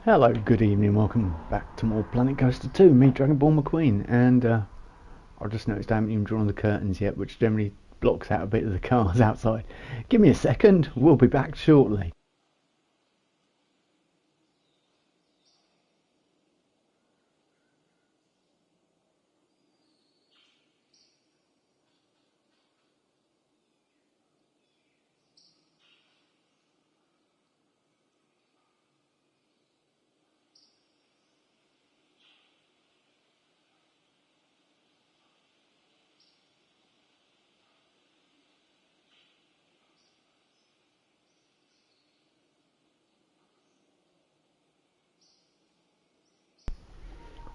Hello, good evening, welcome back to more Planet Coaster 2, me Dragonborn McQueen, and I just noticed I haven't even drawn the curtains yet, which generally blocks out a bit of the cars outside. Give me a second, we'll be back shortly.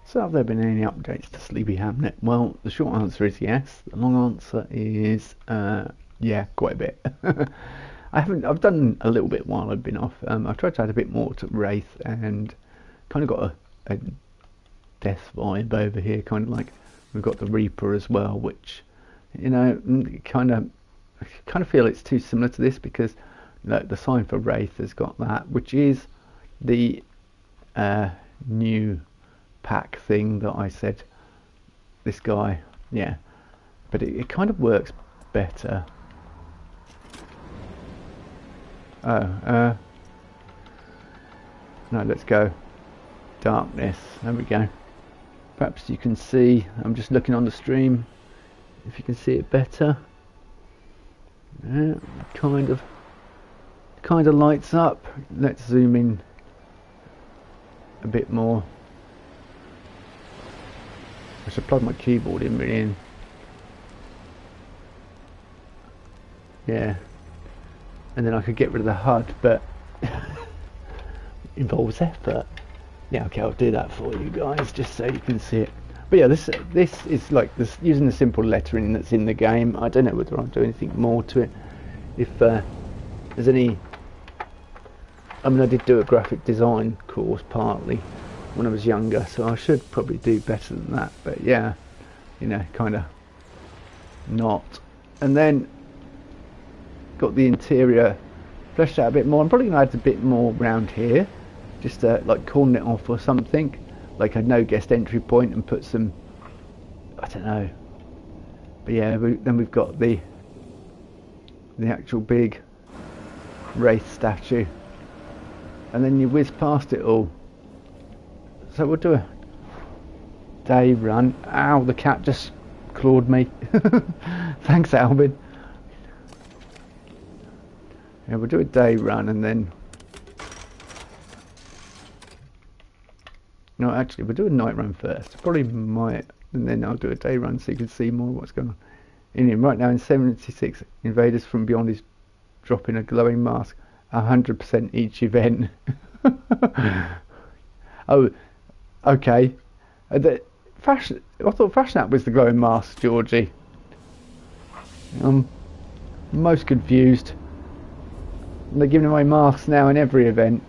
So have there been any updates to Sleepy Hamlet? Well, the short answer is yes, the long answer is yeah, quite a bit. I've done a little bit while I've been off. I've tried to add a bit more to Wraith and kind of got a death vibe over here, kind of like we've got the Reaper as well, which, you know, kind of feel it's too similar to this because the sign for Wraith has got that, which is the new pack thing that I said this guy, yeah, but it kind of works better. No, let's go darkness. There we go. Perhaps you can see, I'm just looking on the stream if you can see it better. Yeah, kind of lights up. Let's zoom in a bit more. I should plug my keyboard in. Yeah, and then I could get rid of the HUD, but involves effort. Yeah, okay, I'll do that for you guys just so you can see it. But yeah, this is like this, using the simple lettering that's in the game. I don't know whether I'll do anything more to it. If there's any, I mean, I did do a graphic design course partly when I was younger, so I should probably do better than that, but yeah, you know, kind of not. And then got the interior fleshed out a bit more. I'm probably going to add a bit more around here, just like corner it off or something, like a no guest entry point, and put some, I don't know, but yeah, then we've got the actual big Wraith statue, and then you whiz past it all. So we'll do a day run. Ow, the cat just clawed me. Thanks, Albin. Yeah, we'll do a day run and then... No, actually, we'll do a night run first. Probably might, and then I'll do a day run so you can see more of what's going on. In right now in 76, invaders from beyond is dropping a glowing mask 100% each event. Oh, okay. Fashion. I thought Fashion App was the glowing mask, Georgie. I'm most confused. They're giving away masks now in every event.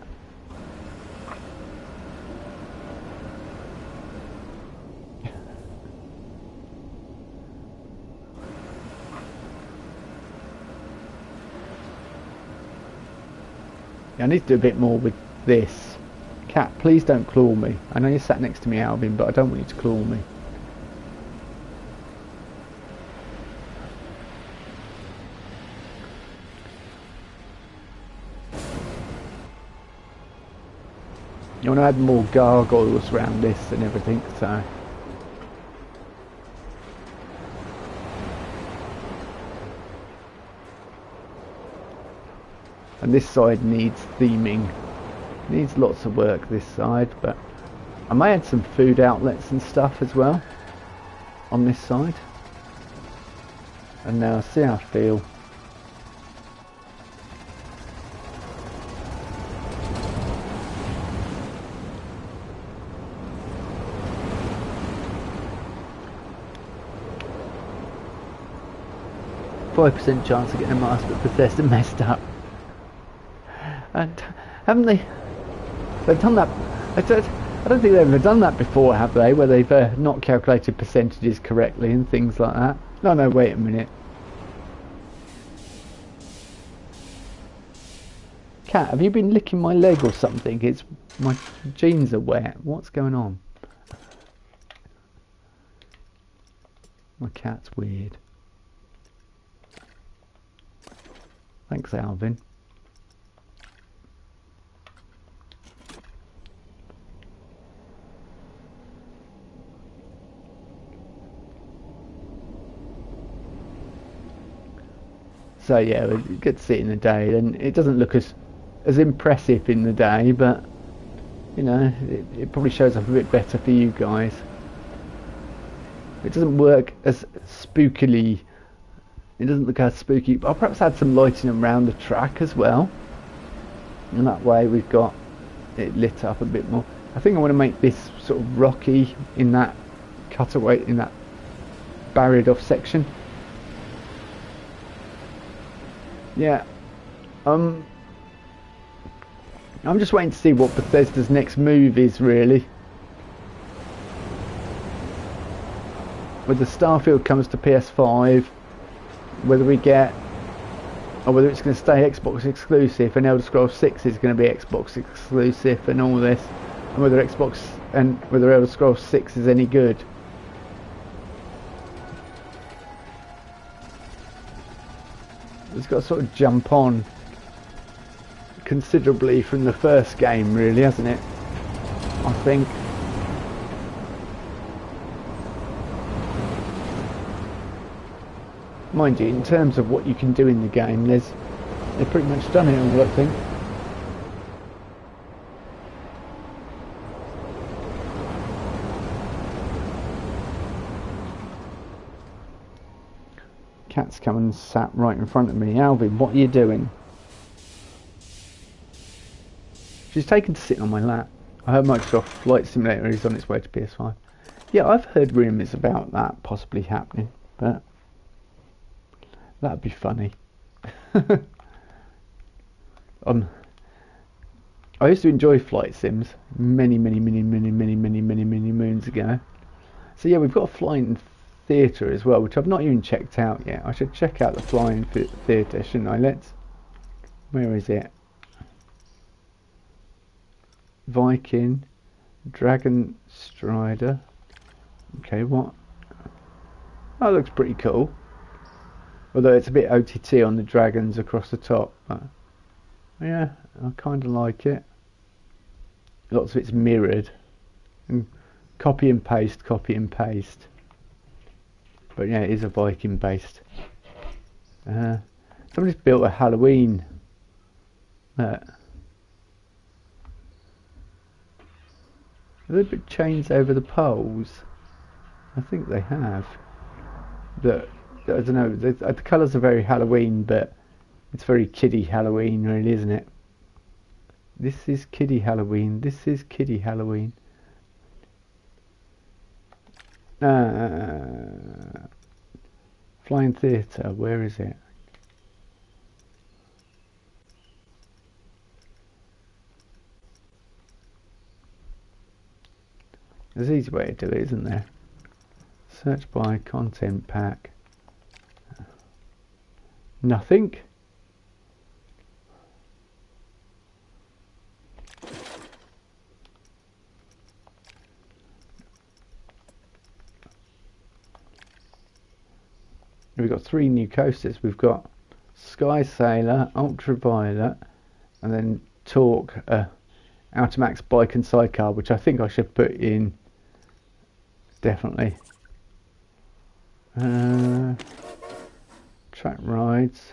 Yeah, I need to do a bit more with this. Cat, please don't claw me. I know you sat next to me, Alvin, but I don't want you to claw me. You want to add more gargoyles around this and everything, so... And this side needs theming. Needs lots of work, this side, but I may add some food outlets and stuff as well on this side. And now I'll see how I feel. %5 chance of getting a mask but possessed and messed up. And haven't they? They've done that. I don't think they've ever done that before, have they? Where they've not calculated percentages correctly and things like that. No, wait a minute. Cat, have you been licking my leg or something? It's my jeans are wet. What's going on? My cat's weird. Thanks, Alvin. So yeah, we get to see it in the day, and it doesn't look as impressive in the day, but you know, it probably shows up a bit better for you guys. It doesn't work as spookily. It doesn't look as spooky. I'll perhaps add some lighting around the track as well, and that way we've got it lit up a bit more. I think I want to make this sort of rocky in that cutaway, in that barriered off section. Yeah, I'm just waiting to see what Bethesda's next move is, really. Whether Starfield comes to PS5, whether we get, or whether it's going to stay Xbox exclusive, and Elder Scrolls 6 is going to be Xbox exclusive, and all this, and whether Elder Scrolls 6 is any good. It's got to sort of jump on considerably from the first game, really, hasn't it? I think. Mind you, in terms of what you can do in the game, they've pretty much done it all, I think. Cat's come and sat right in front of me. Alvin, what are you doing? She's taken to sit on my lap. I heard Microsoft Flight Simulator is on its way to PS5. Yeah, I've heard rumours about that possibly happening, but that'd be funny. I used to enjoy flight sims many moons ago. So yeah, we've got a flying theatre as well, which I've not even checked out yet. I should check out the flying theatre, shouldn't I? Where is it? Viking, Dragon Strider. Okay, what? That looks pretty cool. Although it's a bit OTT on the dragons across the top. But yeah, I kind of like it. Lots of it's mirrored. And copy and paste, copy and paste. But yeah, it is a Viking based. Somebody's built a Halloween. Have they put chains over the poles? I think they have. I don't know. The colours are very Halloween, but it's very kiddie Halloween, really, isn't it? This is kiddie Halloween. This is kiddie Halloween. Flying Theatre, where is it? There's an easy way to do it, isn't there? Search by content pack. Nothing. We've got 3 new coasters. We've got Sky Sailor, Ultraviolet, and then Torque, Ultimax Bike and Sidecar, which I think I should put in definitely. Track rides.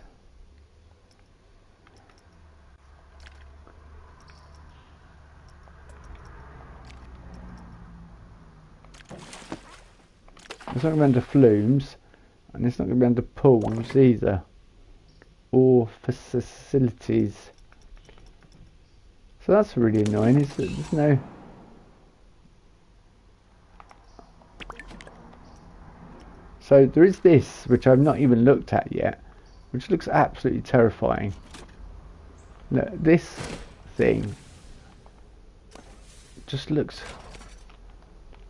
It's not going to be under flumes, and it's not going to be under pools either, or facilities. So that's really annoying, is that there's no... So there is this, which I've not even looked at yet, which looks absolutely terrifying. Look, this thing just looks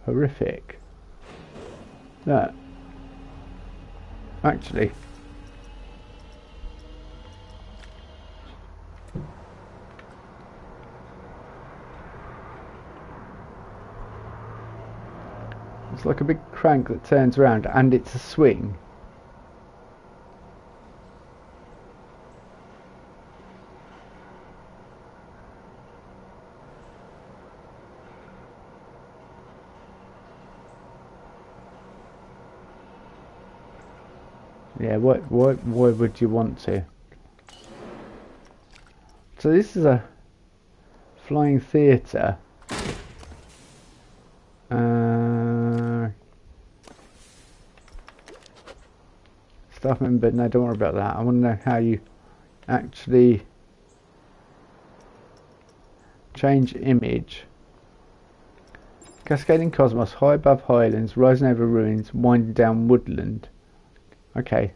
horrific. Look. Actually, like a big crank that turns around, and it's a swing. Yeah, why would you want to? So this is a flying theatre. Staff member, no, don't worry about that. I want to know how you actually change image. Cascading cosmos, high above highlands, rising over ruins, winding down woodland. Okay.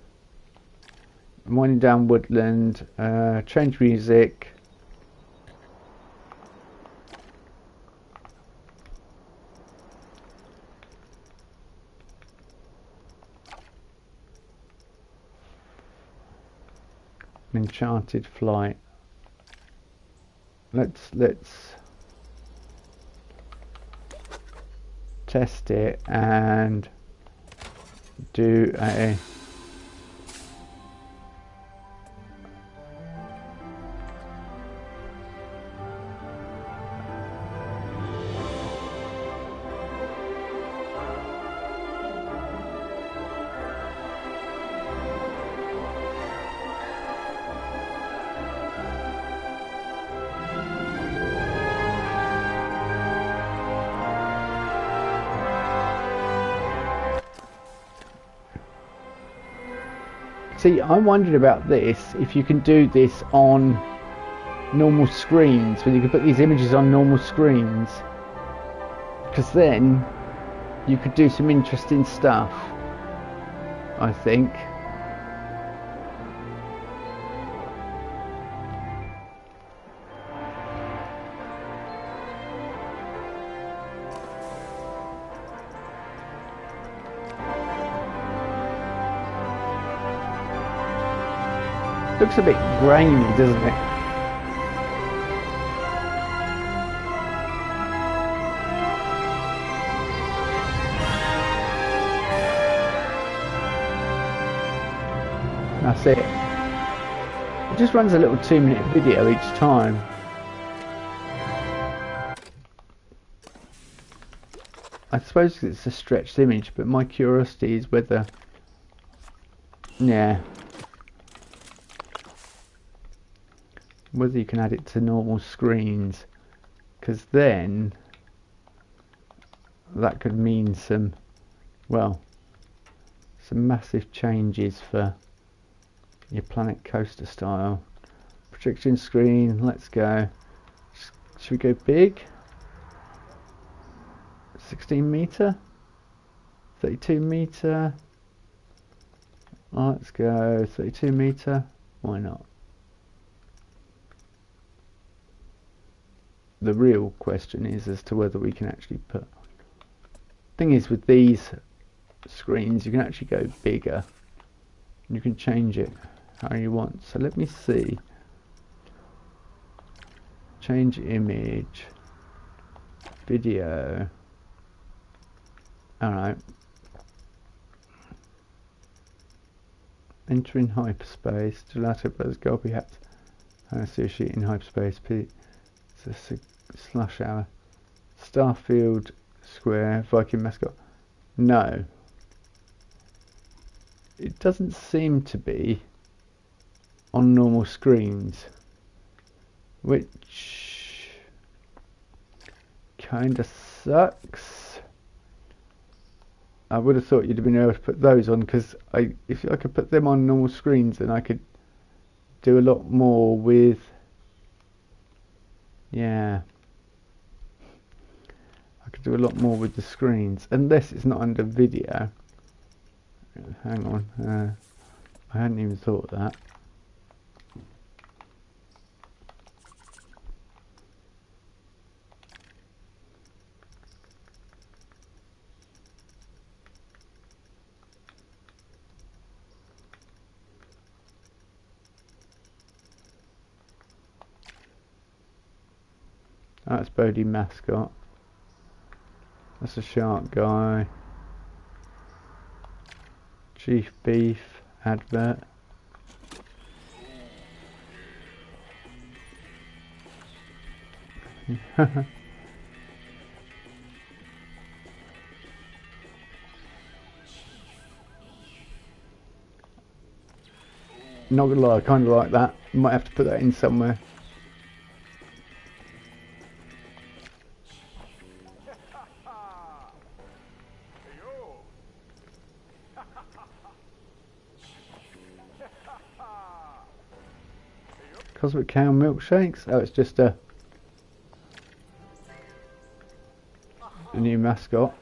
Winding down woodland, change music. Enchanted flight. Let's test it and do a See, I wondered about this, if you can do this on normal screens, when you can put these images on normal screens, because then you could do some interesting stuff, I think. Looks a bit grainy, doesn't it? That's it. It just runs a little 2-minute video each time. I suppose it's a stretched image, but my curiosity is whether... yeah. Whether you can add it to normal screens, because then that could mean some, well, some massive changes for your Planet Coaster style. Projection screen, let's go. Should we go big? 16 meter? 32 meter? Let's go 32 meter. Why not? The real question is as to whether we can actually put... thing is, with these screens you can actually go bigger. You can change it how you want. So let me see. Change image. Video. Alright. Enter in hyperspace. Gelato Brothers, Gulpy Hats. Sushi in hyperspace. It's a slush hour. Starfield Square, Viking mascot. No. It doesn't seem to be on normal screens, which kinda sucks. I would have thought you'd have been able to put those on, because if I could put them on normal screens, then I could do a lot more with... yeah. I could do a lot more with the screens, unless it's not under video. Hang on, I hadn't even thought of that. That's Bodie mascot. That's a shark guy. Chief beef advert. Not gonna lie, I kind of like that. Might have to put that in somewhere. Cosmic Cow milkshakes. Oh, it's just a new mascot.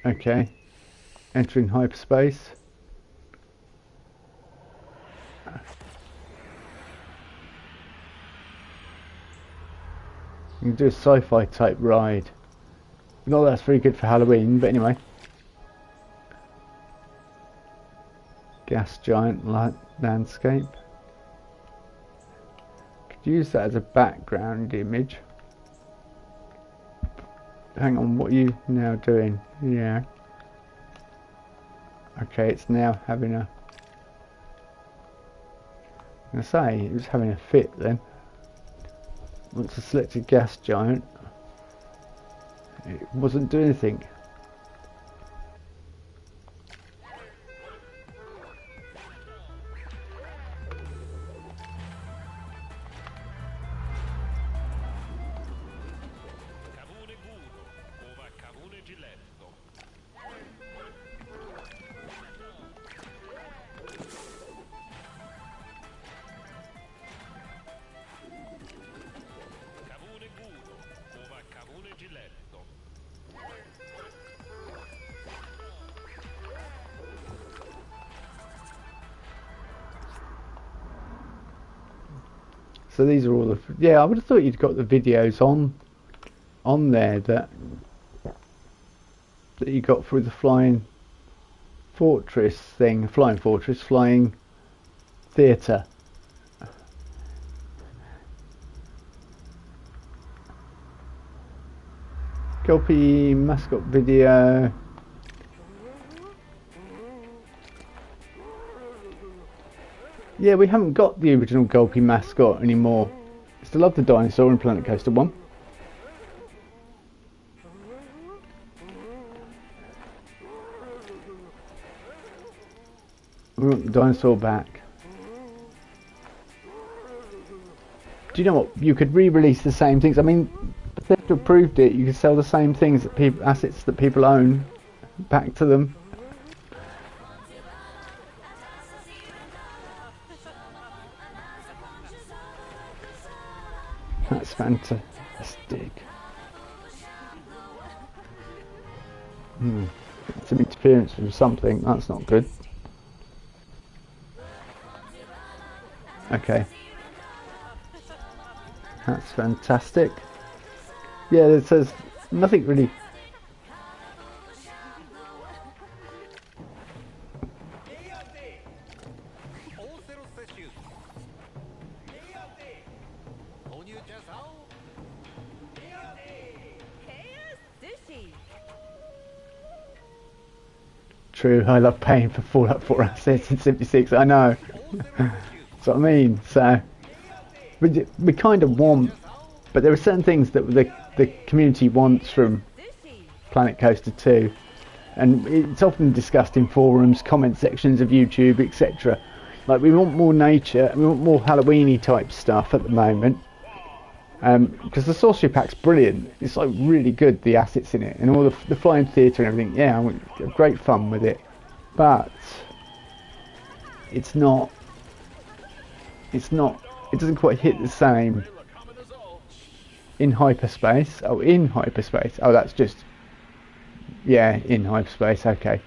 Okay, entering hyperspace. You can do a sci-fi type ride. Not that that's very good for Halloween, but anyway. Gas giant landscape. Could use that as a background image. Hang on, what are you now doing? Yeah. Okay, it's now having a... I'm going to say, it was having a fit then. Once I selected gas giant, it wasn't doing anything. So these are all the... Yeah, I would have thought you'd got the videos on there that you got through the flying fortress thing. Flying fortress, flying theatre. Gulpy mascot video. Yeah, we haven't got the original Gulpy mascot anymore. I still love the dinosaur in Planet Coaster 1. We want the dinosaur back. Do you know what? You could re-release the same things. I mean, Bethesda approved it. You could sell the same things that people, assets that people own, back to them. That's fantastic. Some interference from something. That's not good. Okay. That's fantastic. Yeah, it says nothing really. True, I love paying for Fallout 4 assets in 76, I know. That's what I mean. So, we kind of want, but there are certain things that the community wants from Planet Coaster 2, and it's often discussed in forums, comment sections of YouTube, etc. Like, we want more nature, we want more Halloweeny type stuff at the moment. Because the Sorcery Pack's brilliant. It's like really good, the assets in it, and all the flying theatre and everything. Yeah, I had great fun with it, but it's not. It doesn't quite hit the same in hyperspace. Oh, in hyperspace. Oh, that's just, yeah, in hyperspace. Okay,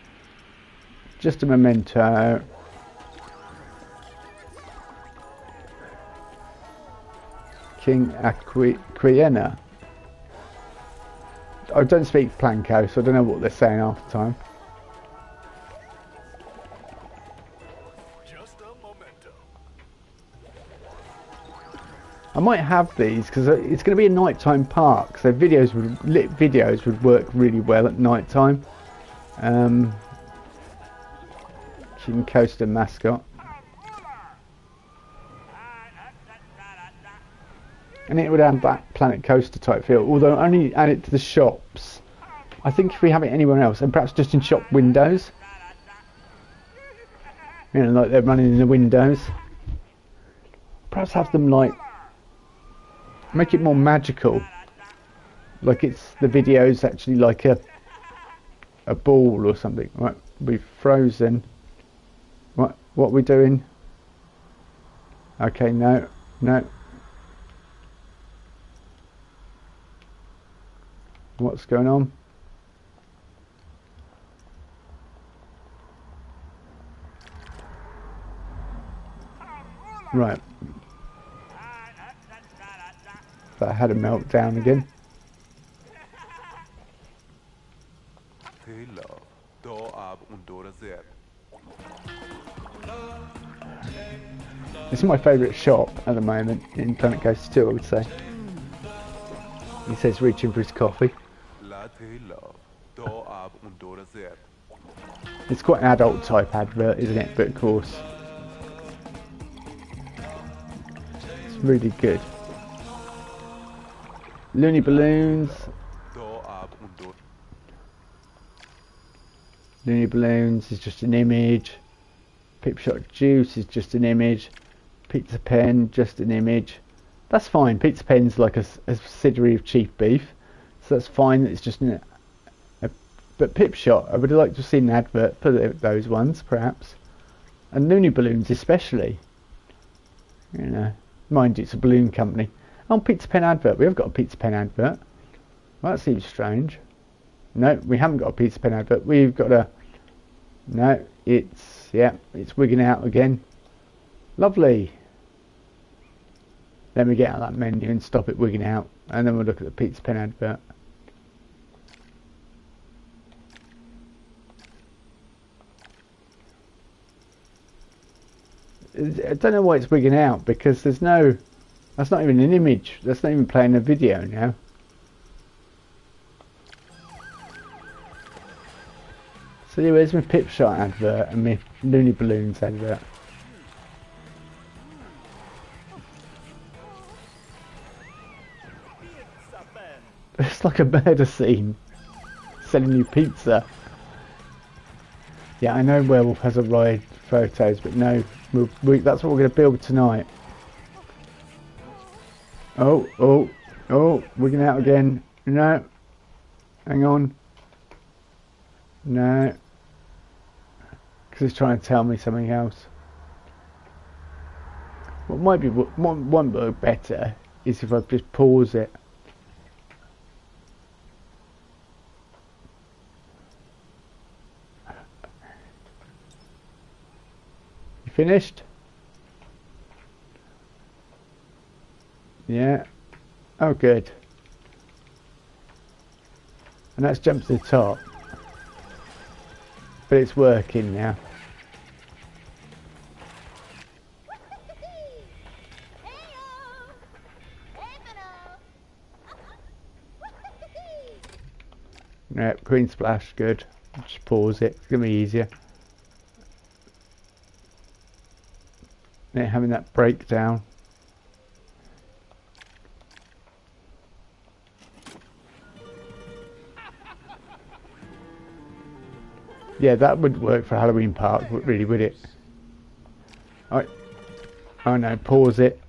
just a memento. King Aquiena. I don't speak Planco, so I don't know what they're saying half the time. I might have these because it's going to be a nighttime park, so lit videos would work really well at nighttime. Chicken Coaster mascot. And it would add that Planet Coaster type feel, although only add it to the shops. I think if we have it anywhere else, and perhaps just in shop windows, you know, like they're running in the windows, perhaps have them like, make it more magical, like it's the video's actually like a ball or something. Right, we've frozen. What are we doing? Okay, no. What's going on? Right. That had a meltdown again. This is my favourite shop at the moment in Planet Coaster 2, I would say. He says reaching for his coffee. It's quite an adult type advert, isn't it? But of course, it's really good. Looney Balloons. Looney Balloons is just an image. Pip Shot Juice is just an image. Pizza Pen, just an image. That's fine. Pizza Pen's like a subsidiary of Chief Beef, so that's fine. It's just but Pip Shot, I would like to have seen an advert for those ones, perhaps. And Looney Balloons especially. You know, mind you, it's a balloon company. Oh, Pizza Pen advert. We have got a Pizza Pen advert. Well, that seems strange. No, we haven't got a Pizza Pen advert. We've got a... No, it's wigging out again. Lovely. Then we get out that menu and stop it wigging out. And then we'll look at the Pizza Pen advert. I don't know why it's wigging out, because there's no... That's not even an image. That's not even playing a video now. So yeah, where's my Pip Shot advert and my Looney Balloons advert? It's like a murder scene. Selling you pizza. Yeah, I know Werewolf has a ride photos, but no, that's what we're going to build tonight. Oh, wigging out again. No. Hang on. No. Because he's trying to tell me something else. What might be one work better is if I just pause it. You finished? Yeah. Oh, good. And that's jumped to the top. But it's working now. Yeah, green splash, good. Just pause it, it's going to be easier. Yeah, having that breakdown. Yeah, that would work for Halloween Park, really, would it? Oh no, pause it.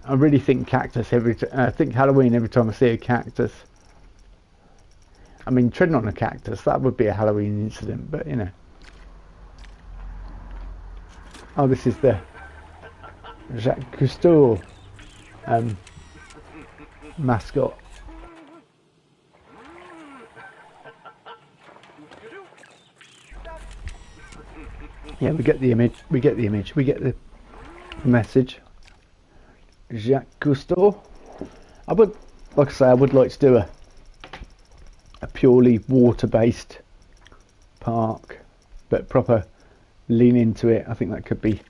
I really think cactus I think Halloween every time I see a cactus. I mean, treading on a cactus, that would be a Halloween incident, but you know. Oh, this is the Jacques Cousteau mascot. Yeah, we get the image, we get the message. Jacques Cousteau. I would, like I say, I would like to do a purely water-based park, but proper lean into it. I think that could be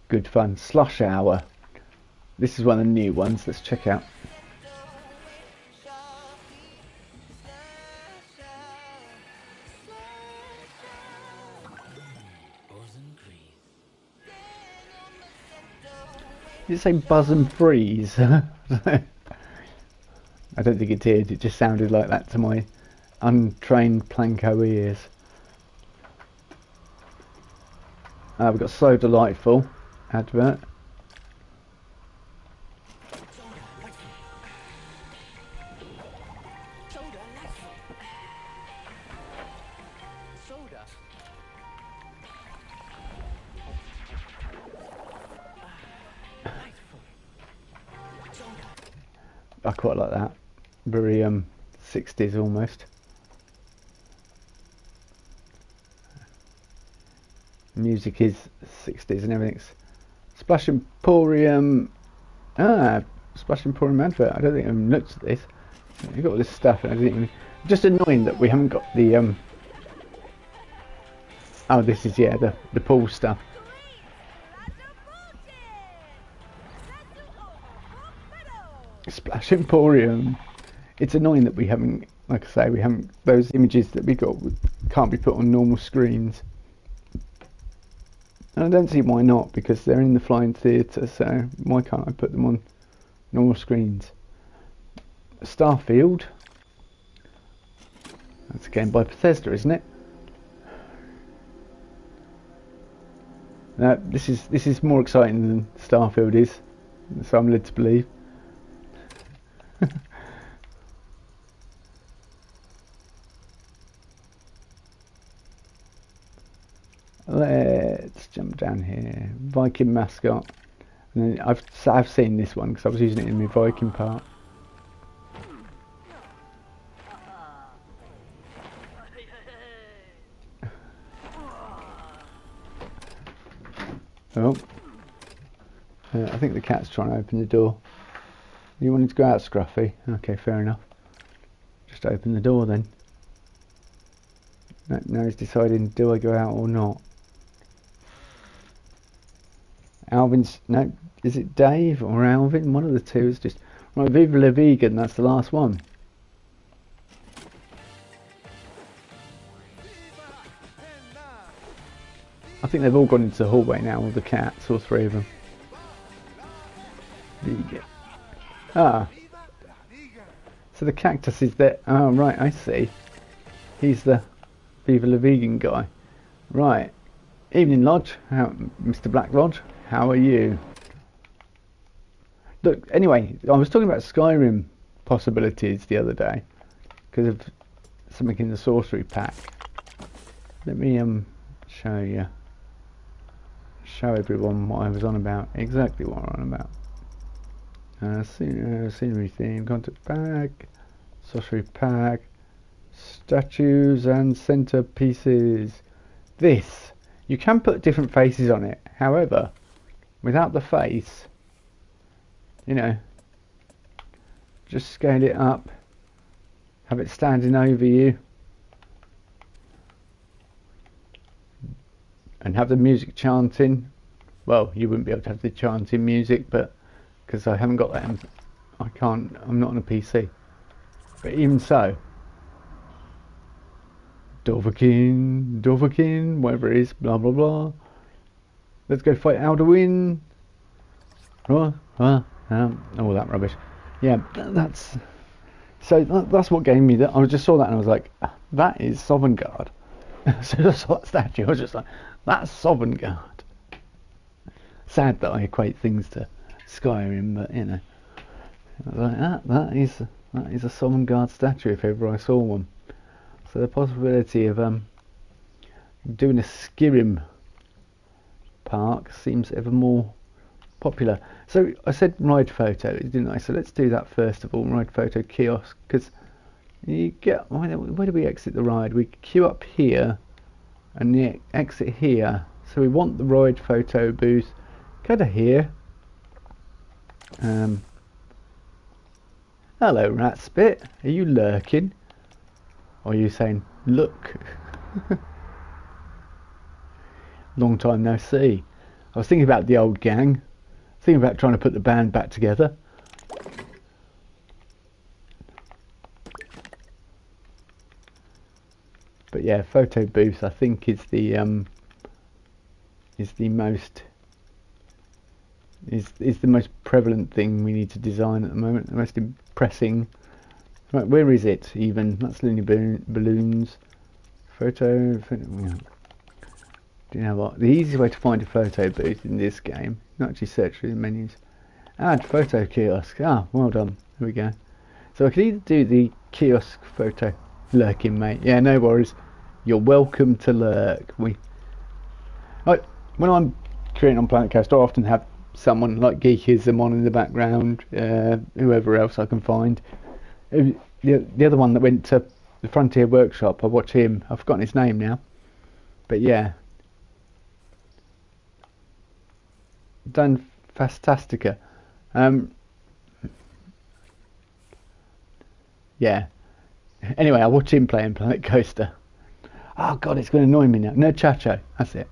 good fun. Slush hour. This is one of the new ones. Let's check out. Did it say buzz and freeze? I don't think it did. It just sounded like that to my untrained Planko ears. We've got So Delightful advert. I quite like that. Very 60s almost. Music is 60s and everything's Splash Emporium. Splash Emporium advert. I don't think I've looked at this. You've got all this stuff and I didn't even... Just annoying that we haven't got the oh, this is, yeah, the pool stuff. Splash Emporium. It's annoying that we haven't, like I say, we haven't, those images that we got can't be put on normal screens. And I don't see why not, because they're in the Flying Theatre, so why can't I put them on normal screens? Starfield. That's a game by Bethesda, isn't it? This is more exciting than Starfield is, so I'm led to believe. Let's jump down here. Viking mascot. And then I've seen this one because I was using it in my Viking part. Oh, I think the cat's trying to open the door. You wanted to go out, Scruffy? Okay, fair enough. Just open the door then. Now he's deciding, do I go out or not? Alvin's, no, is it Dave or Alvin? One of the two is just, right, Viva la Vegan, that's the last one. I think they've all gone into the hallway now, all the cats, all three of them. Vegan. Ah. So the cactus is there. Oh, right, I see. He's the Viva la Vegan guy. Right. Evening, Lodge. Mr. Black Lodge. How are you? Look, anyway, I was talking about Skyrim possibilities the other day because of something in the sorcery pack. Let me show you. Show everyone what I was on about. Exactly what I'm on about. Scenery theme, content pack, sorcery pack, statues and centerpieces. This, you can put different faces on it. However, without the face, you know, just scale it up, have it standing over you, and have the music chanting. Well, you wouldn't be able to have the chanting music, but because I haven't got that, I can't. I'm not on a PC. But even so, Dovahkiin, whatever it is, blah blah blah. Let's go fight Alduin. All that rubbish. Yeah, that's what gave me that. I just saw that and I was like, that is Sovngarde. So I saw that statue. I was just like, that's Sovngarde. Sad that I equate things to Skyrim, but you know, I was like, that is a Sovngarde statue if ever I saw one. So the possibility of doing a Skyrim park seems ever more popular. So I said ride photo, didn't I? So let's do that first of all, ride photo kiosk, because you get, where do we exit the ride? We queue up here and the exit here. So we want the ride photo booth kind of here. Hello Ratspit, are you lurking? Or are you saying, look? Long time no see. I was thinking about the old gang. Thinking about trying to put the band back together. But yeah, photo booth I think is the most prevalent thing we need to design at the moment. The most pressing. Right, where is it even? That's Looney Balloons. Photo. Do you know what? The easiest way to find a photo booth in this game, not actually search through the menus. Add photo kiosk. Ah, well done. Here we go. So I could either do the kiosk photo. Lurking, mate. Yeah, no worries. You're welcome to lurk. When I'm creating on Planet Coaster, I often have someone like Geekism on in the background, whoever else I can find. The other one that went to the Frontier Workshop, I watch him. I've forgotten his name now. But yeah. Done Fantastica. Yeah. Anyway, I watch him playing Planet Coaster. Oh god, it's going to annoy me now. Nerd Chacho, that's it.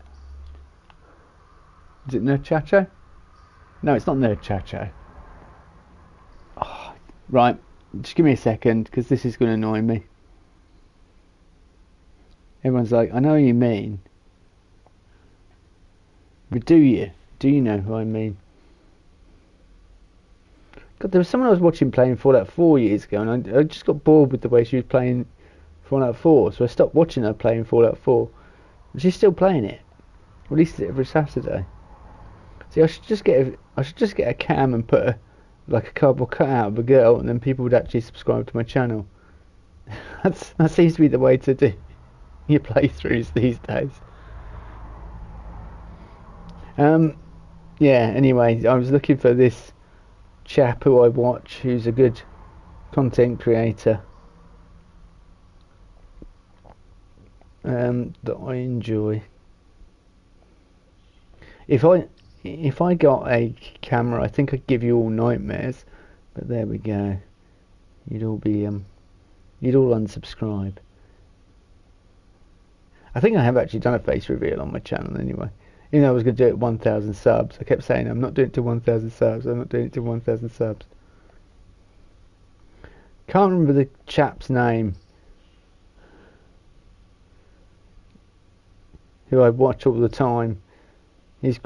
Is it Nerd Chacho? No, it's not Nerd Chacho. Oh, right, just give me a second, because this is going to annoy me. Everyone's like, I know what you mean. But do you? Do you know who I mean? God, there was someone I was watching playing Fallout 4 years ago, and I just got bored with the way she was playing Fallout 4, so I stopped watching her playing Fallout 4. And she's still playing it. Releases it every Saturday. See, I should just get a cam and put like a cardboard cutout of a girl, and then people would actually subscribe to my channel. That seems to be the way to do your playthroughs these days. Yeah, anyway, I was looking for this chap who I watch, who's a good content creator, that I enjoy. If I got a camera, I think I'd give you all nightmares, but there we go. You'd all unsubscribe. I think I have actually done a face reveal on my channel anyway. Even though I was going to do it at 1,000 subs, I kept saying I'm not doing it to 1,000 subs. I'm not doing it to 1,000 subs. Can't remember the chap's name who I watch all the time. He's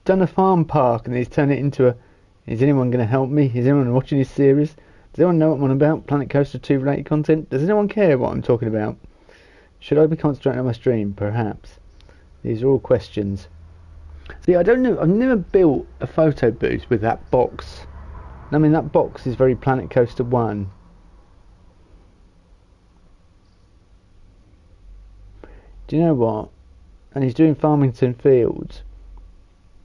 done a farm park and he's turned it into a. Is anyone going to help me? Is anyone watching this series? Does anyone know what I'm on about? Planet Coaster 2 related content? Does anyone care what I'm talking about? Should I be concentrating on my stream? Perhaps. These are all questions. See, I don't know. I've never built a photo booth with that box. I mean, that box is very Planet Coaster 1. Do you know what? And he's doing Farmington Fields.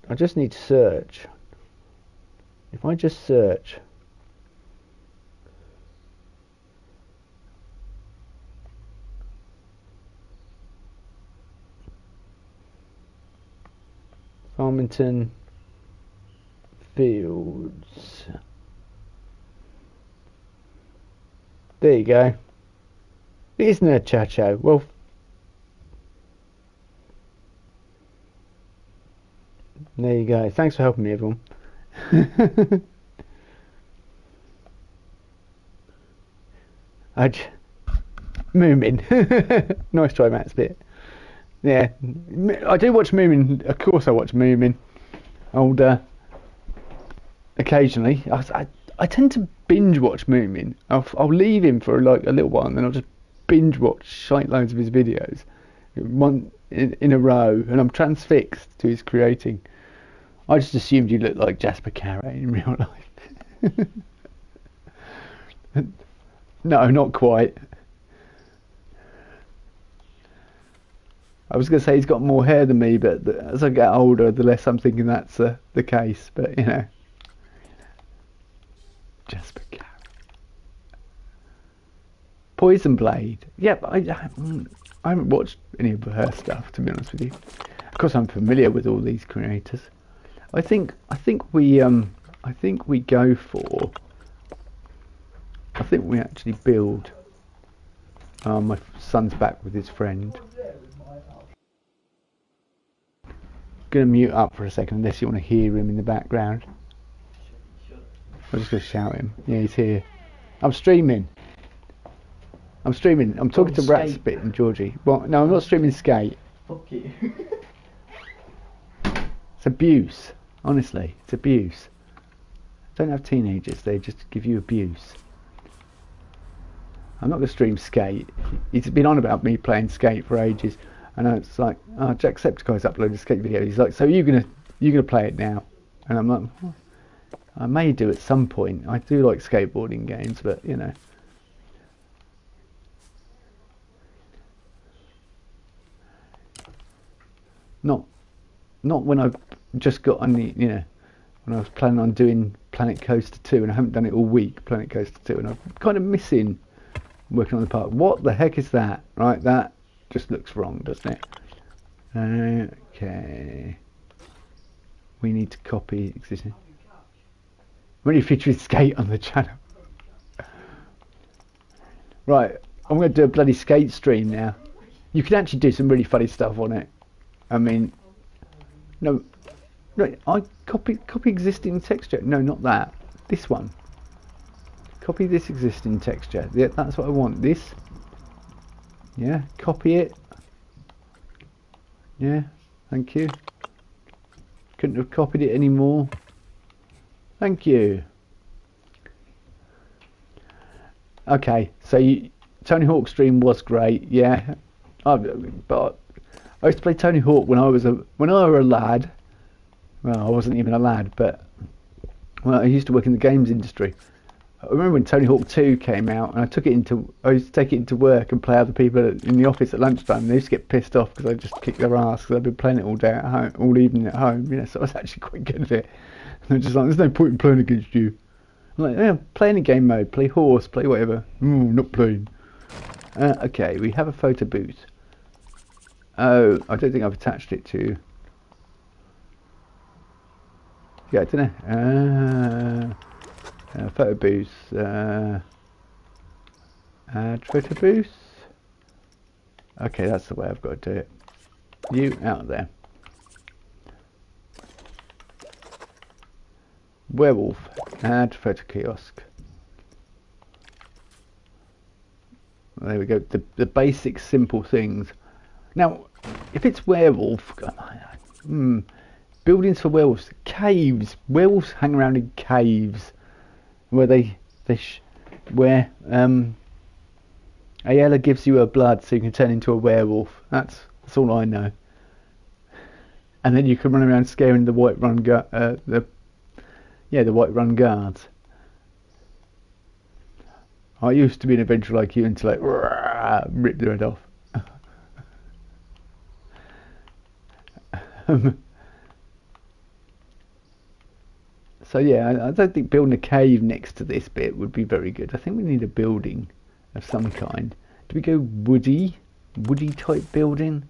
I just need to search. If I just search. Farmington Fields. There you go. It is Nerd Chacho. Well, there you go. Thanks for helping me, everyone. Moomin. Nice try, Matt's bit. Yeah, I do watch Moomin. Of course, I watch Moomin. Occasionally, I tend to binge watch Moomin. I'll leave him for like a little while, and then I'll just binge watch shite loads of his videos, one in a row, and I'm transfixed to his creating. I just assumed you looked like Jasper Carrot in real life. No, not quite. I was going to say he's got more hair than me, but as I get older, the less I'm thinking that's the case. But, you know. Jasper Carrot. Poison Blade. Yeah, but I haven't watched any of her stuff, to be honest with you. Of course, I'm familiar with all these creators. I think we go for. I think we actually build. My son's back with his friend. going to mute up for a second unless you want to hear him in the background. I'm just going to shout him. Yeah, he's here. I'm streaming. I'm talking to Ratspit and Georgie. Well, no, I'm not streaming Skate. Fuck you. It's abuse. Honestly, it's abuse. Don't have teenagers. They just give you abuse. I'm not going to stream Skate. He's been on about me playing Skate for ages. And it's like, oh, Jacksepticeye's uploaded a Skate video. He's like, so you're gonna play it now? And I'm like, well, I may do at some point. I do like skateboarding games, but you know. Not when I've just got on the, you know, when I was planning on doing Planet Coaster 2 and I haven't done it all week, Planet Coaster 2, and I'm kind of missing working on the part. What the heck is that? Right, that just looks wrong, doesn't it? Okay. We need to copy existing. I'm only featuring Skate on the channel. Right, I'm going to do a bloody Skate stream now. You can actually do some really funny stuff on it. I mean, no, I copy existing texture. No, not that. This one. Copy this existing texture. Yeah, that's what I want. This. Yeah, copy it. Yeah, thank you. Couldn't have copied it anymore. Thank you. Okay, so Tony Hawk stream was great. Yeah, but I used to play Tony Hawk when I was a lad. Well, I wasn't even a lad, but well, I used to work in the games industry. I remember when Tony Hawk 2 came out, and I used to take it into work and play other people in the office at lunchtime. And they used to get pissed off because I just kicked their ass because I'd been playing it all day at home, all evening at home. You know, so I was actually quite good at it. And they're just like, "There's no point in playing against you." I'm like, "Yeah, play any game mode, play horse, play whatever." Not playing. Okay, we have a photo booth. Oh, I don't think I've attached it to. Yeah, I don't know. Photo booth. Add photo booth. Okay, that's the way I've got to do it. You out there. Werewolf. Add photo kiosk. There we go. The basic simple things. Now, if it's werewolf, buildings for werewolves, caves. Werewolves hang around in caves, where where Ayala gives you her blood so you can turn into a werewolf. That's all I know. And then you can run around scaring the Whiterun the Whiterun guards. I used to be an adventurer like you until I ripped their head off. So yeah, I don't think building a cave next to this bit would be very good. I think we need a building of some kind. Do we go woody type building?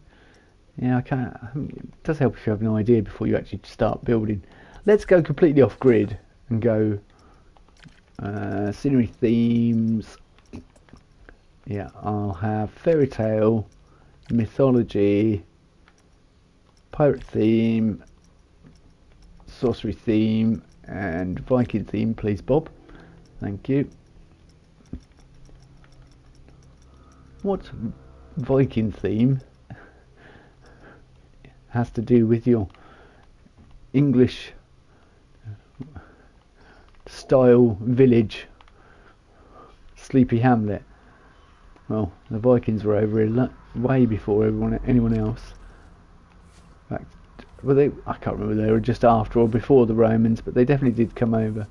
Yeah, I can't. It does help if you have an idea before you actually start building. Let's go completely off grid and go scenery themes. Yeah, I'll have fairy tale, mythology, pirate theme, sorcery theme, and Viking theme, please, Bob. Thank you. What Viking theme has to do with your English style village, Sleepy Hamlet? Well, the Vikings were over here way before anyone else. In fact, I can't remember, they were just after or before the Romans, but they definitely did come over.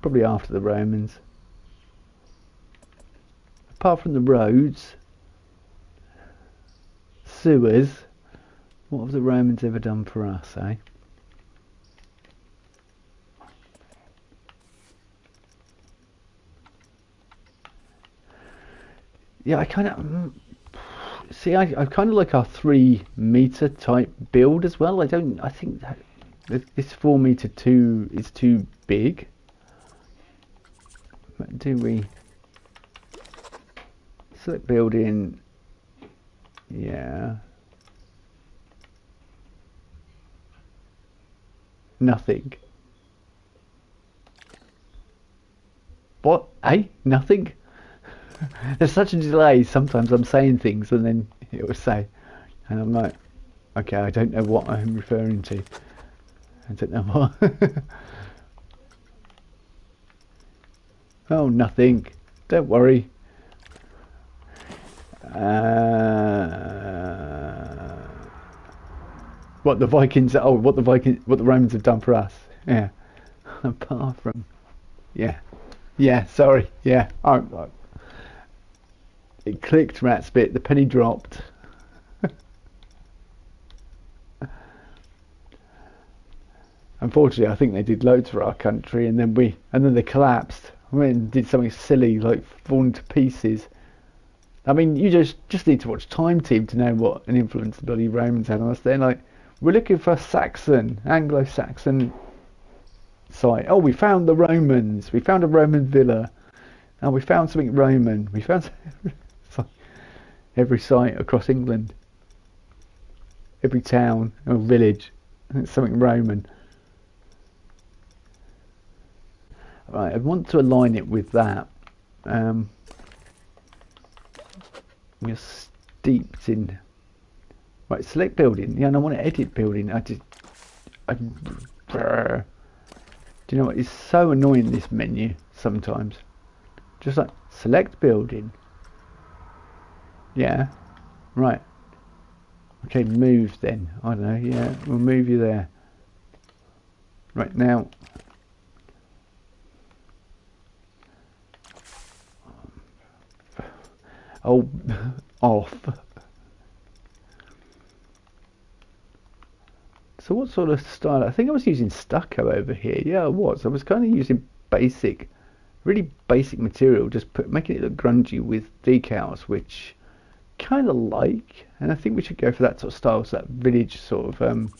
Probably after the Romans. Apart from the roads, sewers, what have the Romans ever done for us, eh? Yeah, I kind of see. I kind of like our 3-meter type build as well. I think that this 4-meter 2 is too big. But do we select building? Yeah. Nothing. What? Eh? Nothing? There's such a delay. Sometimes I'm saying things and then it will say, and I'm like, okay, I don't know what I'm referring to. I don't know what. Oh, nothing. Don't worry. What the Vikings? Oh, what the Romans have done for us? Yeah. Apart from, yeah, yeah. Sorry, yeah. It clicked, Ratspit. The penny dropped. Unfortunately, I think they did loads for our country, and then they collapsed. I mean, did something silly like falling to pieces. I mean, you just need to watch Time Team to know what an influence the bloody Romans had on us. They're like, we're looking for Saxon, Anglo-Saxon site. Oh, we found the Romans. We found a Roman villa. Oh, we found something Roman. We found every site across England, every town or village, it's something Roman. Right, I want to align it with that. We're steeped in. Right, select building. Yeah, and I want to edit building. Do you know what? It's so annoying, this menu sometimes. Just like select building. Yeah. Right. Okay, move then. I don't know. Yeah, we'll move you there. Right now. Oh, off. So what sort of style? I think I was using stucco over here. Yeah, I was. I was kind of using basic, really basic material, just making it look grungy with decals, which kind of like. And I think we should go for that sort of style, so that village sort of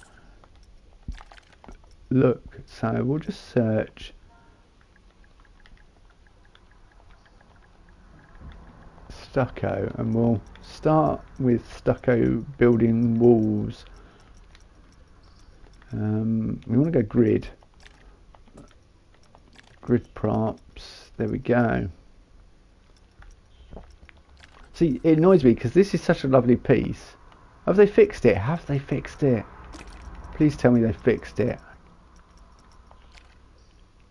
look. So we'll just search stucco, and we'll start with stucco building walls. We want to go grid props. There we go. See, it annoys me because this is such a lovely piece. Have they fixed it? Have they fixed it? Please tell me they fixed it.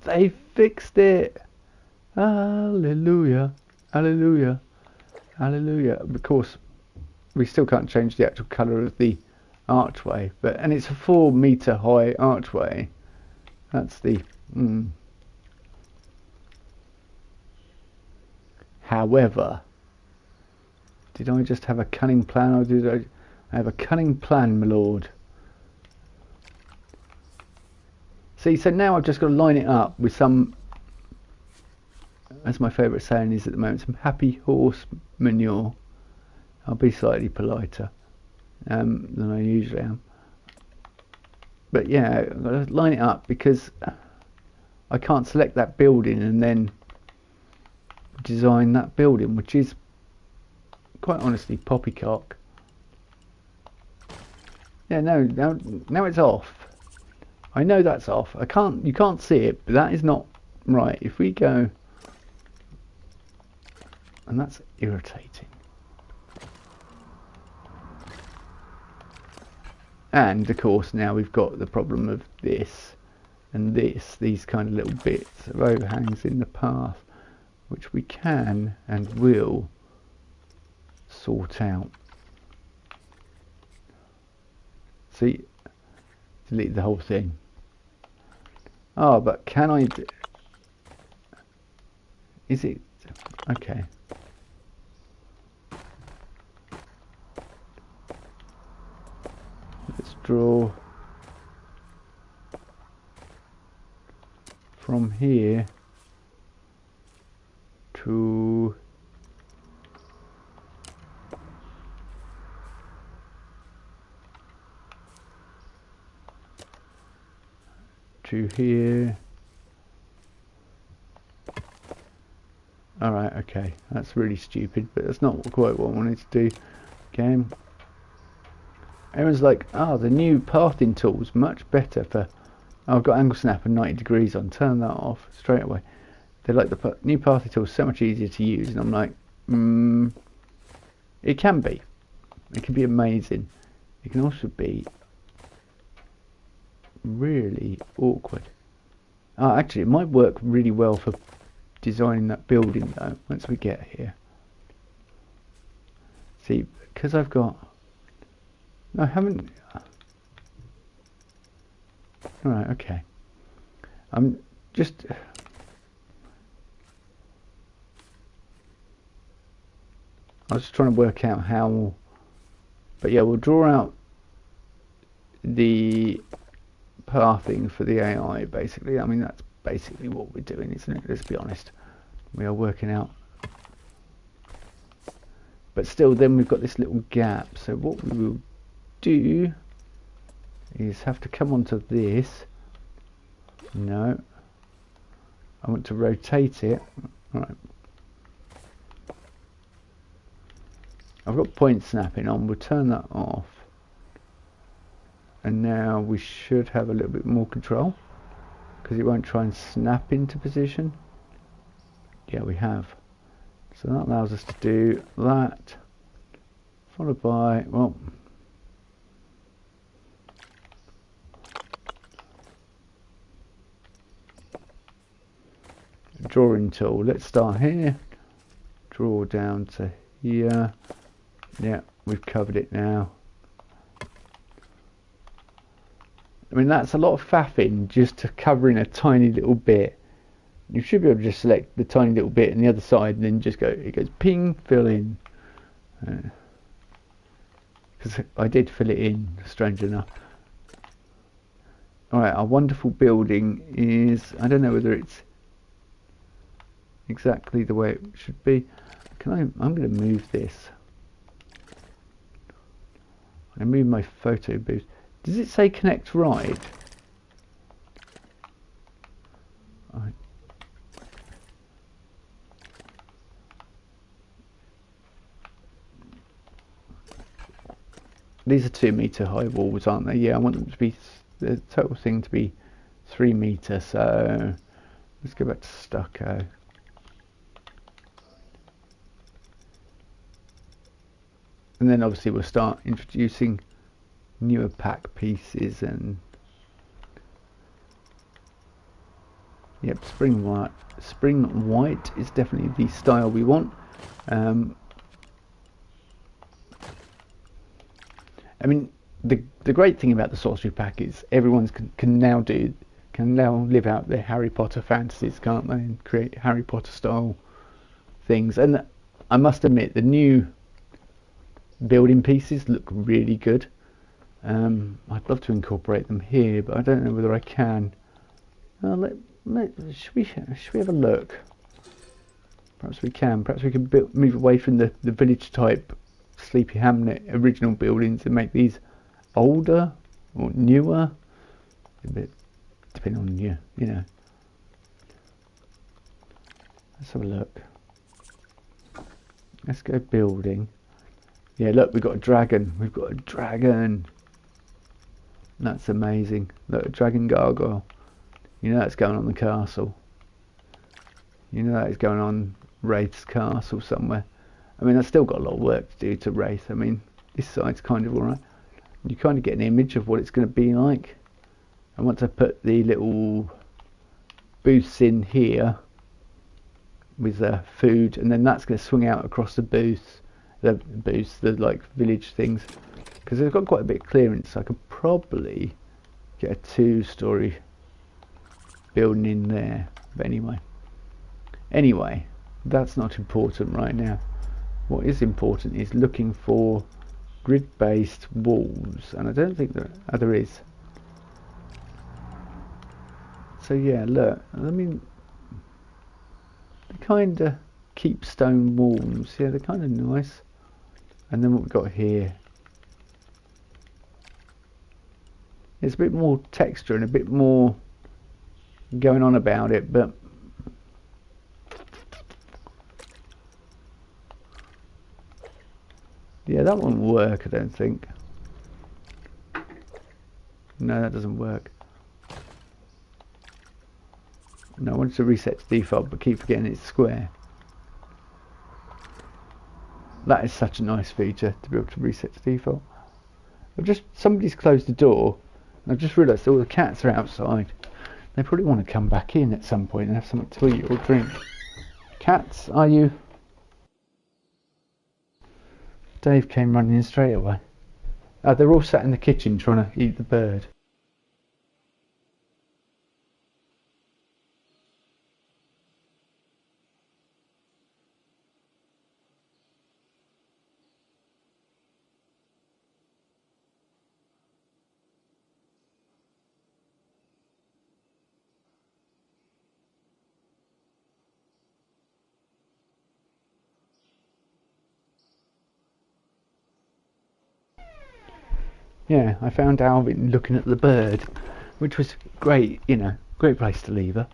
They fixed it. Hallelujah, hallelujah, hallelujah. Of course, we still can't change the actual colour of the archway, and it's a 4 metre high archway. That's the However, did I just have a cunning plan, or did I have a cunning plan, my lord? See, so now I've just got to line it up with some, as my favourite saying is at the moment, some happy horse manure. I'll be slightly politer than I usually am. But yeah, I've got to line it up because I can't select that building and then design that building, which is quite honestly poppycock. Yeah, now it's off. I know that's off. You can't see it, but that is not right. If we go, and that's irritating. And of course now we've got the problem of this and these kind of little bits of overhangs in the path, which we can and will sort out. See, delete the whole thing. Oh, but can I is it okay? Let's draw from here to here. Alright, okay, that's really stupid, but that's not quite what I wanted to do. Game. Everyone's like, oh, the new pathing tool's much better for Oh, I've got angle snap and 90 degrees on. Turn that off straight away. They're like the new pathing tool is so much easier to use, and I'm like, it can be. It can be amazing. It can also be really awkward. Actually, it might work really well for designing that building though, once we get here. See, because I've got... No, I haven't... Alright, okay. I'm just... I was just trying to work out how... But yeah, we'll draw out the pathing for the AI, basically. I mean, that's basically what we're doing, isn't it? Let's be honest. We are working out. But still, then we've got this little gap. So what we will do is have to come onto this. No. I want to rotate it. All right. I've got point snapping on. We'll turn that off. And now we should have a little bit more control, because it won't try and snap into position. Yeah, we have. So that allows us to do that, followed by, well, drawing tool. Let's start here, draw down to here. Yeah, we've covered it now. I mean, that's a lot of faffing just to cover in a tiny little bit. You should be able to just select the tiny little bit on the other side and then just go, it goes ping, fill in. Because I did fill it in, strange enough. Alright, our wonderful building is, I don't know whether it's exactly the way it should be. I'm going to move this. I'm going to move my photo booth. Does it say connect right? These are 2 meter high walls, aren't they? Yeah, I want them to be, the total thing to be 3 meter. So let's go back to stucco. And then obviously we'll start introducing newer pack pieces, and yep, spring white is definitely the style we want. I mean, the great thing about the sorcery pack is everyone can now live out their Harry Potter fantasies, can't they, and create Harry Potter style things. And I must admit, the new building pieces look really good. I'd love to incorporate them here, but I don't know whether I can. Should we have a look? Perhaps we can. Perhaps we can move away from the village type Sleepy Hamlet original buildings and make these older or newer. A bit depending on you know. Let's have a look. Let's go building. Yeah, look, we've got a dragon. We've got a dragon. That's amazing. Look, a dragon gargoyle. You know that's going on the castle. You know that is going on Wraith's castle somewhere. I mean, I've still got a lot of work to do to Wraith. I mean, this side's kind of alright. You kind of get an image of what it's going to be like. And once I put the little booths in here with food, and then that's going to swing out across the booths, the like village things, because they've got quite a bit of clearance. So I could probably get a 2-story building in there. But anyway, that's not important right now. What is important is looking for grid-based walls, and I don't think there is. So yeah, look, I mean, they kind of keep stone walls. Yeah, they're kind of nice. And then what we've got here, there's a bit more texture and a bit more going on about it, but yeah, that won't work, I don't think. No, that doesn't work. No, I wanted to reset to default, but keep forgetting it's square. That is such a nice feature, to be able to reset to default. Somebody's closed the door, and I've just realised all the cats are outside. They probably want to come back in at some point and have something to eat or drink. Cats, are you? Dave came running in straight away. They're all sat in the kitchen trying to eat the bird. Yeah, I found Alvin looking at the bird, which was great, you know, great place to leave her.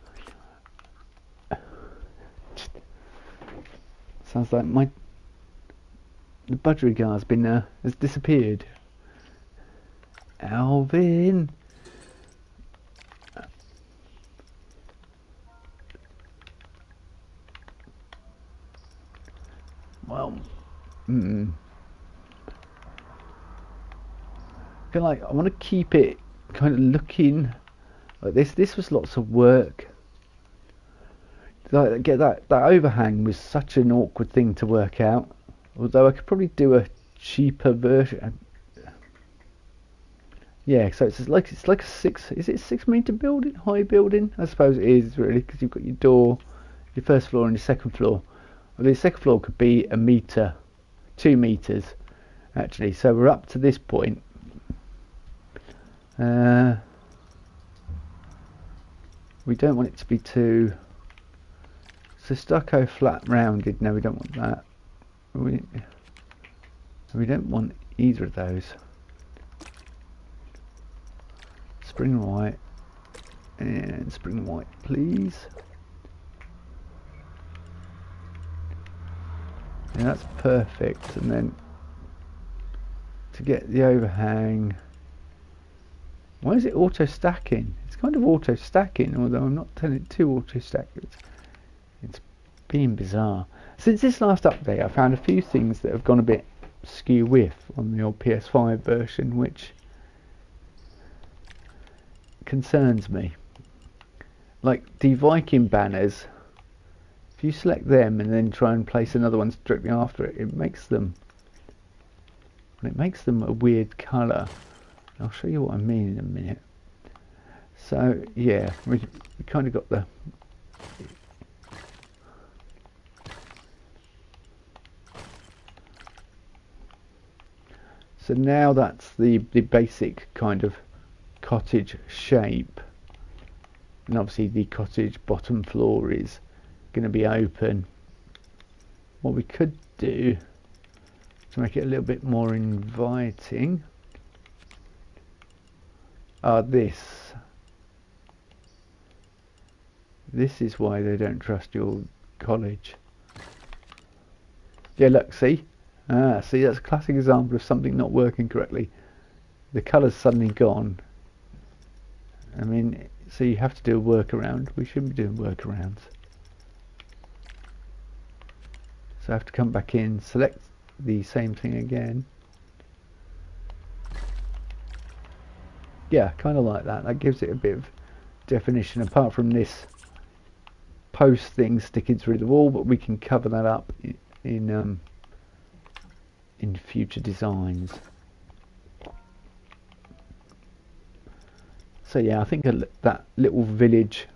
Sounds like the budgerigar's been has disappeared. Alvin. Well, I feel like I want to keep it kind of looking like this. This was lots of work. Get that overhang was such an awkward thing to work out. Although I could probably do a cheaper version. Yeah, so it's like a 6 meter building, high building? I suppose it is really, because you've got your door, your first floor and your second floor. Well, the second floor could be a meter, 2 meters actually. So we're up to this point. We don't want it to be too. So stucco flat rounded. No, we don't want that. We don't want either of those. Spring white and spring white, please. Yeah, that's perfect. And then to get the overhang, why is it auto stacking? It's kind of auto stacking, although I'm not telling it to auto stack. It's being bizarre. Since this last update, I found a few things that have gone a bit skew with on the old PS5 version, which concerns me. Like the Viking banners, if you select them and then try and place another one directly after it, it makes them a weird colour. I'll show you what I mean in a minute. So yeah, we kind of got the so now that's the basic kind of cottage shape, and obviously the cottage bottom floor is going to be open. What we could do to make it a little bit more inviting are this is why they don't trust your college. Yeah, look, see, see, that's a classic example of something not working correctly. The colour's suddenly gone. I mean, so you have to do a workaround. We shouldn't be doing workarounds. So I have to come back in, select the same thing again. Yeah, kind of like that. That gives it a bit of definition, apart from this post thing sticking through the wall, but we can cover that up in future designs. So yeah, I think that little village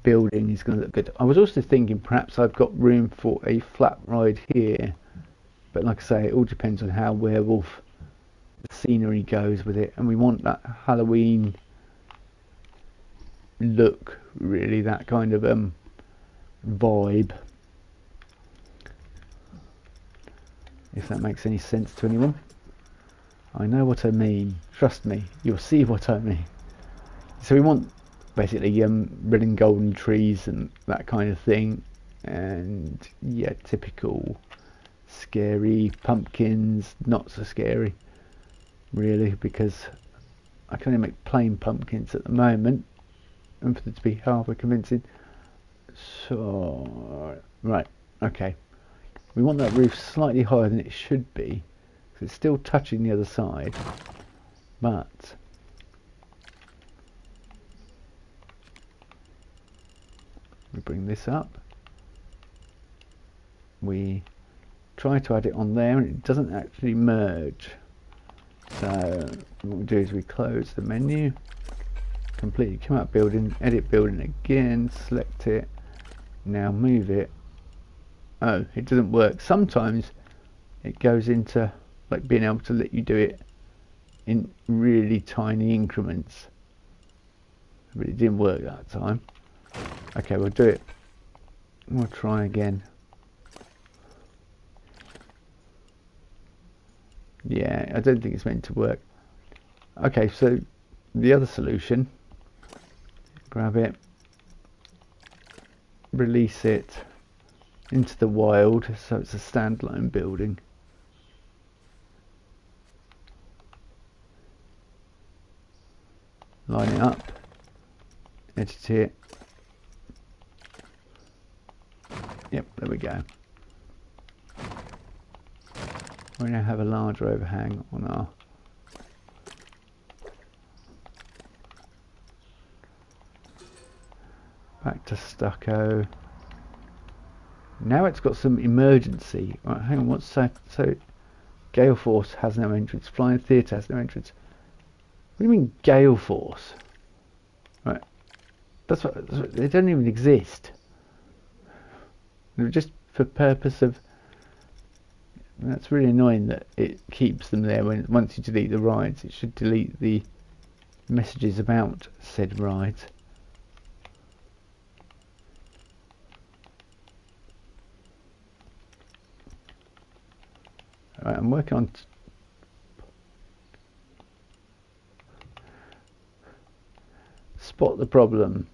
building is going to look good. I was also thinking perhaps I've got room for a flat ride here, but like I say, it all depends on how Werewolf the scenery goes with it, and we want that Halloween look, really, that kind of vibe, if that makes any sense to anyone. I know what I mean, trust me, you'll see what I mean. So we want basically red and golden trees and that kind of thing, and yeah, typical scary pumpkins, not so scary really, because I can only make plain pumpkins at the moment, and for them to be halfway convincing, So, right, okay. We want that roof slightly higher than it should be, because it's still touching the other side. But we bring this up. We try to add it on there, and it doesn't actually merge. So what we do is we close the menu, completely come out building, edit building again, select it, now move it. Oh, it doesn't work. Sometimes it goes into like being able to let you do it in really tiny increments, but it didn't work that time. Okay, we'll do it. We'll try again. Yeah, I don't think it's meant to work. Okay, so the other solution, grab it, release it into the wild, so it's a standalone building. Line it up, edit it. Yep, there we go. We now have a larger overhang on our back to stucco. Now it's got some emergency. Right, hang on, what's that? So gale force has no entrance, flying theatre has no entrance. What do you mean gale force? Right, that's what they don't even exist. They're just for purpose of. That's really annoying that it keeps them there when once you delete the rides. It should delete the messages about said rides. Alright, I'm working on spot the problem.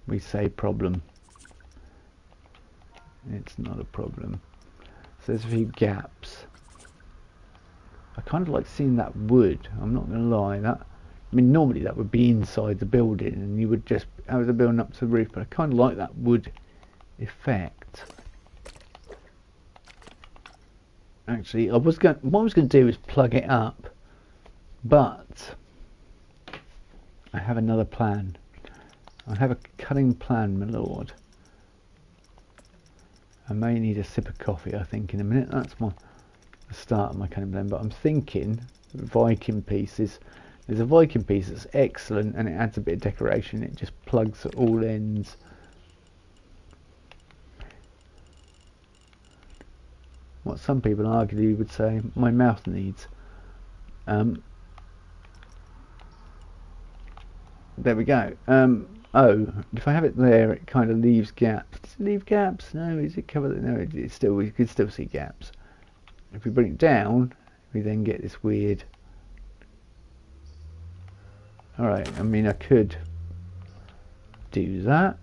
We say problem. It's not a problem. So there's a few gaps. I kind of like seeing that wood. I'm not going to lie. I mean, normally that would be inside the building, and you would just have the building up to the roof. But I kind of like that wood effect. Actually, what I was going to do is plug it up, but I have another plan. I have a cunning plan, my lord. I may need a sip of coffee, I think, in a minute. That's the start of my cunning plan. But I'm thinking Viking pieces. There's a Viking piece that's excellent, and it adds a bit of decoration. It just plugs at all ends. What some people arguably would say my mouth needs. There we go. Oh, if I have it there, it kind of leaves gaps. Does it leave gaps? No, is it covered? No, it's still, we can still see gaps. If we bring it down, we then get this weird. Alright, I mean, I could do that.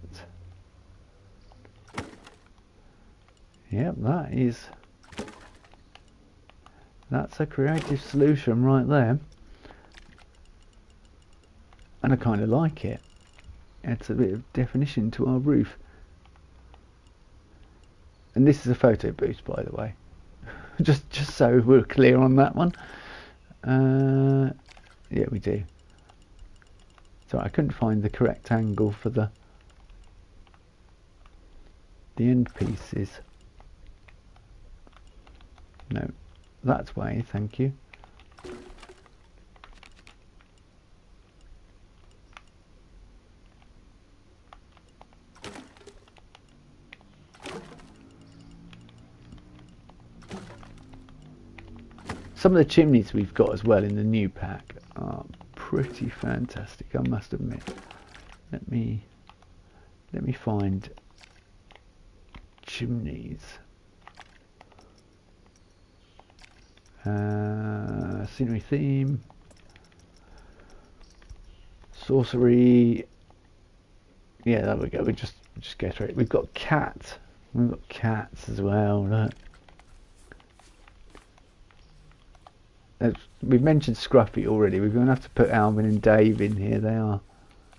Yep, that's a creative solution right there. And I kind of like it. Adds a bit of definition to our roof. And this is a photo boost, by the way. just so we're clear on that one. Yeah, we do. So I couldn't find the correct angle for the end pieces. No, that way, thank you. Some of the chimneys we've got as well in the new pack are pretty fantastic, I must admit. Let me find chimneys. Scenery theme, sorcery. Yeah, there we go. We just go through it. We've got cats as well. Look. we've mentioned Scruffy already. We're going to have to put Alvin and Dave in here. They are,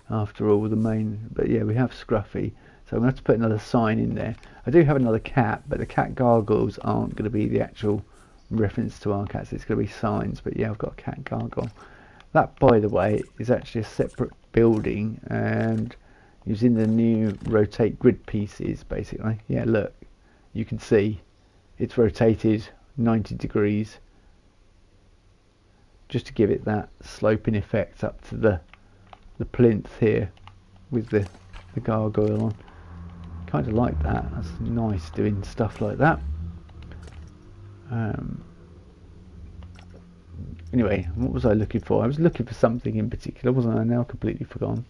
after all, the main. But yeah, we have Scruffy. So I'm going to have to put another sign in there. I do have another cat, but the cat gargoyles aren't going to be the actual reference to our cats. It's going to be signs. But yeah, I've got a cat gargoyle. That, by the way, is actually a separate building, and using the new rotate grid pieces, basically. Yeah, look, you can see it's rotated 90 degrees just to give it that sloping effect up to the plinth here with the gargoyle on. Kind of like that. That's nice doing stuff like that. Anyway, what was I looking for? I was looking for something in particular, wasn't I? Now completely forgotten.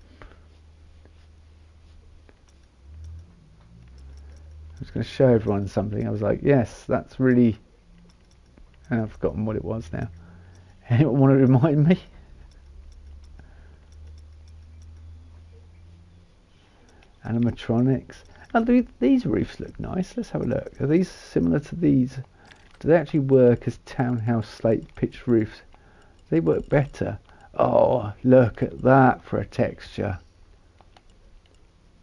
I was going to show everyone something. I was like, yes, that's really... And I've forgotten what it was now. Anyone want to remind me? Animatronics. Oh, these roofs look nice. Let's have a look. Are these similar to these? Do they actually work as townhouse slate pitch roofs? They work better. Oh, look at that for a texture.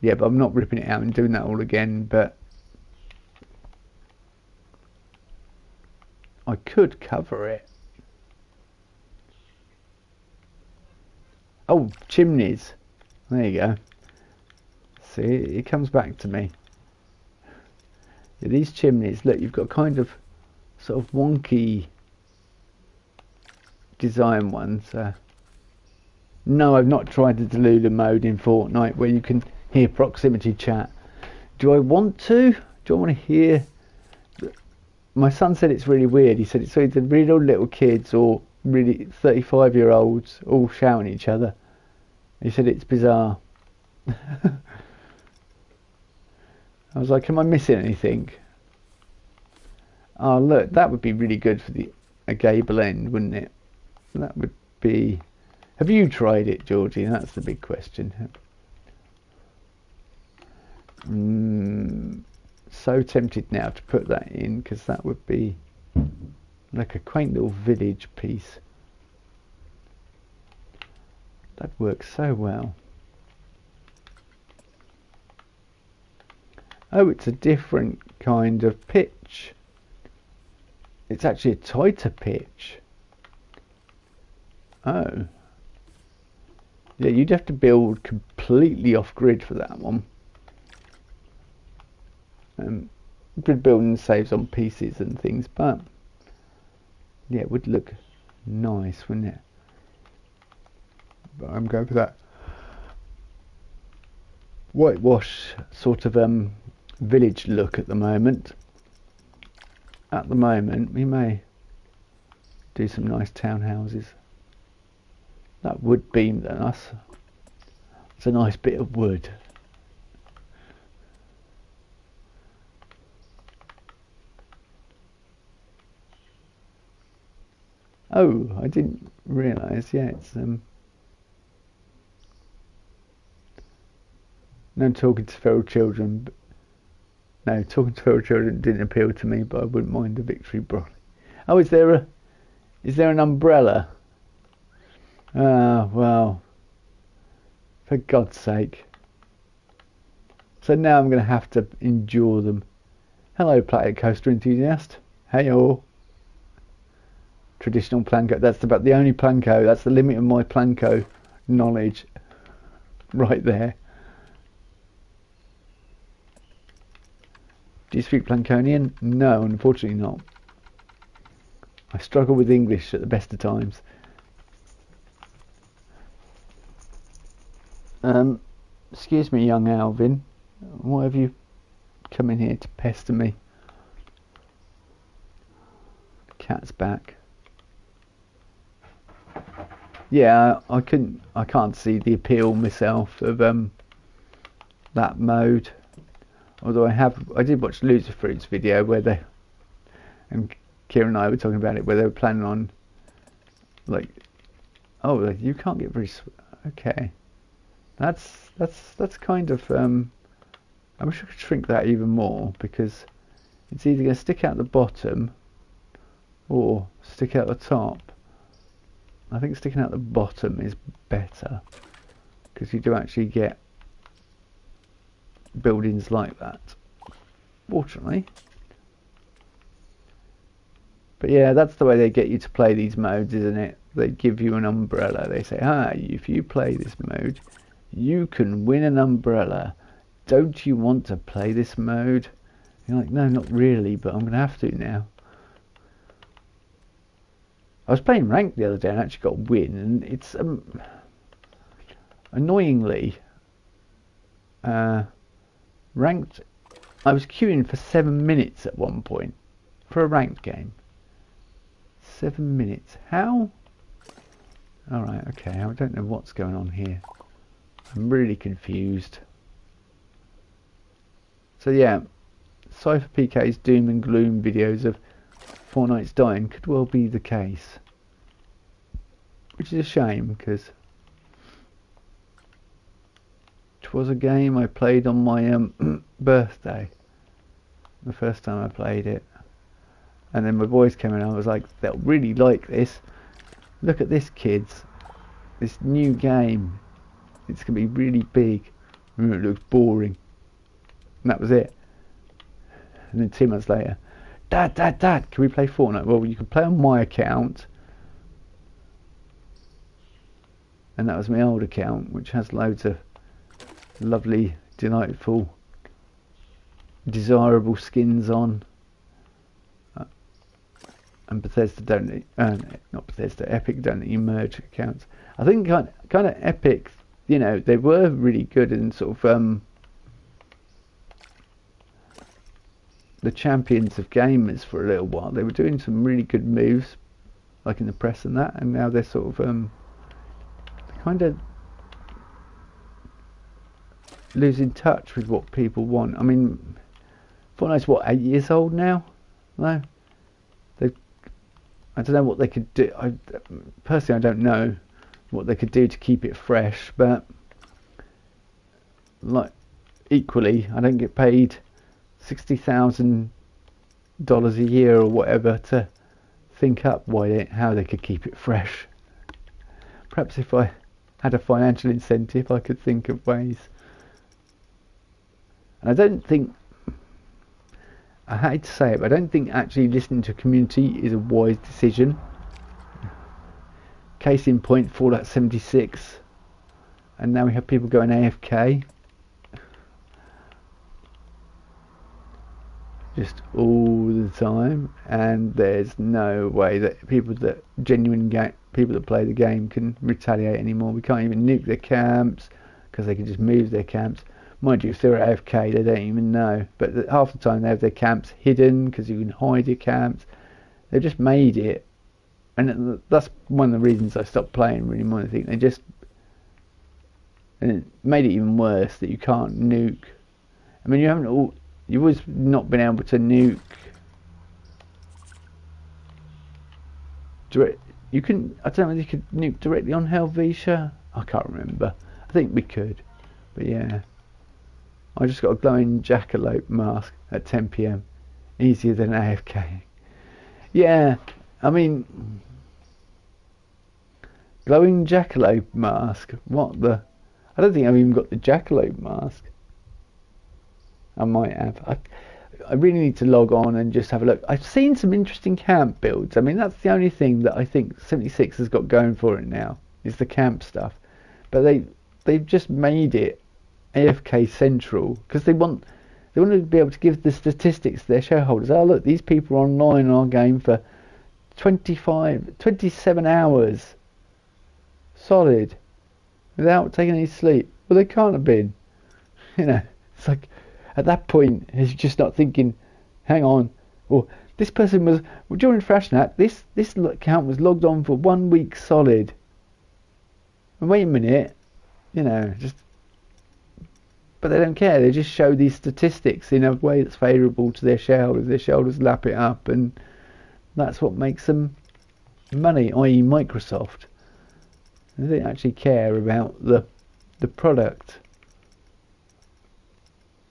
Yeah, but I'm not ripping it out and doing that all again, but I could cover it. Oh, chimneys. There you go. See, it comes back to me. Yeah, these chimneys, look, you've got kind of sort of wonky design ones. No, I've not tried the Delulu mode in Fortnite where you can hear proximity chat. Do I want to? Do I want to hear? My son said it's really weird. He said it's either really old little kids or really 35-year-olds all shouting at each other. He said it's bizarre. I was like, am I missing anything? Oh, look, that would be really good for a gable end, wouldn't it? That would be... Have you tried it, Georgie? That's the big question. So tempted now to put that in, because that would be like a quaint little village piece. That works so well. Oh, it's a different kind of pitch. It's actually a tighter pitch. Oh. Yeah, you'd have to build completely off-grid for that one. Grid building saves on pieces and things, but yeah, it would look nice, wouldn't it? But I'm going for that whitewash sort of village look at the moment. At the moment, we may do some nice townhouses. That wood beam, it's a nice bit of wood. Oh, I didn't realise. Yeah, it's no talking to feral children. No, talking to feral children didn't appeal to me, but I wouldn't mind a victory brolly. Oh, is there an umbrella? Ah, well, for God's sake. So now I'm going to have to endure them. Hello, Planet Coaster enthusiast. Hey-o. Traditional planko. That's about the only planko. That's the limit of my planko knowledge. Right there. Do you speak Plankonian? No, unfortunately not. I struggle with English at the best of times. Excuse me, young Alvin. Why have you come in here to pester me? The cat's back. Yeah, I can't see the appeal myself of that mode. Although I did watch Loser Fruit's video where and Kira and I were talking about it, where they were planning on, like, oh, you can't get very, okay, that's kind of, I wish I could shrink that even more, because it's either going to stick out the bottom or stick out the top. I think sticking out the bottom is better, because you do actually get buildings like that, fortunately. But yeah, that's the way they get you to play these modes, isn't it? They give you an umbrella. They say, if you play this mode, you can win an umbrella. Don't you want to play this mode? You're like, no, not really, but I'm going to have to now. I was playing ranked the other day and actually got a win, and it's annoyingly ranked. I was queuing for 7 minutes at one point for a ranked game. 7 minutes. How? Alright, okay, I don't know what's going on here. I'm really confused. So yeah, Cypher PK's doom and gloom videos of Fortnite's dying could well be the case. Which is a shame, because it was a game I played on my birthday. The first time I played it. And then my boys came in and I was like, they'll really like this. Look at this, kids. This new game. It's going to be really big. It looks boring. And that was it. And then 2 months later, Dad, can we play Fortnite? Well, you can play on my account. And that was my old account, which has loads of lovely, delightful, desirable skins on. And Bethesda don't, not Bethesda, Epic don't merge accounts. I think kind of Epic, you know, they were really good in sort of the champions of gamers for a little while. They were doing some really good moves, like in the press and that, and now they're sort of kind of losing touch with what people want. I mean, Fortnite's what, 8 years old now? No, I don't know what they could do. Personally, I don't know what they could do to keep it fresh, but like equally, I don't get paid $60,000 a year or whatever to think up how they could keep it fresh. Perhaps if I had a financial incentive, I could think of ways. And I don't think, I hate to say it, but I don't think actually listening to a community is a wise decision. Case in point, Fallout 76, and now we have people going AFK just all the time, and there's no way that people that people that play the game can retaliate anymore. We can't even nuke their camps because they can just move their camps. Mind you, if they're AFK, they don't even know. But half the time they have their camps hidden because you can hide your camps. They've just made it, and that's one of the reasons I stopped playing. Really, more than anything, and it made it even worse that you can't nuke. I mean, you've always not been able to nuke. You can. I don't know whether you could nuke directly on Helvetia. I can't remember. I think we could, but yeah. I just got a glowing jackalope mask at 10 PM. Easier than AFK. Yeah, I mean, glowing jackalope mask. What the? I don't think I've even got the jackalope mask. I might have. I really need to log on and just have a look. I've seen some interesting camp builds. I mean, that's the only thing that I think 76 has got going for it now, is the camp stuff. But they've just made it AFK central because they want to be able to give the statistics to their shareholders. Oh look, these people are online in our game for 27 hours solid without taking any sleep. Well, they can't have been. You know, it's like at that point he's just not thinking, hang on, well, this person was during Frashnet, this account was logged on for 1 week solid. And wait a minute, you know, but they don't care. They just show these statistics in a way that's favourable to their shareholders. Their shareholders lap it up, and that's what makes them money, i.e. Microsoft. They don't actually care about the product,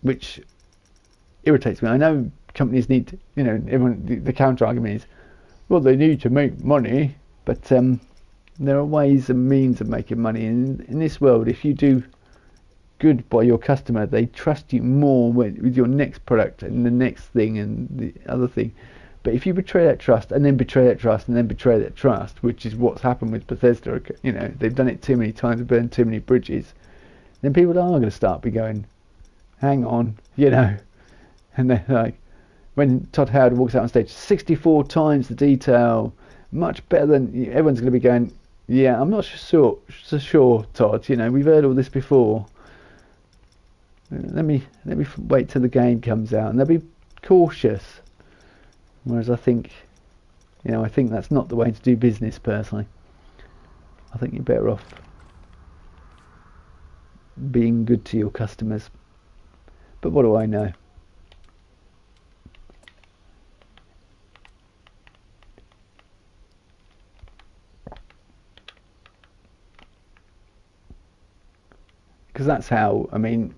which irritates me. I know companies need to, you know, the counter argument is, well, they need to make money, but There are ways and means of making money. And in this world, if you do good by your customer, they trust you more with your next product and the next thing and the other thing. But if you betray that trust and then betray that trust and then betray that trust, which is what's happened with Bethesda, you know, they've done it too many times, burned too many bridges, then people are going to start be going, hang on, you know. And they're like, when Todd Howard walks out on stage, 64 times the detail, much better than, everyone's going to be going, yeah, I'm not so sure, Todd, you know, we've heard all this before. Let me wait till the game comes out, and they'll be cautious. Whereas I think that's not the way to do business, personally. I think you're better off being good to your customers. But what do I know? Because that's how, I mean,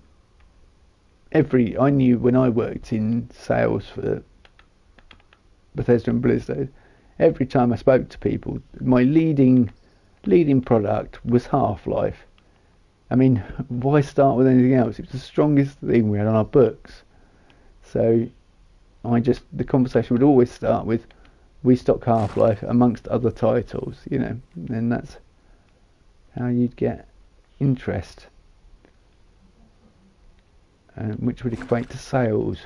I knew when I worked in sales for Bethesda and Blizzard, every time I spoke to people, my leading product was Half-Life. I mean, why start with anything else? It was the strongest thing we had on our books. So the conversation would always start with, we stock Half-Life amongst other titles, you know, and that's how you'd get interest, which would equate to sales.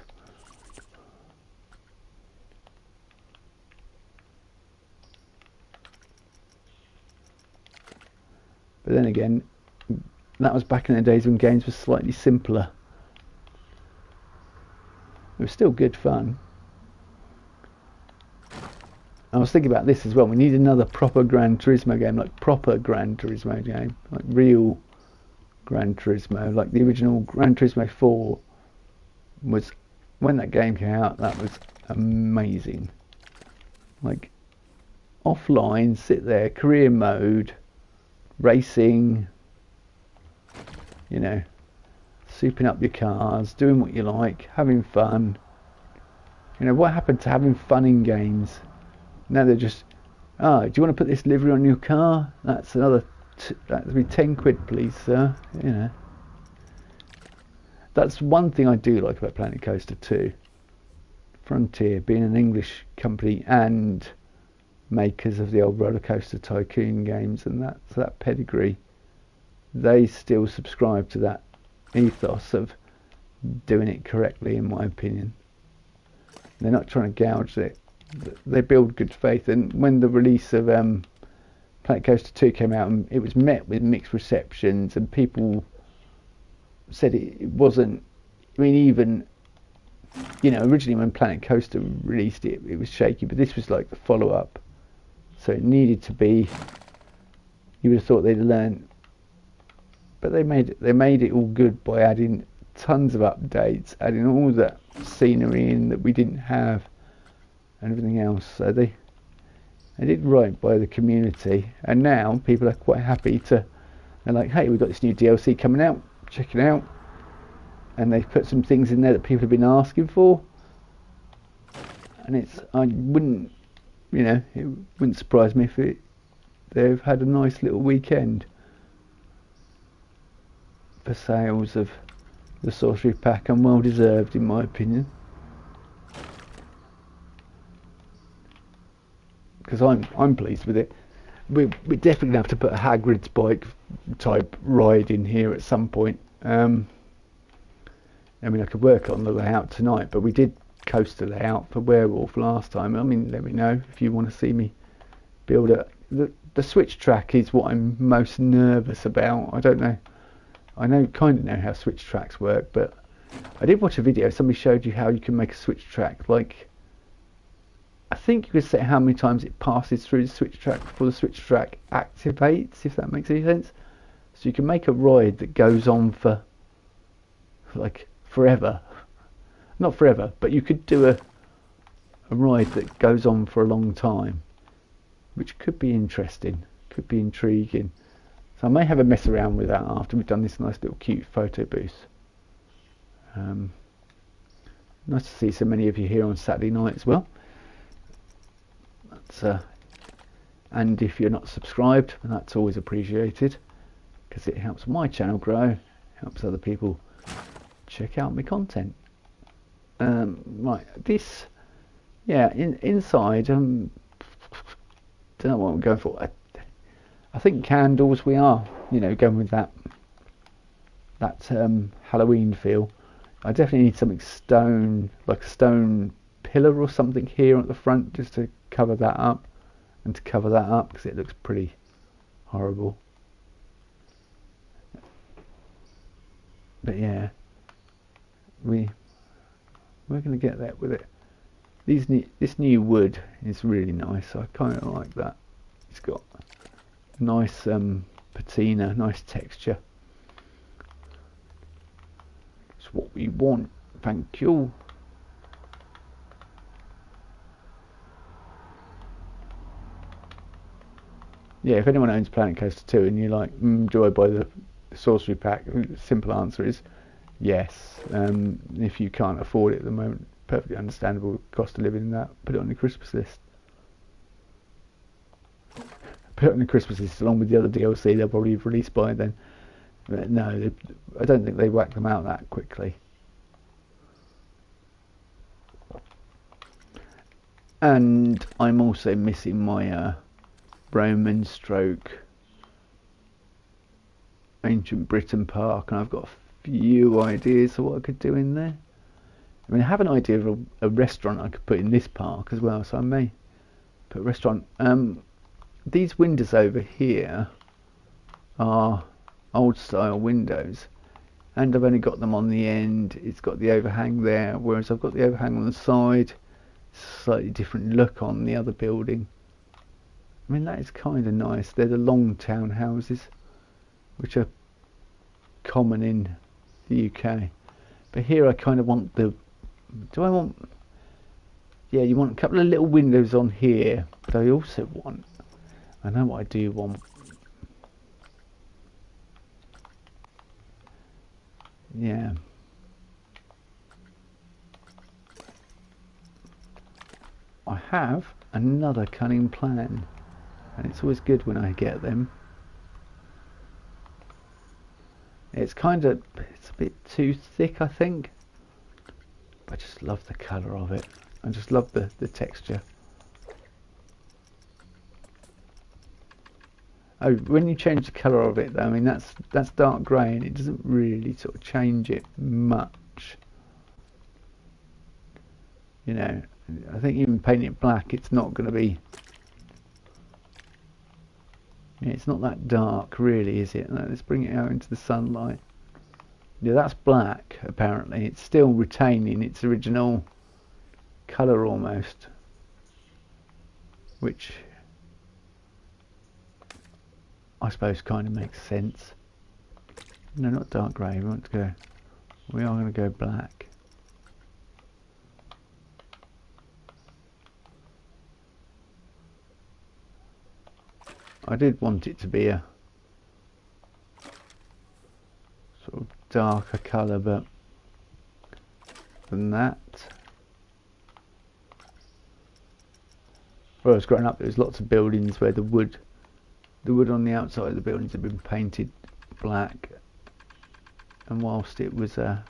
But then again, that was back in the days when games were slightly simpler. It was still good fun. I was thinking about this as well. We need another proper Gran Turismo game, like proper Gran Turismo game, like real Gran Turismo, like the original Gran Turismo 4 was, when that game came out, that was amazing. Like, offline, sit there, career mode, racing, you know, souping up your cars, doing what you like, having fun. You know, what happened to having fun in games? Now they're just, do you want to put this livery on your car? That's another, that'd be 10 quid, please, sir. You know, that's one thing I do like about Planet Coaster 2. Frontier being an English company and makers of the old Roller Coaster Tycoon games and that pedigree, they still subscribe to that ethos of doing it correctly, in my opinion. They're not trying to gouge it. They build good faith, and when the release of Planet Coaster 2 came out, and it was met with mixed receptions, and people said it wasn't, I mean, even, you know, originally when Planet Coaster released it, it was shaky, but this was like the follow-up. So it needed to be, you would have thought they'd learned, but they made it all good by adding tons of updates, adding all that scenery in that we didn't have, and everything else. So they did right by the community, and now people are quite happy they're like, hey, we've got this new DLC coming out, check it out, and they've put some things in there that people have been asking for, and I wouldn't, you know, it wouldn't surprise me if they've had a nice little weekend for sales of the Sorcery Pack, and well deserved, in my opinion. Because I'm pleased with it. We're definitely gonna have to put a Hagrid's bike type ride in here at some point. I mean, I could work on the layout tonight, but we did coaster layout for Werewolf last time. I mean, let me know if you want to see me build it. The switch track is what I'm most nervous about. I don't know. I kind of know how switch tracks work, but I did watch a video. Somebody showed you how you can make a switch track. Like, I think you could set how many times it passes through the switch track before the switch track activates, if that makes any sense. So you can make a ride that goes on for like forever. Not forever, but you could do a ride that goes on for a long time, which could be interesting, could be intriguing. So I may have a mess around with that after we've done this nice little cute photo booth. Nice to see so many of you here on Saturday night as well. That's And if you're not subscribed, that's always appreciated, because it helps my channel grow, helps other people check out my content. Right, this, yeah, inside, don't know what I'm going for. I think candles, we are, you know, going with that Halloween feel. I definitely need something stone, like a stone pillar or something here at the front, just to cover that up, and to cover that up because it looks pretty horrible. But yeah, we're going to get that with it. This new wood is really nice. I kind of like that. It's got nice patina, nice texture. It's what we want. Thank you. Yeah, if anyone owns Planet Coaster 2 and you're like, do I buy the sorcery pack? The simple answer is yes. If you can't afford it at the moment, perfectly understandable, cost of living in that, put it on your Christmas list. Put it on the Christmas list along with the other DLC they'll probably have released by then. But no, I don't think they whack them out that quickly. And I'm also missing my Roman stroke Ancient Britain Park, and I've got a few ideas of what I could do in there. I mean, I have an idea of a restaurant I could put in this park as well, so I may put a restaurant. These windows over here are old style windows, and I've only got them on the end. It's got the overhang there, whereas I've got the overhang on the side. Slightly different look on the other building. I mean, that is kind of nice. They're the long townhouses, which are common in the UK. But here I kind of want the... Do I want... Yeah, you want a couple of little windows on here. But I also want... I know what I do want. Yeah. I have another cunning plan. And it's always good when I get them. It's a bit too thick, I think. But I just love the colour of it. I just love the texture. Oh, when you change the colour of it though, I mean that's dark grey and it doesn't really sort of change it much. You know, I think even painting it black, it's not going to be... It's not that dark, really, is it? Let's bring it out into the sunlight. Yeah, that's black, apparently. It's still retaining its original colour almost. Which, I suppose, kind of makes sense. No, not dark grey. We are going to go black. I did want it to be a sort of darker colour, but than that. When I was growing up, there was lots of buildings where the wood on the outside of the buildings had been painted black, and whilst it was a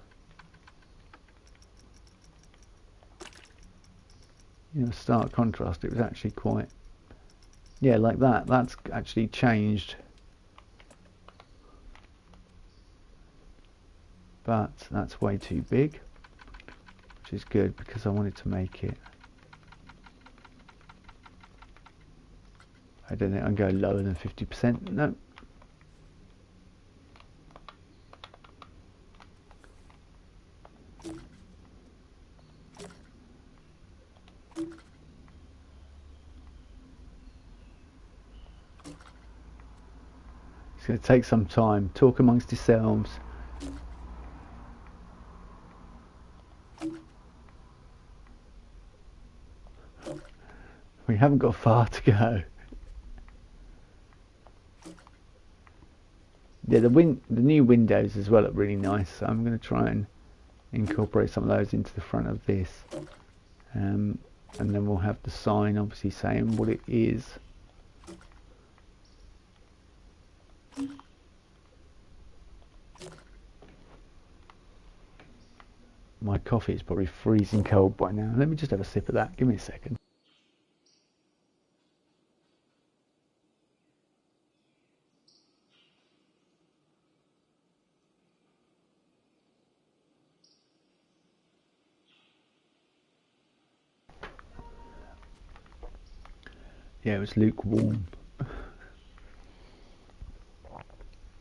stark contrast, it was actually quite... Yeah, like that. That's actually changed. But that's way too big, which is good because I wanted to make it... I don't think I can go lower than 50%. No. It's going to take some time. Talk amongst yourselves. We haven't got far to go. Yeah, the new windows as well look really nice. So I'm going to try and incorporate some of those into the front of this. And then we'll have the sign obviously saying what it is. My coffee is probably freezing cold by now. Let me just have a sip of that. Give me a second. Yeah, it was lukewarm.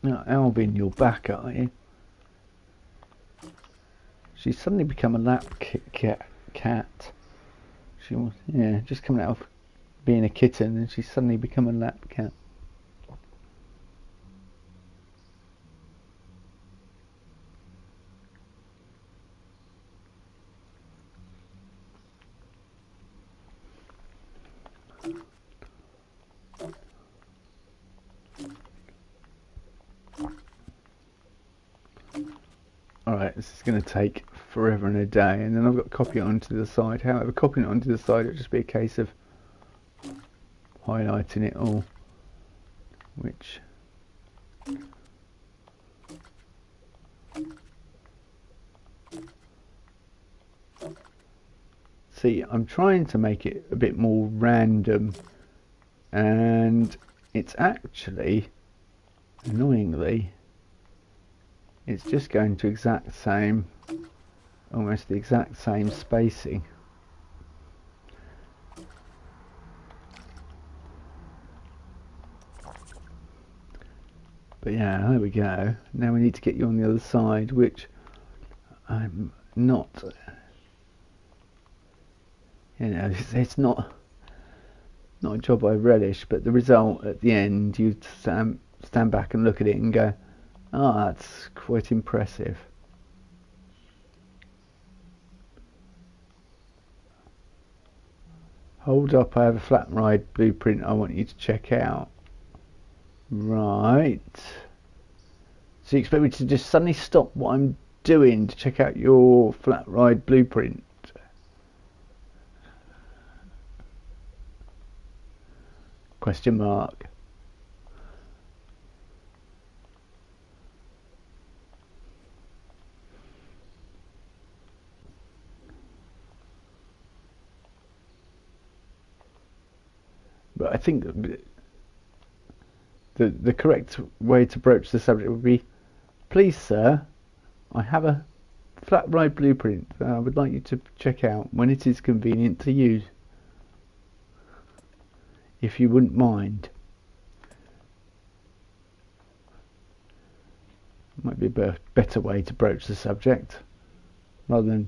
Now, Alvin, you're back, are you? She's suddenly become a lap cat. She was, yeah, just coming out of being a kitten, and she's suddenly become a lap cat. Alright, this is going to take forever and a day, and then I've got to copy it onto the side. However, copying it onto the side, it'll just be a case of highlighting it all, which see, I'm trying to make it a bit more random, and it's actually, annoyingly, it's just going to almost the exact same spacing. But yeah, there we go. Now we need to get you on the other side, which I'm not, you know, it's not a job I relish, but the result at the end, you stand back and look at it and go, oh, that's quite impressive. Hold up, I have a flat ride blueprint I want you to check out. Right. So you expect me to just suddenly stop what I'm doing to check out your flat ride blueprint? Question mark. But I think the correct way to broach the subject would be, please sir, I have a flat ride blueprint that I would like you to check out when it is convenient to you, if you wouldn't mind. Might be a better way to broach the subject, rather than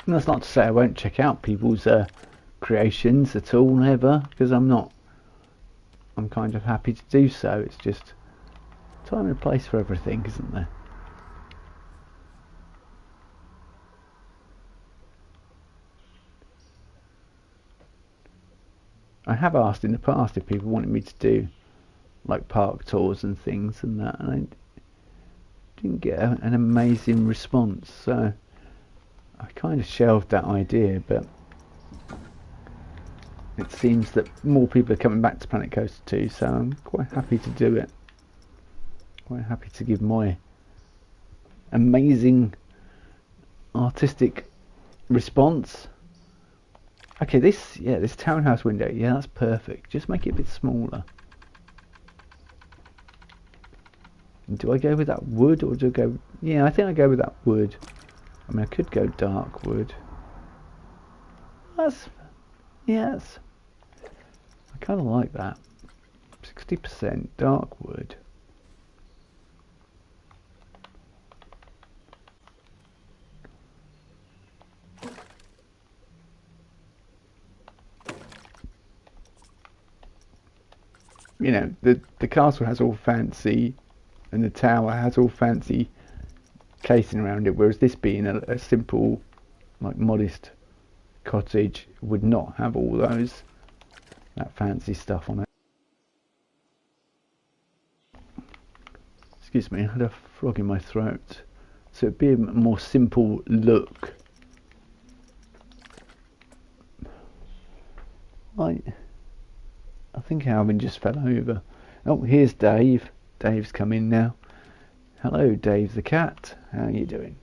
and that's not to say I won't check out people's creations at all, ever, because I'm not. I'm kind of happy to do so. It's just time and place for everything, isn't there? I have asked in the past if people wanted me to do like park tours and things and that, and I didn't get an amazing response, so I kind of shelved that idea. But it seems that more people are coming back to Planet Coaster 2, so I'm quite happy to do it. Quite happy to give my amazing artistic response. Okay, this townhouse window, yeah, that's perfect. Just make it a bit smaller. Do I go with that wood, or do I go... Yeah, I think I go with that wood. I mean, I could go dark wood. Yes. I kind of like that. 60% dark wood. You know, the castle has all fancy, and the tower has all fancy casing around it, whereas this being a simple, like, modest cottage would not have all that fancy stuff on it. Excuse me, I had a frog in my throat. So it'd be a more simple look. I think Alvin just fell over. Oh, here's Dave. Dave's come in now. Hello, Dave the cat. How are you doing?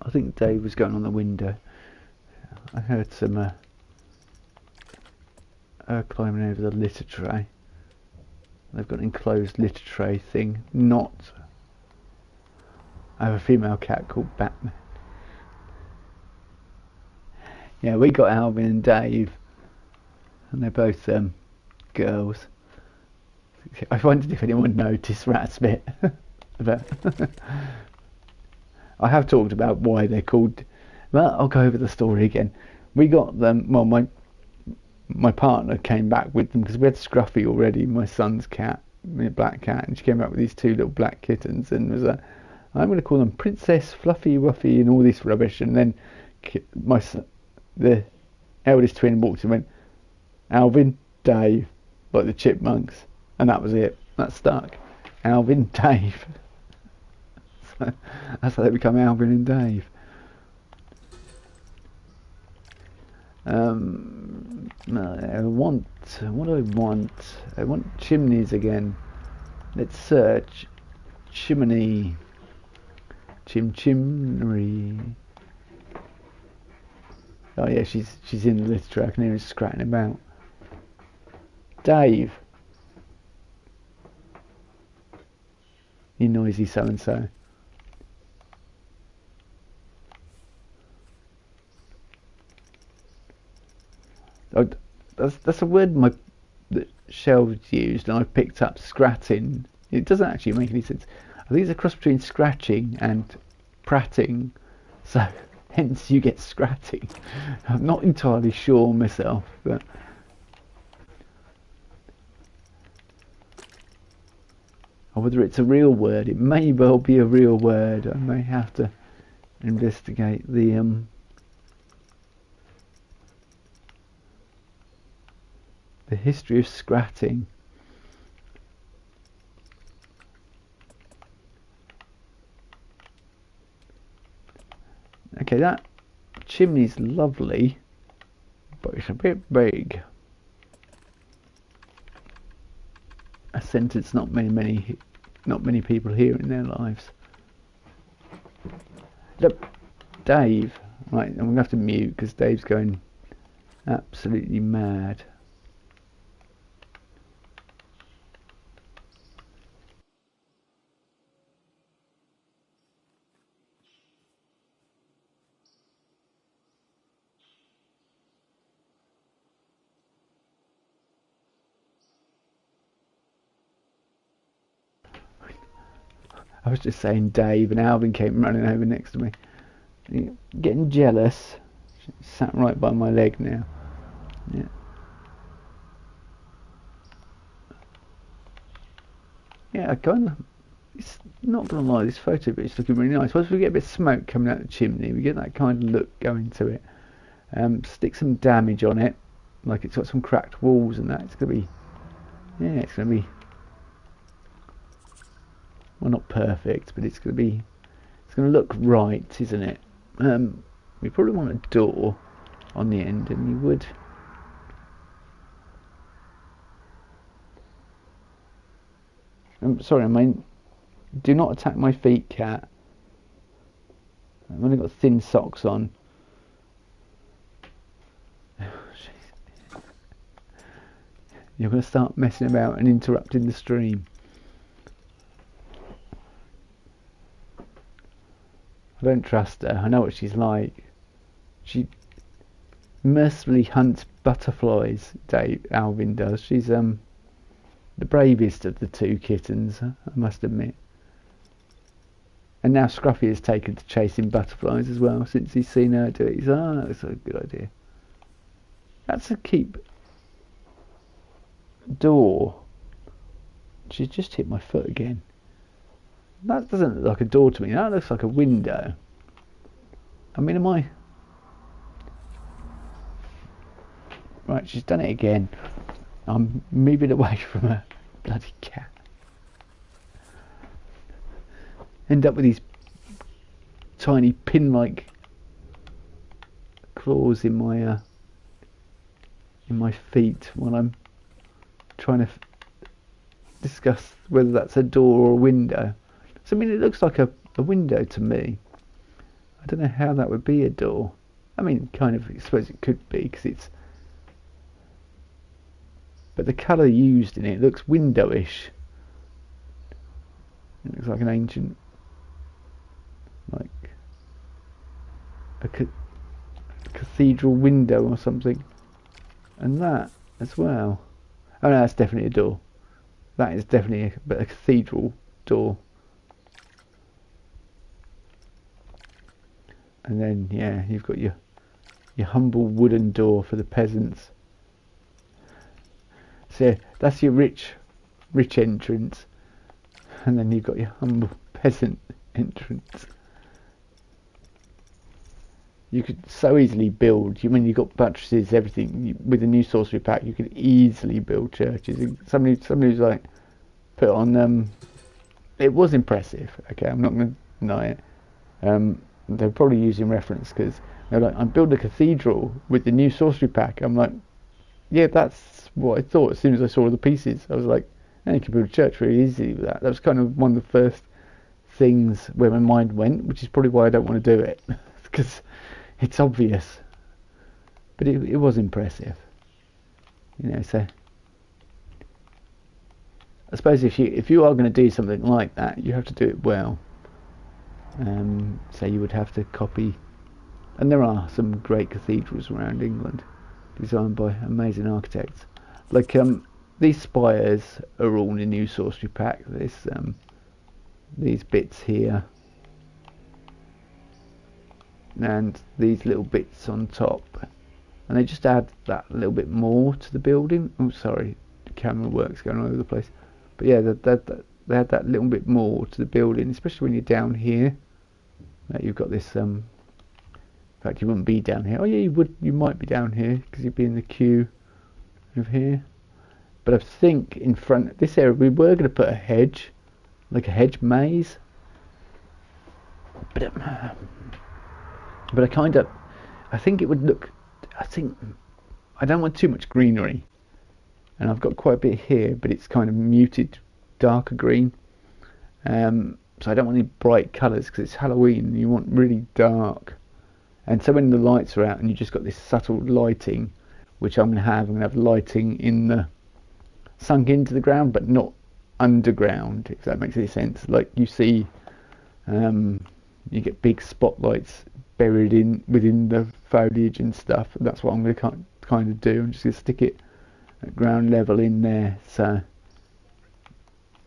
I think Dave was going on the window. I heard some climbing over the litter tray. They've got an enclosed litter tray thing. Not. I have a female cat called Batman. Yeah, we got Alvin and Dave, and they're both girls. I wondered if anyone noticed Ratsmith. I have talked about why they're called. Well, I'll go over the story again. We got them. Well, my partner came back with them because we had Scruffy already, my son's cat, my black cat, and she came back with these two little black kittens and was I'm going to call them Princess, Fluffy, Ruffy, and all this rubbish. And then the eldest twin walked and went, Alvin, Dave, like the chipmunks, and that was it. That stuck. Alvin, Dave. That's how they become Alvin and Dave. I want. What do I want? I want chimneys again. Let's search chimney. Chimney. Oh yeah, she's in the litter tray. I can hear her scratching about. Dave. You noisy so and so. That's a word that Shelves used, and I picked up scratting. It doesn't actually make any sense. I think it's a cross between scratching and prating, so hence you get scratting. I'm not entirely sure myself, but or whether it's a real word. It may well be a real word. I may have to investigate the history of scratting. Okay, that chimney's lovely, but it's a bit big. A sentence not many people hear in their lives. Look, Dave. Right, I'm gonna have to mute because Dave's going absolutely mad. I was just saying Dave, and Alvin came running over next to me. Getting jealous. She sat right by my leg now. Yeah. Yeah, I kind of. It's not gonna lie, this photo, but it's looking really nice. Once we get a bit of smoke coming out the chimney, we get that kind of look going to it. Stick some damage on it, like it's got some cracked walls and that. It's gonna be. Yeah, it's gonna be. Well, not perfect, but it's going to look right, isn't it? We probably want a door on the end, and you would. I'm sorry, I mean, do not attack my feet, cat. I've only got thin socks on. You're going to start messing about and interrupting the stream. I don't trust her. I know what she's like. She mercifully hunts butterflies. Alvin does. She's the bravest of the two kittens, I must admit. And now Scruffy has taken to chasing butterflies as well, since he's seen her do it. He's that's a good idea. That's a keep door. She's just hit my foot again. That doesn't look like a door to me. That looks like a window. I mean, am I... Right, she's done it again. I'm moving away from her bloody cat. End up with these tiny pin-like claws in my feet while I'm trying to discuss whether that's a door or a window. So I mean, it looks like a window to me. I don't know how that would be a door. I mean, kind of, I suppose it could be, because it's... But the colour used in it looks windowish. It looks like an ancient... like a cathedral window or something. And that as well. Oh no, that's definitely a door. That is definitely a cathedral door. And then, yeah, you've got your humble wooden door for the peasants. So that's your rich entrance. And then you've got your humble peasant entrance. You could so easily build, when you've got buttresses, everything, with the new sorcery pack, you could easily build churches. Somebody's like, put on, it was impressive, okay, I'm not going to deny it. They're probably using reference, because they're like, I'm building a cathedral with the new sorcery pack. I'm like, yeah, that's what I thought as soon as I saw the pieces. I was like, you can build a church really easily with that. That was kind of one of the first things where my mind went, which is probably why I don't want to do it, because it's obvious. But it was impressive, so I suppose if you are going to do something like that, you have to do it well. So you would have to copy, and there are some great cathedrals around England designed by amazing architects. Like these spires are all in the new sorcery pack. There's these bits here, and these little bits on top, and they just add that little bit more to the building. Oh, sorry, the camera work's going all over the place. But yeah, they add that little bit more to the building, especially when you're down here. You've got this. In fact, you wouldn't be down here. Oh yeah, you would. You might be down here because you'd be in the queue over here. But I think in front of this area we were going to put a hedge, like a hedge maze. But I think it would look. I don't want too much greenery, and I've got quite a bit here, but it's kind of muted, darker green. So I don't want any bright colours because it's Halloween and you want really dark. And so when the lights are out and you just got this subtle lighting, which I'm going to have lighting in the sunk into the ground, but not underground, if that makes any sense. Like you see, you get big spotlights buried within the foliage and stuff. And that's what I'm going to kind of do. I'm just going to stick it at ground level in there,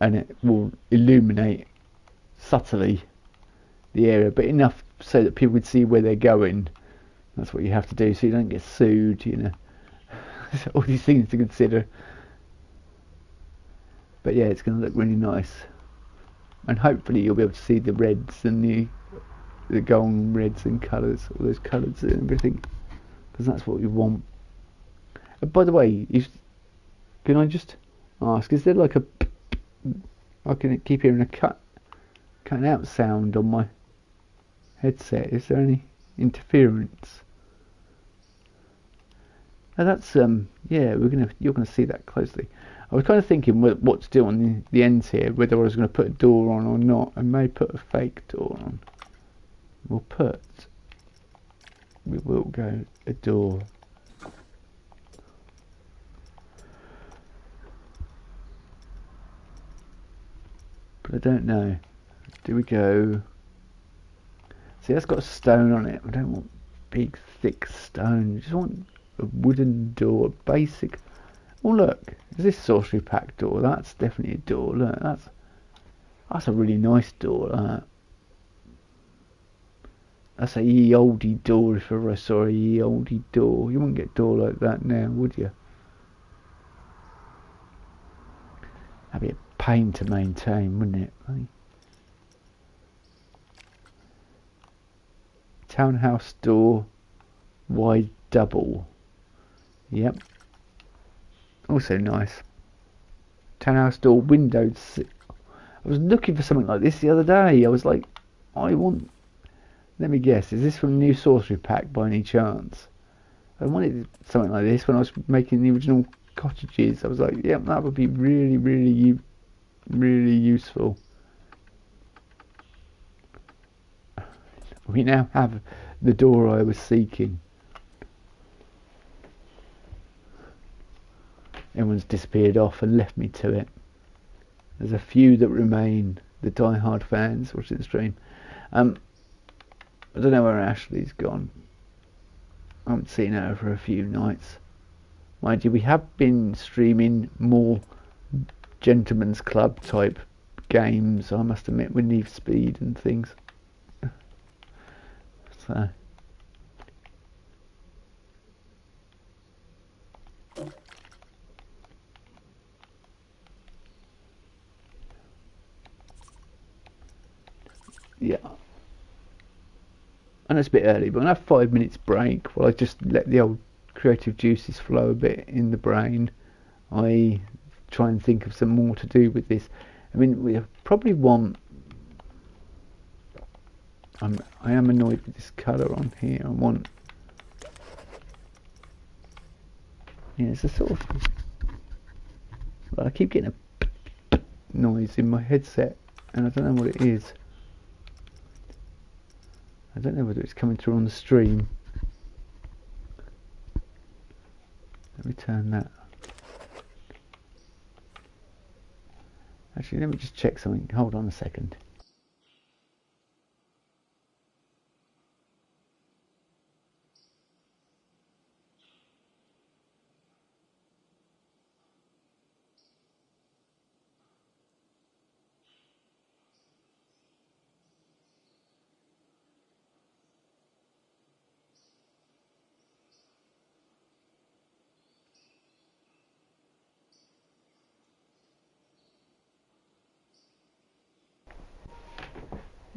and it will illuminate subtly the area, but enough so that people would see where they're going. That's what you have to do, so you don't get sued. All these things to consider. But yeah, it's going to look really nice, and hopefully you'll be able to see the reds and the golden reds and colours, all those colours and everything, because that's what we want. By the way, can I just ask, is there like I can keep hearing a cutting out sound on my headset? Is there any interference? Now that's yeah, you're gonna see that closely. I was kind of thinking what to do on the ends here, whether I was going to put a door on or not. I may put a fake door on. We will go a door. But I don't know. Do we go... See, that's got a stone on it. I don't want big, thick stone. I just want a wooden door, basic... Oh, look. Is this sorcery pack door? That's definitely a door. Look, that's a really nice door, that. That's a ye oldie door if ever I saw a ye oldie door. You wouldn't get a door like that now, would you? That'd be a pain to maintain, wouldn't it? Townhouse door, wide double. Yep. Also nice. Townhouse door, windows. I was looking for something like this the other day. I was like, I want... Let me guess, is this from New Sorcery Pack by any chance? I wanted something like this when I was making the original cottages. I was like, yeah, that would be really, really, really useful. We now have the door I was seeking. Everyone's disappeared off and left me to it. There's a few that remain, the die-hard fans watching the stream. I don't know where Ashley's gone. I haven't seen her for a few nights. Mind you, we have been streaming more Gentleman's Club type games, I must admit, with Need for Speed and things. So... yeah. I know it's a bit early, but I'm going to have 5 minutes break while I just let the old creative juices flow a bit in the brain. I try and think of some more to do with this. I mean, we probably want... I am annoyed with this colour on here. I want... yeah, it's a sort of... well, I keep getting a noise in my headset, and I don't know what it is. I don't know whether it's coming through on the stream. Let me turn that. Actually, let me just check something. Hold on a second.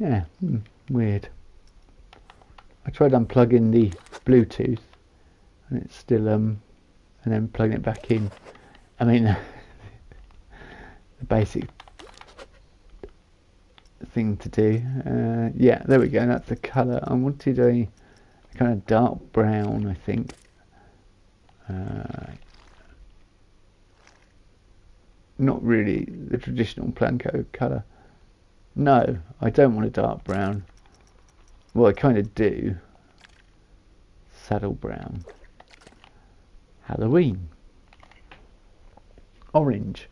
Yeah, weird. I tried unplugging the Bluetooth and it's still and then plugging it back in. I mean the basic thing to do. Yeah, there we go, that's the colour. I wanted a kind of dark brown, I think. Not really the traditional Planco colour. No, I don't want a dark brown. Well, I kind of do. Saddle brown. Halloween. Orange.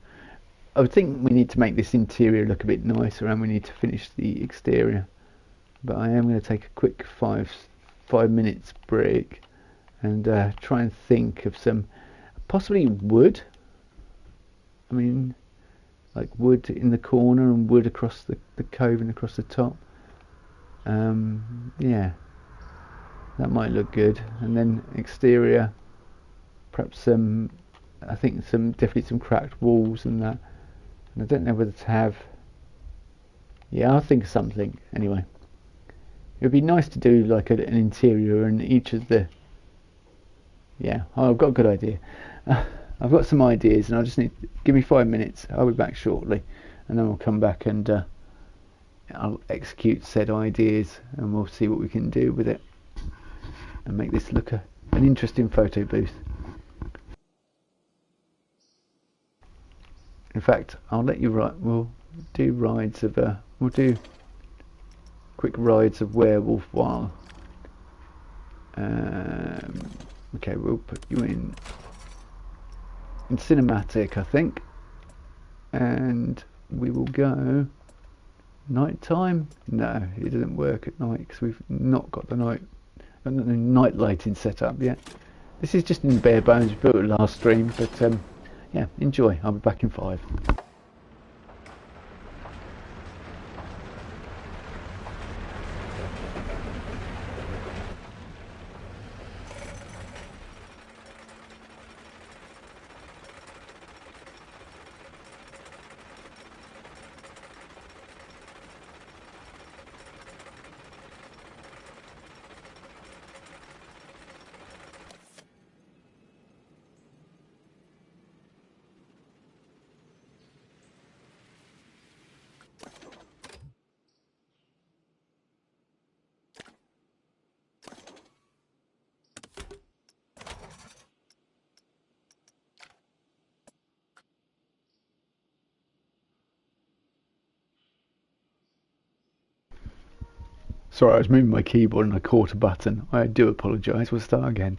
I would think we need to make this interior look a bit nicer, and we need to finish the exterior. But I am going to take a quick five minutes break and try and think of some possibly wood. I mean, like wood in the corner and wood across the cove and across the top. Yeah, that might look good. And then exterior, perhaps some, I think definitely some cracked walls and that. And I don't know whether to have, yeah, I'll think of something anyway. It would be nice to do like an interior in each of the, yeah, oh, I've got a good idea. I've got some ideas, and I just need give me 5 minutes. I'll be back shortly, and then we'll come back and I'll execute said ideas, and we'll see what we can do with it and make this look an interesting photo booth. In fact, I'll let you write. We'll do rides of we'll do quick rides of Werewolf while. Okay, we'll put you in cinematic, I think, and we will go night time. No, it doesn't work at night because we've not got the night lighting set up yet. This is just in bare bones. We built it last stream, but yeah, enjoy. I'll be back in 5. Sorry, I was moving my keyboard and I caught a button. I do apologise. We'll start again.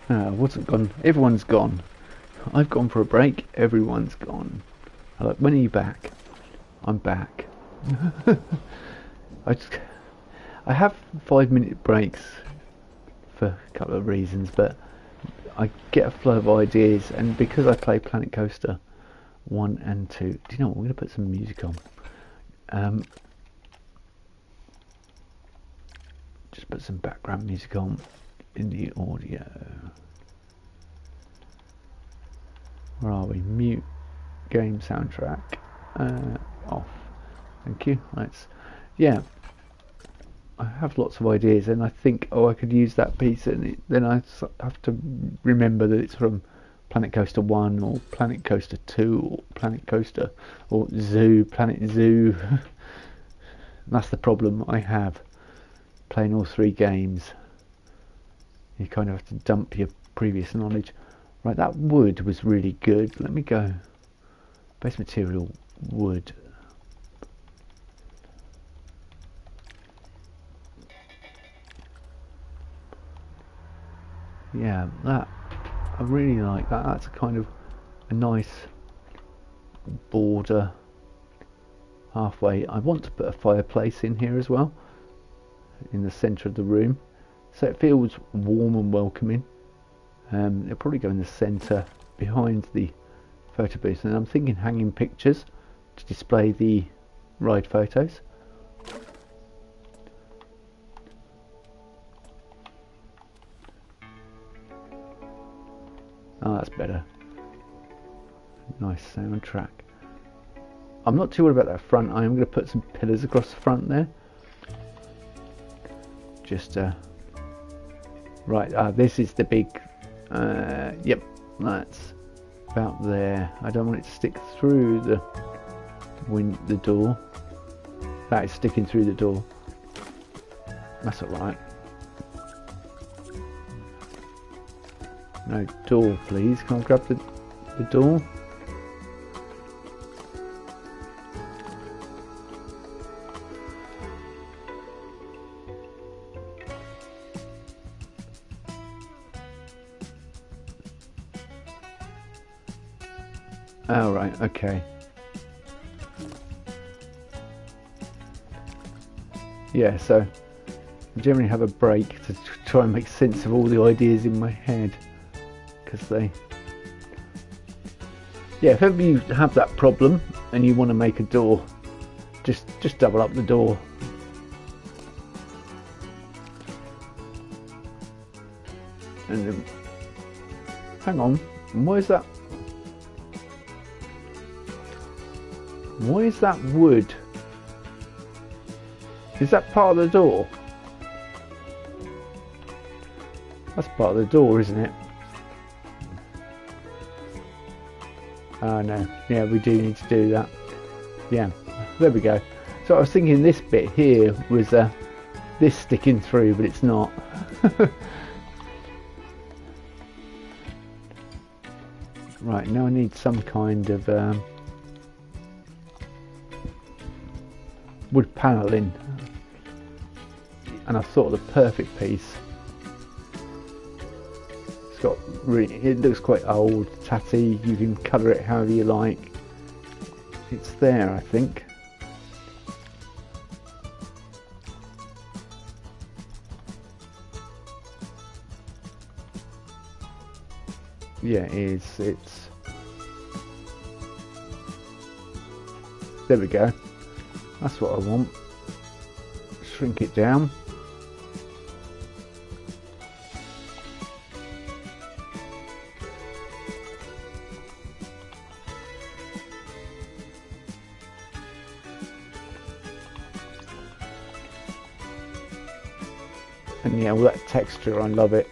Wasn't gone. Everyone's gone. I've gone for a break. Everyone's gone. I'm like, when are you back? I'm back. I just, I have 5-minute breaks for a couple of reasons, but I get a flow of ideas, and because I play Planet Coaster 1 and 2, do you know what? We're going to put some music on. Just put some background music on in the audio. Where are we? Mute game soundtrack off. Thank you. Yeah, I have lots of ideas, and I think, oh, I could use that piece, and then I have to remember that it's from Planet Coaster 1 or Planet Coaster 2 or Planet Coaster or Zoo, Planet Zoo. That's the problem I have playing all 3 games. You kind of have to dump your previous knowledge. Right, that wood was really good. Let me go. Base material, wood. Yeah, that I really like that. That's a kind of a nice border halfway. I want to put a fireplace in here as well, in the centre of the room, so it feels warm and welcoming. It'll probably go in the centre behind the photo booth, and I'm thinking hanging pictures to display the ride photos. Oh, that's better. Nice soundtrack. I'm not too worried about that front. I am going to put some pillars across the front there. Just right. This is the big. Yep, that's about there. I don't want it to stick through the door. That is sticking through the door. That's all right. No door, please. Can I grab the door? Oh, right, okay. Yeah, so I generally have a break to try and make sense of all the ideas in my head, because yeah, if ever you have that problem and you want to make a door, just double up the door. And then, hang on, why is that? Why is that wood? Is that part of the door? That's part of the door, isn't it? Oh no, yeah, we do need to do that. Yeah, there we go. So I was thinking this bit here was this sticking through, but it's not. Right, now I need some kind of wood panelling, and I've thought of the perfect piece. It's got really, it looks quite old, tatty. You can colour it however you like. It's there, I think. Yeah, it is. It's there. We go. That's what I want. Shrink it down. And yeah, all that texture, I love it.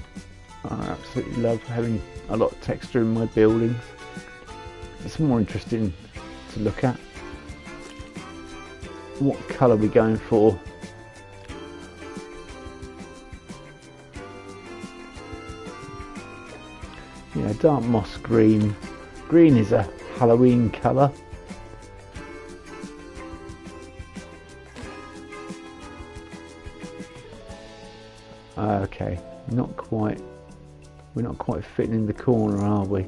I absolutely love having a lot of texture in my buildings. It's more interesting to look at. What colour are we going for? Yeah, dark moss green. Green is a Halloween colour. Okay, not quite. We're not quite fitting in the corner, are we?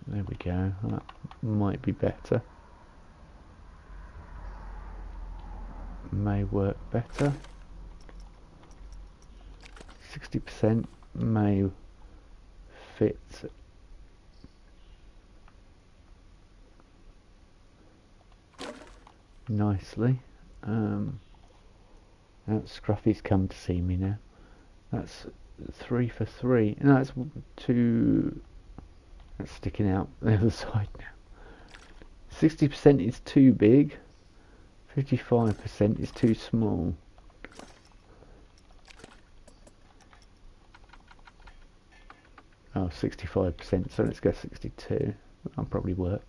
There we go. That might be better. May work better. 60% may fit nicely. Scruffy's come to see me now. That's 3 for 3. No, that's 2. That's sticking out the other side now. 60% is too big. 55% is too small. Oh, 65%, so let's go 62. That'll probably work.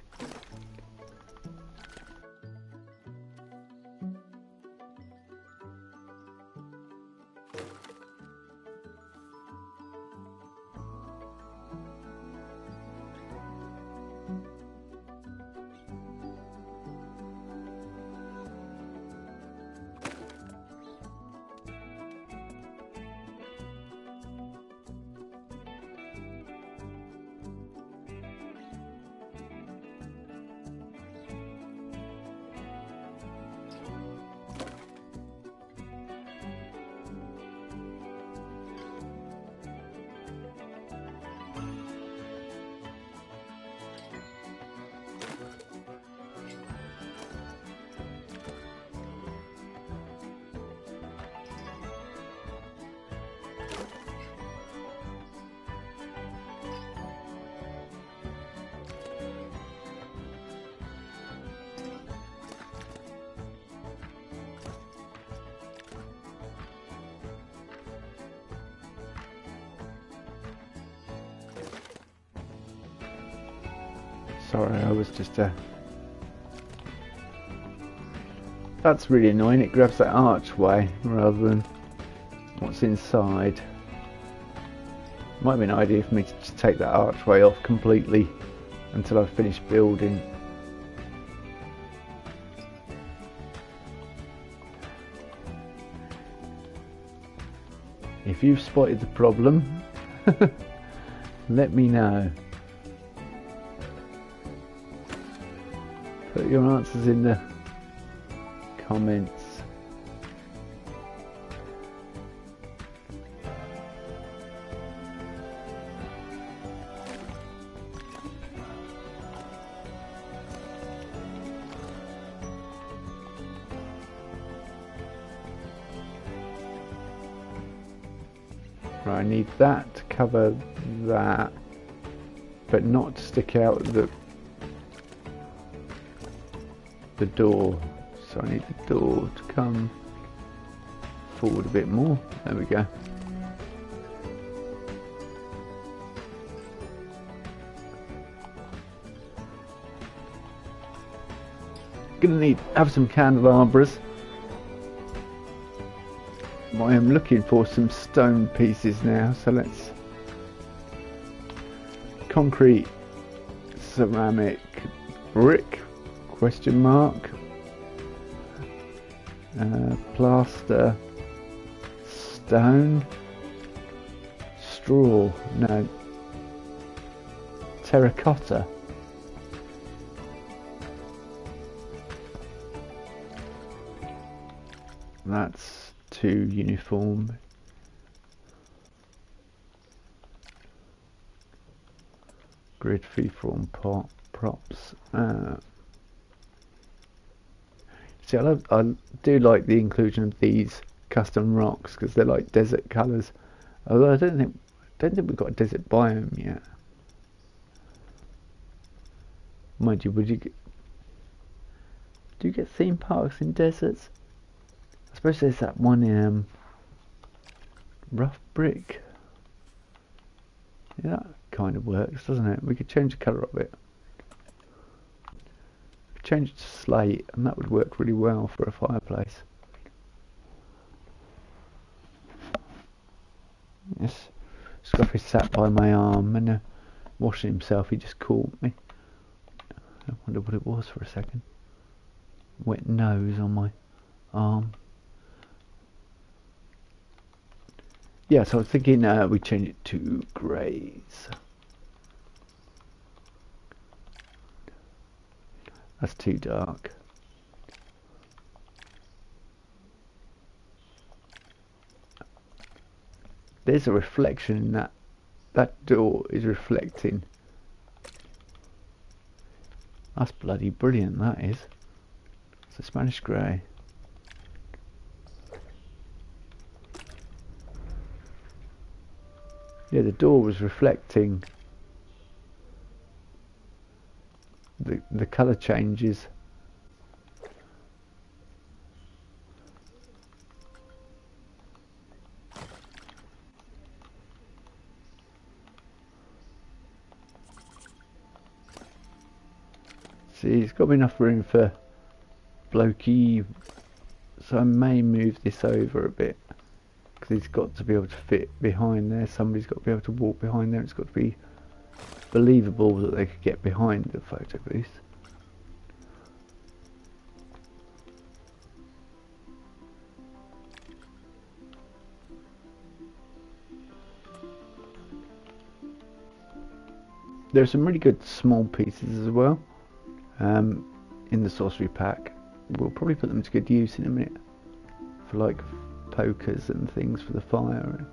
Sorry, I was just That's really annoying. It grabs that archway rather than what's inside. Might be an idea for me to just take that archway off completely until I've finished building. If you've spotted the problem, let me know. Put your answers in the comments. Right, I need that to cover that, but not to stick out the door. So I need the door to come forward a bit more. There we go. Gonna have some candelabras. I am looking for some stone pieces now, so let's concrete, ceramic, brick, question mark, plaster, stone, straw, no, terracotta. That's too uniform. Grid freeform props. See, I do like the inclusion of these custom rocks because they're like desert colours. Although I don't think we've got a desert biome yet. Mind you, do you get theme parks in deserts? I suppose there's that one in rough brick. Yeah, that kind of works, doesn't it? We could change the colour of it. Change it to slate, and that would work really well for a fireplace. Yes, Scruffy sat by my arm and washing himself. He just caught me. I wonder what it was for a second. Wet nose on my arm. Yeah, so I was thinking we change it to greys. That's too dark. There's a reflection in that. That door is reflecting. That's bloody brilliant, that is. It's a Spanish grey. Yeah, the door was reflecting the colour changes. See, it's got enough room for blokey, so I may move this over a bit because he's got to be able to fit behind there. Somebody's got to be able to walk behind there. It's got to be believable that they could get behind the photo booth. There are some really good small pieces as well in the sorcery pack. We'll probably put them to good use in a minute for like pokers and things for the fire.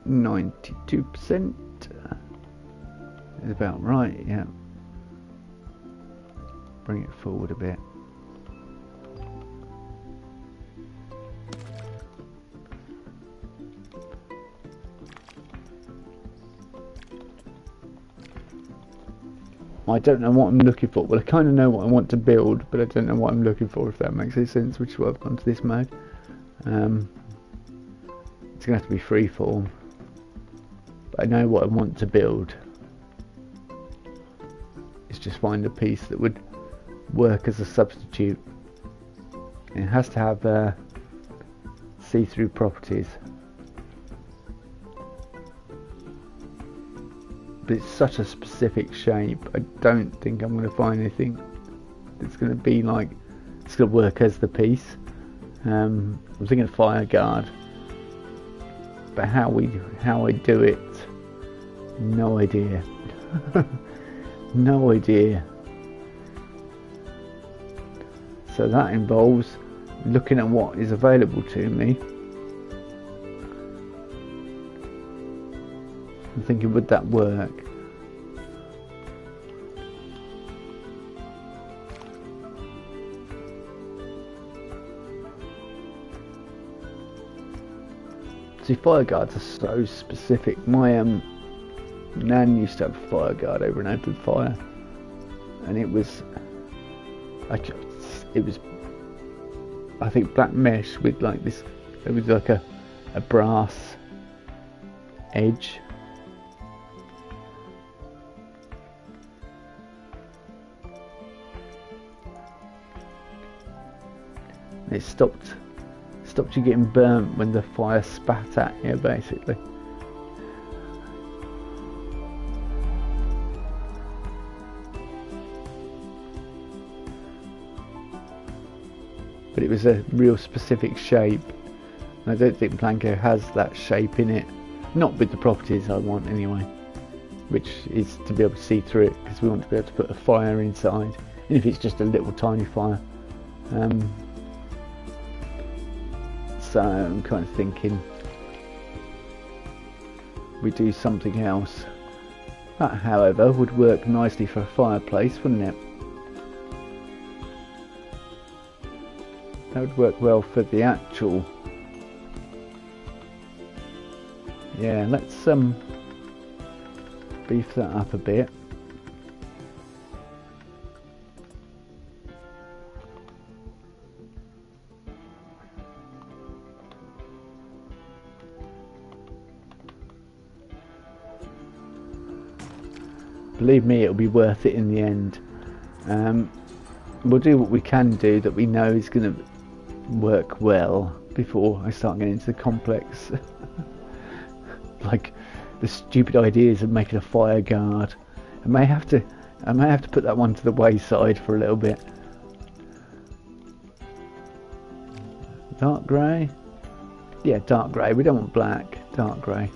92% is about right, yeah. Bring it forward a bit. I don't know what I'm looking for. Well, I kind of know what I want to build, but I don't know what I'm looking for, if that makes any sense, which is why I've gone to this mode. It's going to have to be freeform. But I know what I want to build. It's just find a piece that would work as a substitute. It has to have see-through properties. But it's such a specific shape, I don't think I'm going to find anything that's going to be like, it's going to work as the piece. I'm thinking of fire guard, but how I do it, no idea. No idea. So that involves looking at what is available to me. I'm thinking, would that work? See, fire guards are so specific. My nan used to have a fire guard over an open fire, and it was I think black mesh with like this. It was like a brass edge. It stopped you getting burnt when the fire spat at you, basically. But it was a real specific shape. I don't think Blanco has that shape in it. Not with the properties I want anyway. Which is to be able to see through it, because we want to be able to put a fire inside. And if it's just a little tiny fire. So I'm kind of thinking we do something else. That, however, would work nicely for a fireplace, wouldn't it? That would work well for the actual. Yeah, let's beef that up a bit. Believe me, it'll be worth it in the end. We'll do what we can do that we know is going to work well before I start getting into the complex. Like the stupid ideas of making a fire guard. I may have to put that one to the wayside for a little bit. Dark grey? Yeah, dark grey. We don't want black. Dark grey.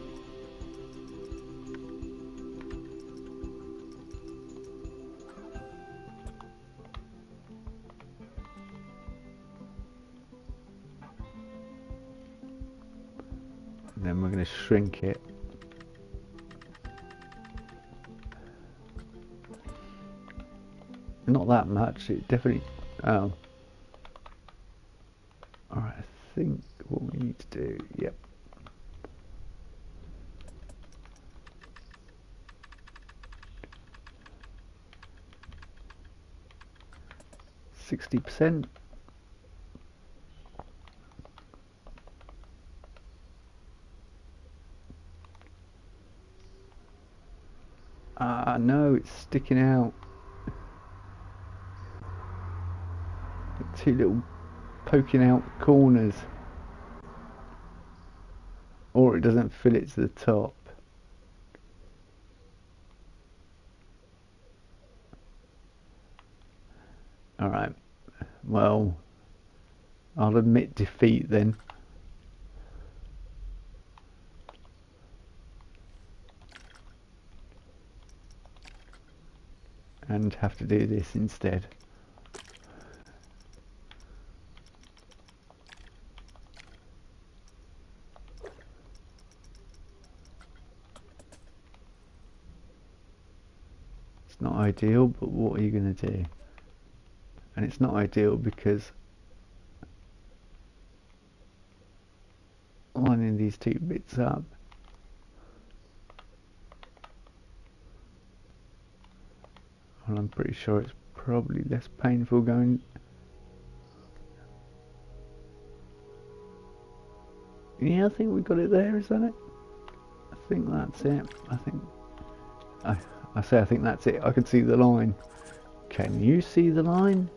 Then we're going to shrink it. Not that much, it definitely. Oh, think what we need to do, yep. %60. Ah, no, it's sticking out. Two little poking out corners. Or it doesn't fill it to the top. Alright, well, I'll admit defeat then. And have to do this instead. It's not ideal, but what are you going to do? And it's not ideal because lining these two bits up well, I'm pretty sure it's probably less painful going. Yeah, I think we got it there, is that it? I think that's it. I think I think that's it. I can see the line. Can you see the line?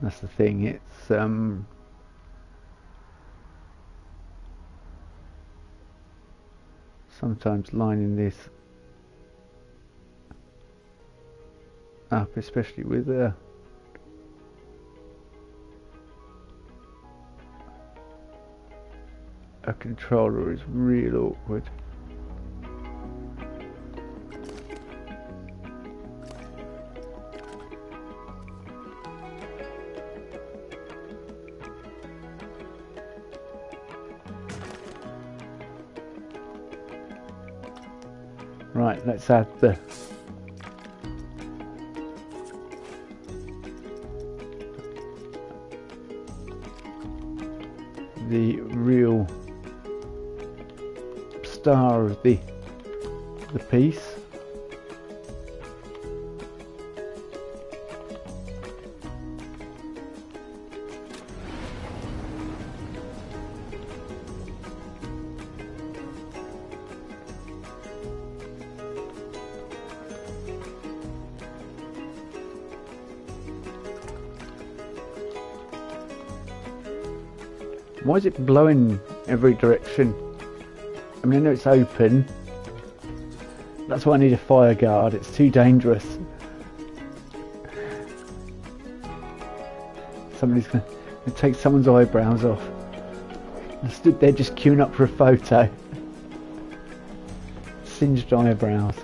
That's the thing, it's sometimes lining this up, especially with a controller, is real awkward. Right, let's add the real star of the piece. Why is it blowing every direction? I mean, I know it's open. That's why I need a fire guard. It's too dangerous. Somebody's going to take someone's eyebrows off. I stood there just queuing up for a photo. Singed eyebrows.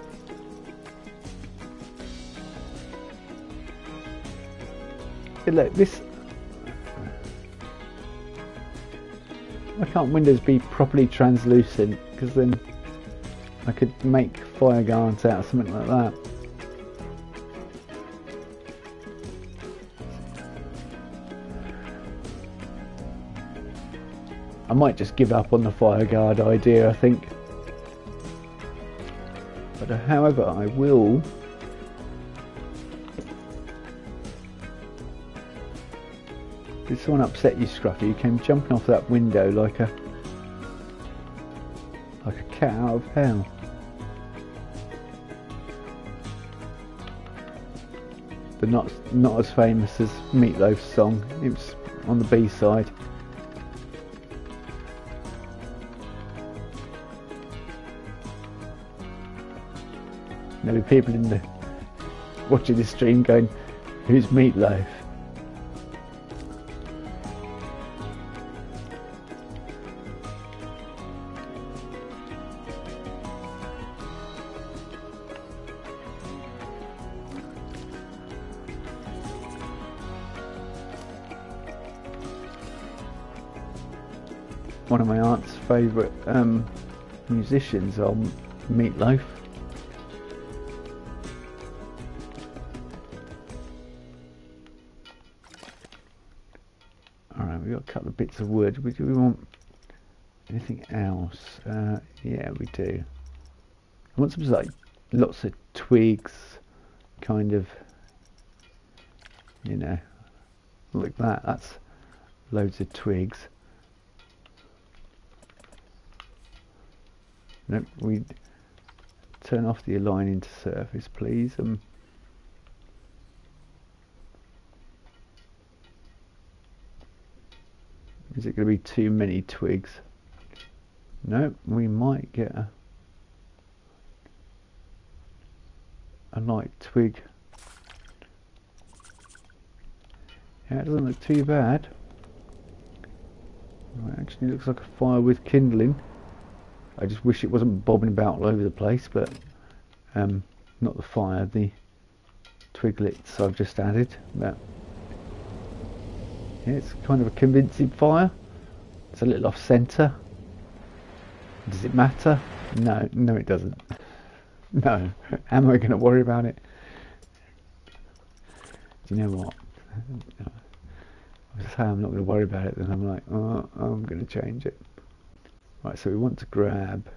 Hey, look, this... Why can't windows be properly translucent? Because then I could make fire guards out of something like that. I might just give up on the fire guard idea, I think. But however, I will... Did someone upset you, Scruffy? You came jumping off that window like a cat out of hell. But not as famous as Meatloaf's song. It was on the B-side. There'll be people in the watching this stream going, "Who's Meatloaf?" One of my aunt's favourite musicians on Meatloaf. Alright, we've got a couple of bits of wood. Do we want anything else? Yeah, we do. I want some like lots of twigs, kind of, you know, like that. That's loads of twigs. Nope, we turn off the align into surface, please. Is it going to be too many twigs? No, we might get a light twig. Yeah, it doesn't look too bad. Well, it actually looks like a fire with kindling. I just wish it wasn't bobbing about all over the place, but not the fire, the twiglets I've just added. But yeah, it's kind of a convincing fire. It's a little off centre. Does it matter? No, it doesn't. No, am I going to worry about it? Do you know what? I say I'm not going to worry about it, then I'm like, oh, I'm going to change it. Right, so we want to grab.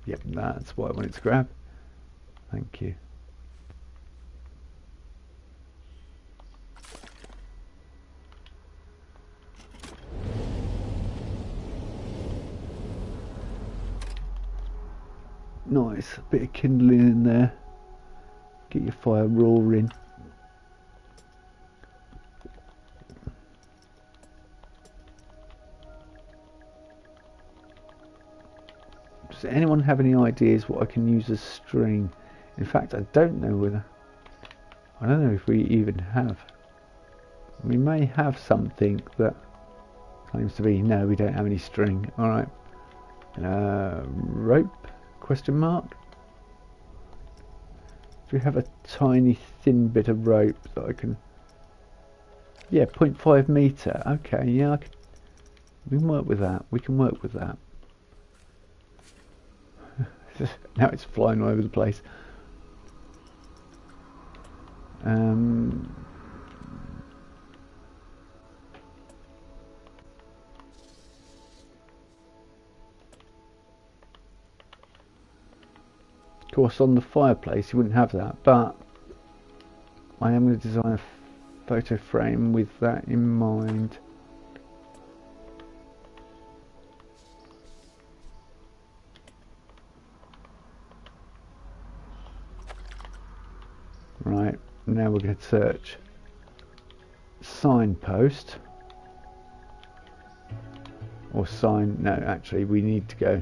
Yep, that's what I wanted to grab. Thank you. Nice, a bit of kindling in there. Get your fire roaring. Does anyone have any ideas what I can use as string? In fact, I don't know if we even have. We may have something that claims to be. No, we don't have any string. All right. Rope? Question mark. Do we have a tiny thin bit of rope that I can? Yeah, 0.5 meter. Okay, yeah, we can work with that. We can work with that. Now it's flying all over the place. Of course, on the fireplace you wouldn't have that, but I am going to design a photo frame with that in mind. Right, now we're going to search signpost or sign. No, actually we need to go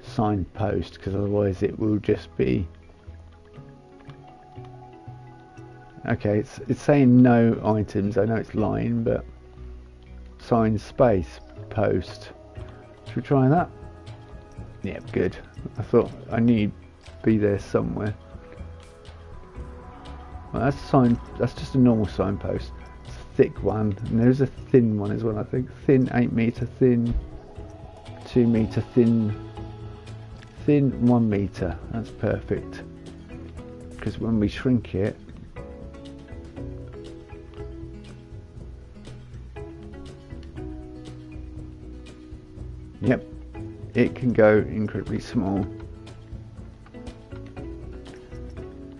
signpost, because otherwise it will just be okay. It's saying no items. I know it's lying, but sign space post. Should we try that? Yeah, good. I thought I knew you'd be there somewhere. Well, that's a sign. That's just a normal signpost. It's a thick one, and there's a thin one as well. I think thin 8 meter, thin 2 meter, thin 1 meter. That's perfect, because when we shrink it, yep, it can go incredibly small.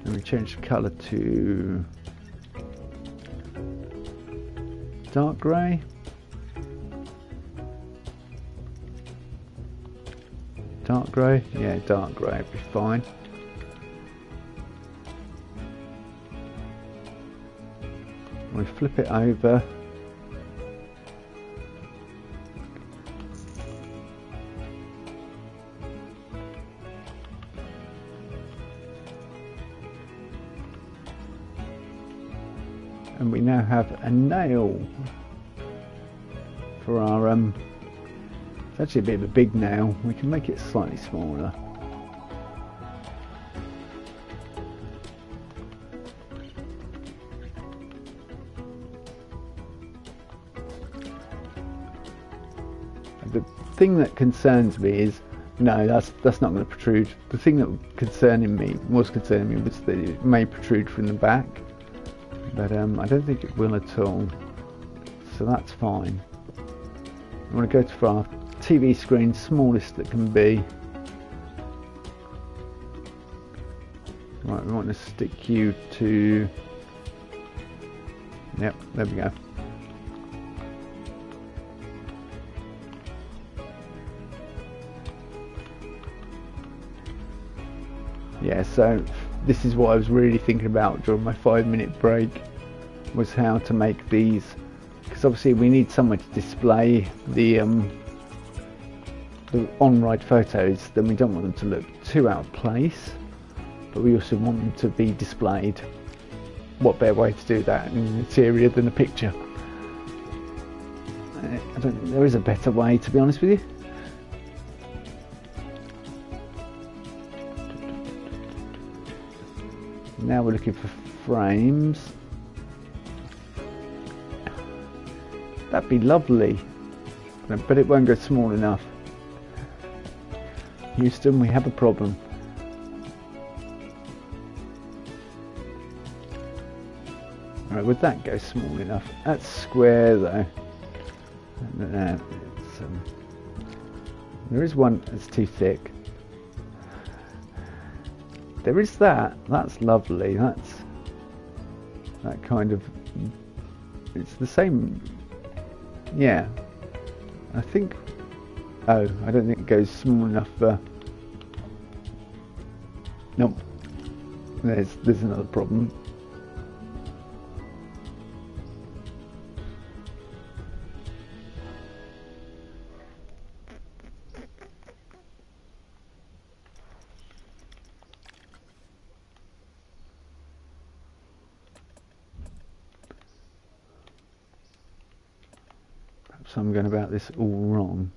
And we change the colour to dark grey. Dark grey? Yeah, dark grey would be fine. We flip it over. And we now have a nail for our it's actually a bit of a big nail. We can make it slightly smaller. thing that concerns me is, no, that's not going to protrude. The thing that was concerning me was that it may protrude from the back, but I don't think it will at all. So that's fine. I want to go for our TV screen, smallest that can be. Right, we want to stick you to. Yep, there we go. Yeah, so this is what I was really thinking about during my 5-minute break, was how to make these, because obviously we need somewhere to display the on-ride photos. Then we don't want them to look too out of place, but we also want them to be displayed. What better way to do that in an interior than a picture? I don't think there is a better way, to be honest with you. Now we're looking for frames. That'd be lovely, but it won't go small enough. Houston, we have a problem. Alright, would that go small enough? That's square though. No, there is one that's too thick. There is that. That's lovely. That's that kind of. It's the same. Yeah. I think. Oh, I don't think it goes small enough for. Nope. There's another problem. So I'm going about this all wrong.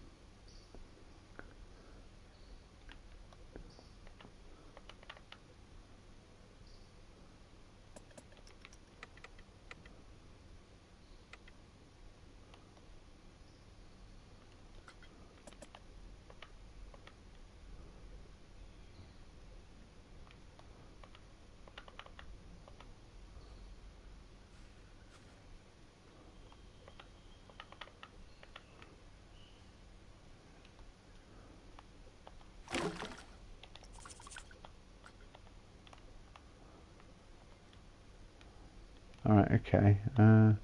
Alright, okay. Kind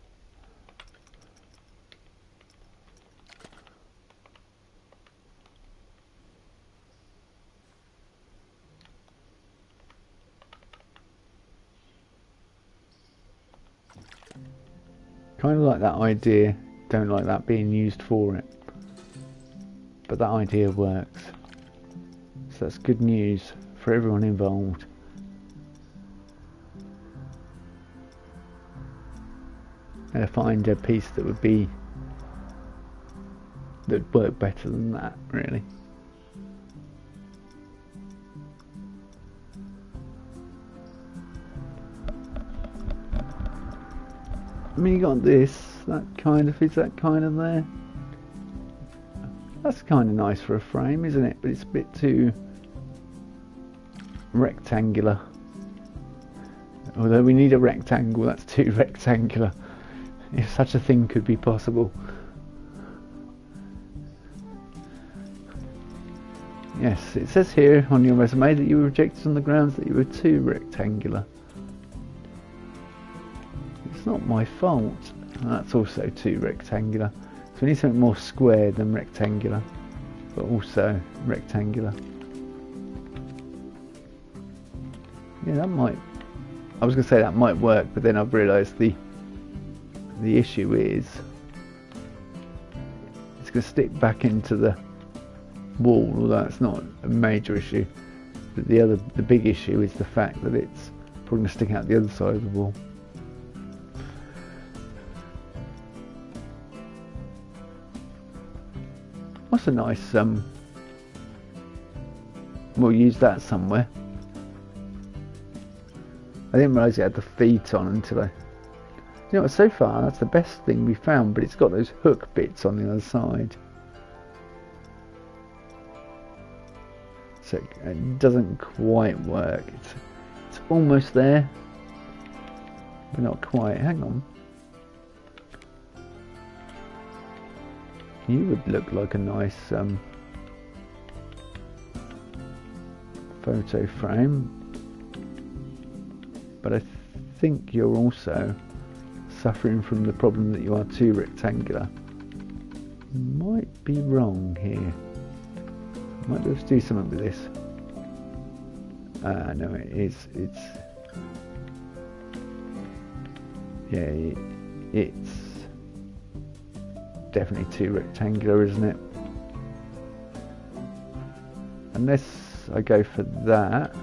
of like that idea, don't like that being used for it. But that idea works. So that's good news for everyone involved. And find a piece that would work better than that, really. I mean, you got this, is that kind of there? That's kind of nice for a frame, isn't it? But it's a bit too rectangular. Although we need a rectangle, that's too rectangular. If such a thing could be possible. Yes, it says here on your resume that you were rejected on the grounds that you were too rectangular. It's not my fault. That's also too rectangular. So we need something more square than rectangular, but also rectangular. Yeah, that might. I was going to say that might work, but then I've realised the issue is it's going to stick back into the wall, although that's not a major issue. But the big issue is the fact that it's probably going to stick out the other side of the wall. What's a nice we'll use that somewhere. I didn't realise it had the feet on until I. You know, so far that's the best thing we found, but it's got those hook bits on the other side. so it doesn't quite work. It's almost there, but not quite. Hang on. You would look like a nice photo frame, but I think you're also suffering from the problem that you are too rectangular. Might be wrong here. Might be able to do something with this. No, it's yeah, it's definitely too rectangular, isn't it? Unless I go for that.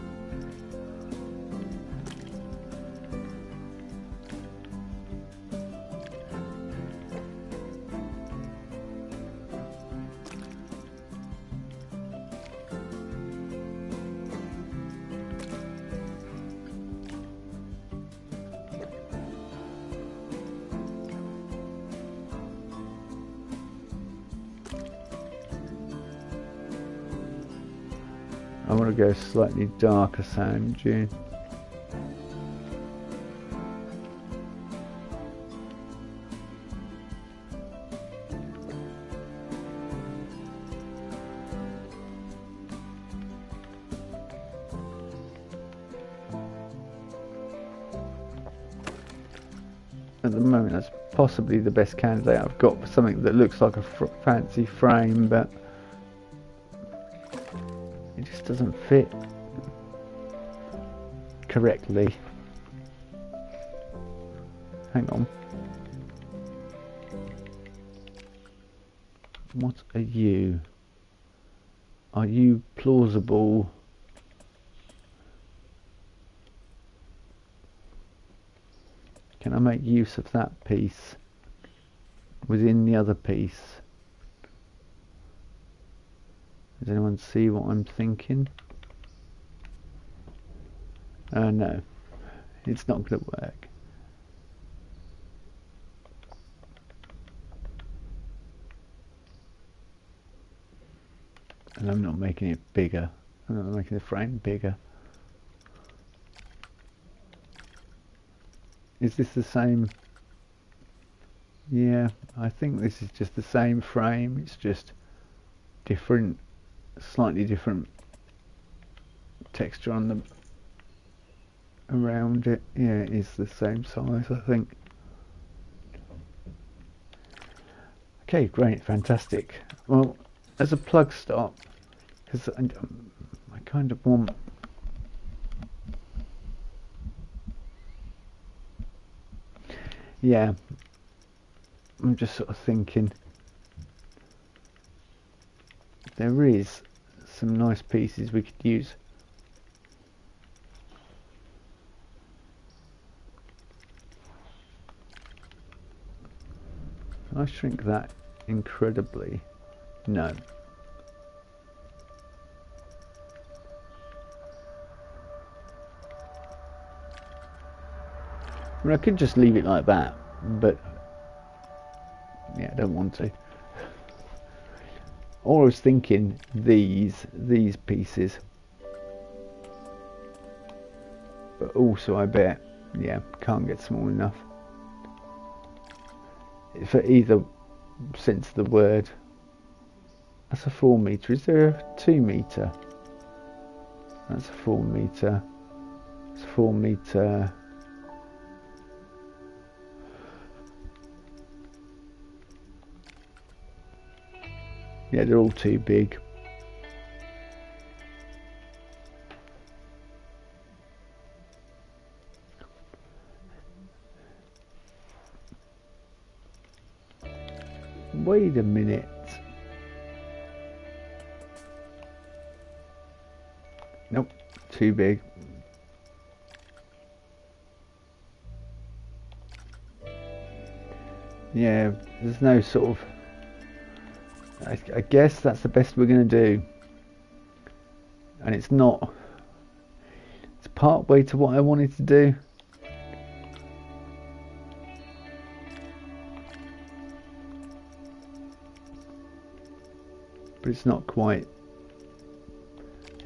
I want to go slightly darker sand dune. At the moment, that's possibly the best candidate I've got for something that looks like a fancy frame, but it just doesn't fit correctly. Hang on. What are you? Are you plausible? Can I make use of that piece within the other piece? Does anyone see what I'm thinking? No, it's not going to work. And I'm not making it bigger. I'm not making the frame bigger. Is this the same? Yeah, I think this is just the same frame. It's just different, slightly different texture on the around it. Yeah, it is the same size, I think. Okay, great, fantastic. Well, as a plug stop, because I kind of want yeah, I'm just sort of thinking there is some nice pieces we could use. Can I shrink that incredibly? No. I mean, I could just leave it like that, but yeah, I don't want to. Or I was thinking these pieces, but also I bet, yeah, can't get small enough for either sense of the word. That's a 4 meter. Is there a 2 meter? That's a 4 meter. It's 4 meter. Yeah, they're all too big. Wait a minute. Nope, too big. Yeah, there's no sort of... I guess that's the best we're going to do. And it's not... It's part way to what I wanted to do. But it's not quite...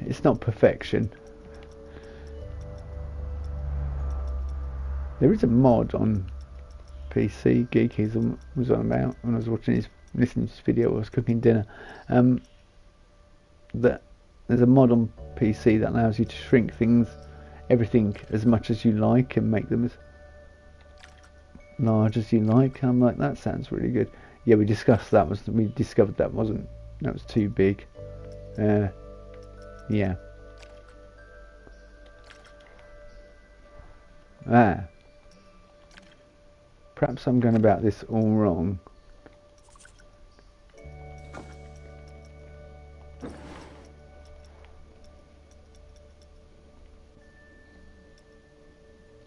it's not perfection. There is a mod on PC, Geeky was on about when I was listening to his video while I was cooking dinner. That there's a mod on PC that allows you to shrink everything as much as you like and make them as large as you like. I'm like, that sounds really good. Yeah, we discussed that. We discovered that was too big. Yeah. Perhaps I'm going about this all wrong.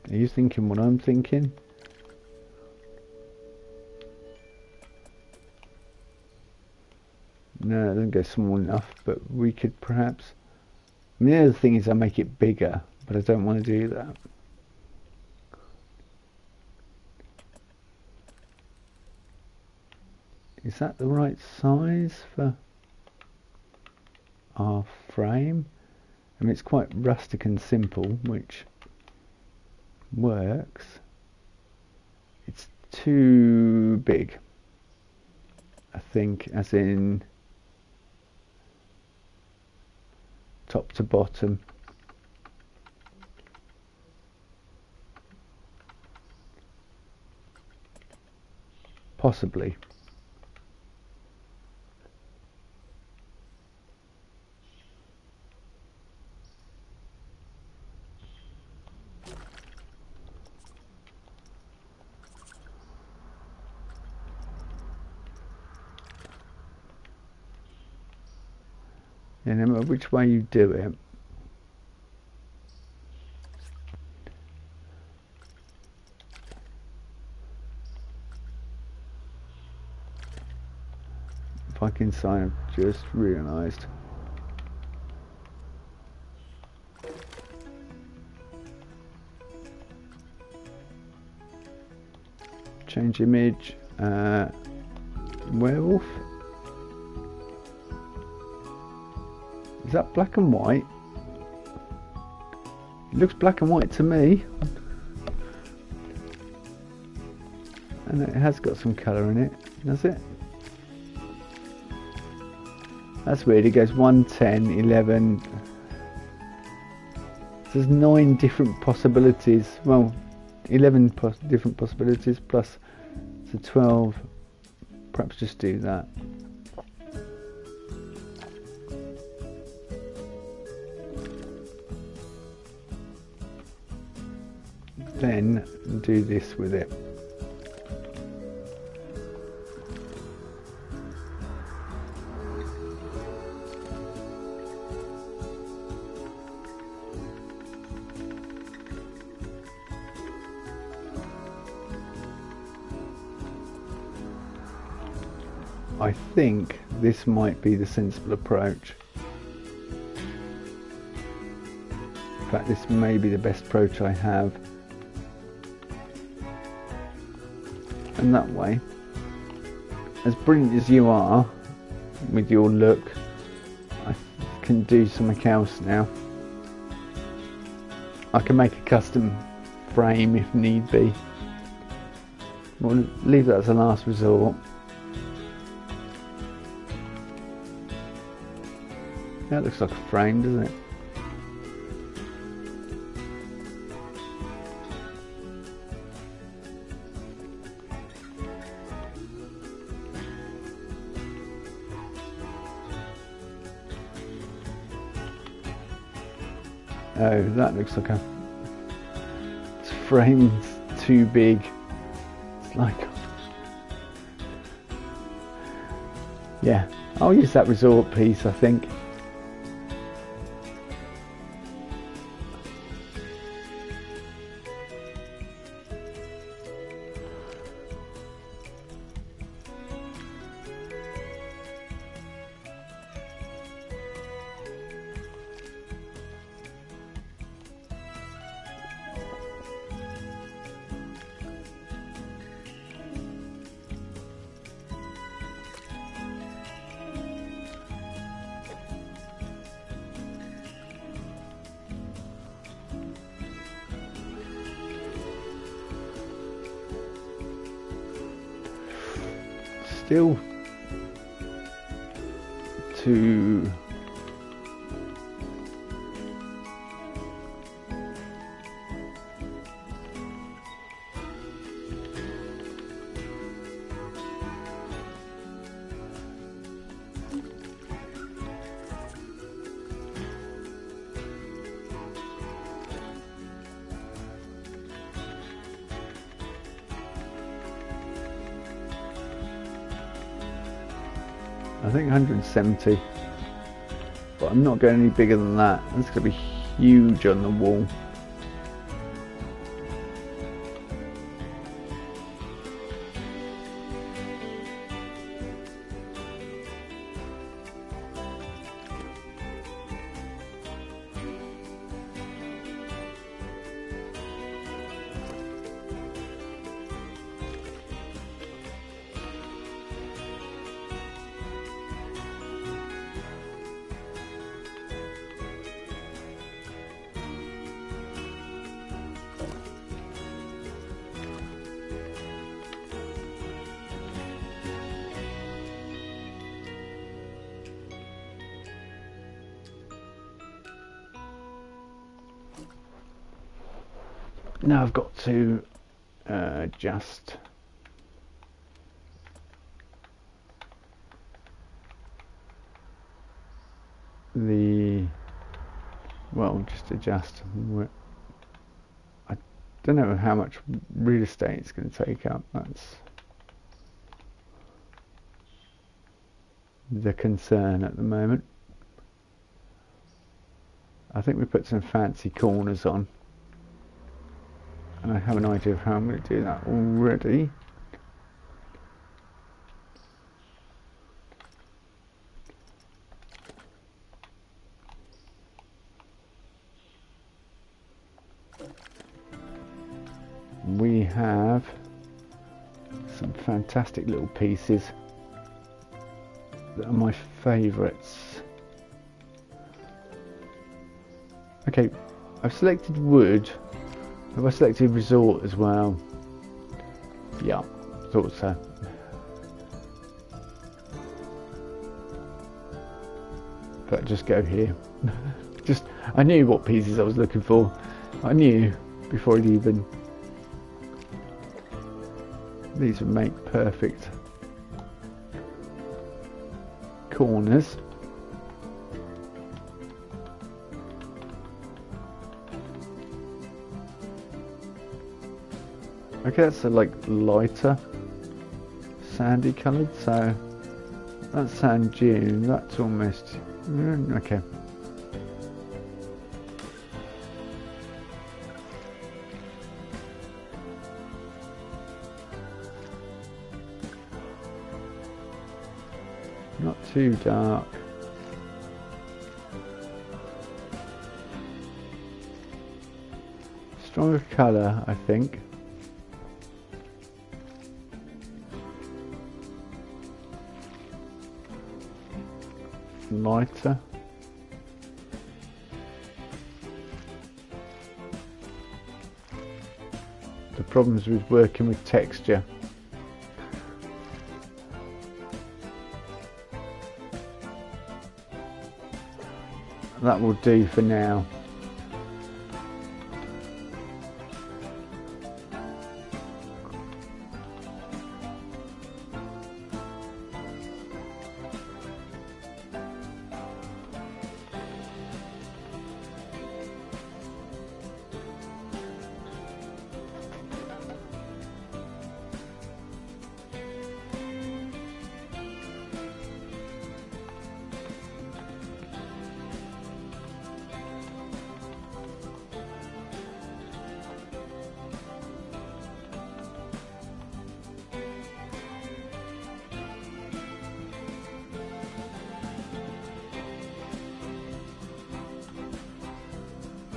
Are you thinking what I'm thinking? No, it doesn't go small enough, but we could perhaps... I mean, the other thing is I make it bigger, but I don't want to do that. Is that the right size for our frame? I mean, it's quite rustic and simple, which works. It's too big, I think, as in top to bottom. Possibly. No matter which way you do it, fucking sign I've just realised. Change image, werewolf. Is that black and white? It looks black and white to me. And it has got some colour in it, does it? That's weird, it goes 1, 10, 11. There's 9 different possibilities. Well, 11 different possibilities plus the 12. Perhaps just do that. Then do this with it. I think this might be the sensible approach. In fact, this may be the best approach I have. And that way, as brilliant as you are with your look, I can do something else now. I can make a custom frame if need be. We'll leave that as a last resort. That looks like a frame, doesn't it? Oh, that looks like a frame's too big. It's like, yeah, I'll use that resort piece, I think. still to I think 170, but I'm not going any bigger than that. It's going to be huge on the wall. Now I've got to adjust just adjust. I don't know how much real estate it's going to take up. That's the concern at the moment. I think we put some fancy corners on, and I have an idea of how I'm going to do that already. We have some fantastic little pieces that are my favourites. Okay, I've selected wood. Have I selected resort as well? Yeah, thought so. But just go here. I knew what pieces I was looking for. I knew before I'd even. These would make perfect corners. Okay, that's a lighter sandy coloured, so that's sand dune. That's almost okay. Not too dark. Stronger colour, I think. Lighter. The problems with working with texture. That will do for now.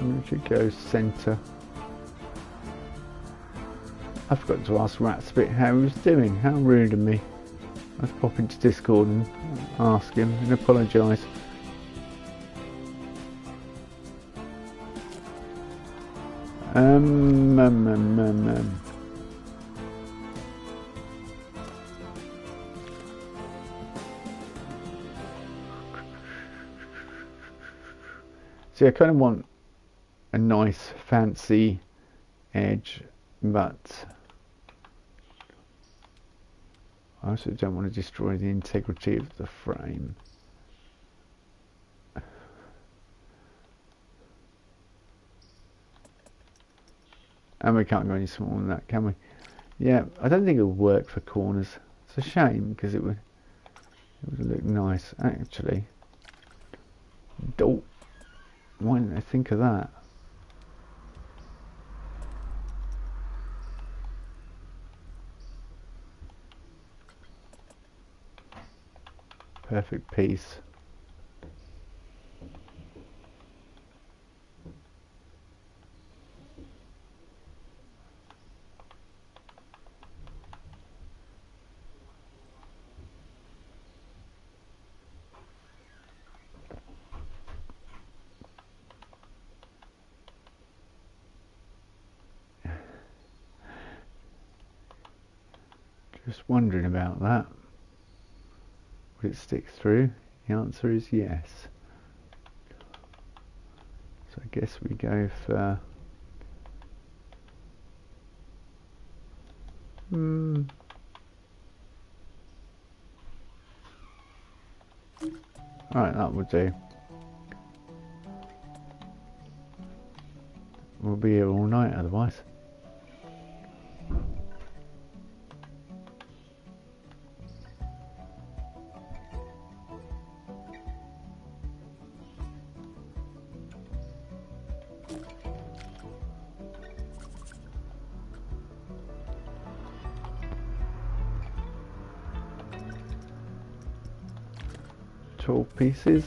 We should go centre. I forgot to ask Ratspit how he was doing. How rude of me. Let's pop into Discord and ask him and apologise. See, I kind of want a nice fancy edge, but I also don't want to destroy the integrity of the frame. And we can't go any smaller than that, can we? Yeah, I don't think it would work for corners. It's a shame because it would look nice actually. Oh, why didn't I think of that? Perfect piece. Just wondering about that. Would it stick through? The answer is yes. So I guess we go for alright, that will do. We'll be here all night otherwise. Pieces.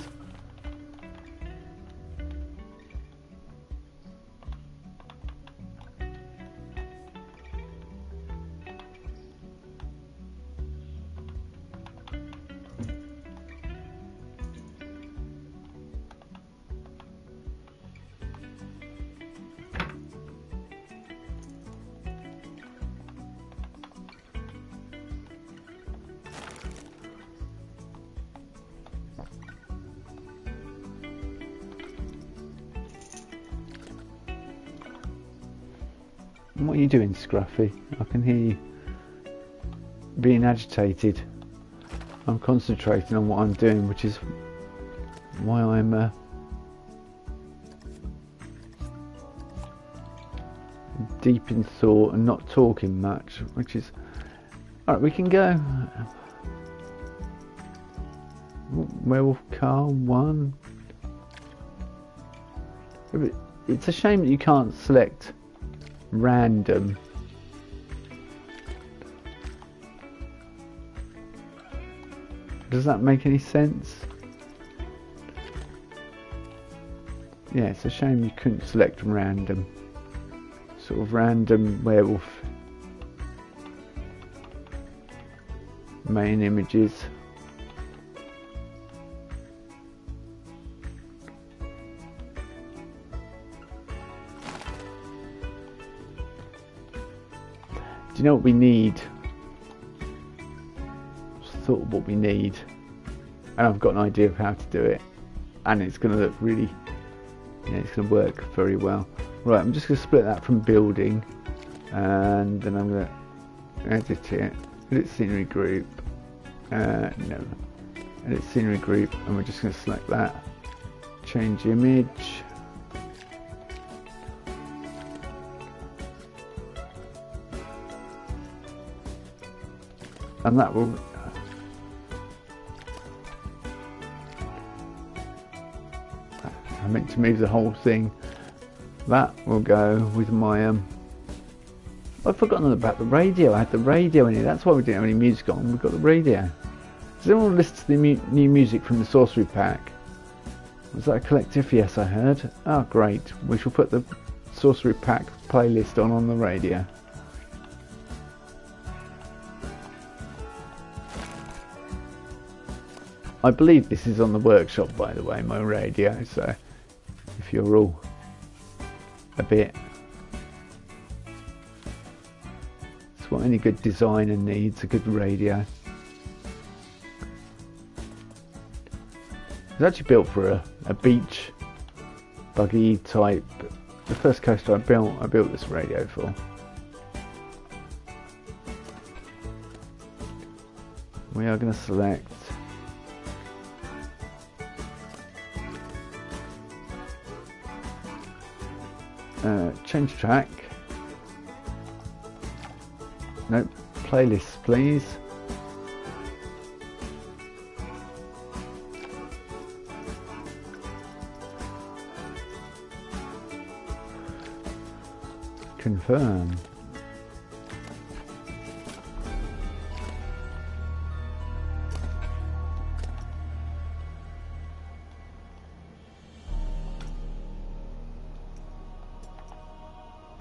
What are you doing, Scruffy? I can hear you being agitated. I'm concentrating on what I'm doing, which is why I'm deep in thought and not talking much, which is... Alright, we can go. Werewolf car 1. It's a shame that you can't select random. Does that make any sense? Yeah, it's a shame you couldn't select random. Sort of random werewolf main images. Do you know what we need? Just thought of what we need, and I've got an idea of how to do it, and it's going to look really, yeah, it's going to work very well. Right, I'm just going to split that from building, and then I'm going to edit it, edit scenery group, no, edit scenery group, and we're just going to select that, change image. And that will I meant to move the whole thing. That will go with my I've forgotten about the radio. I had the radio in here. That's why we didn't have any music on. We've got the radio. Does anyone listen to the new music from the Sorcery Pack? Was that a collective? Yes, I heard. Oh, great. We shall put the Sorcery Pack playlist on the radio. I believe this is on the workshop, by the way, my radio, so if you're all a bit... It's what any good designer needs, a good radio. It's actually built for a beach buggy type. The first coaster I built this radio for. We are going to select change track. Nope, playlist please. Confirm.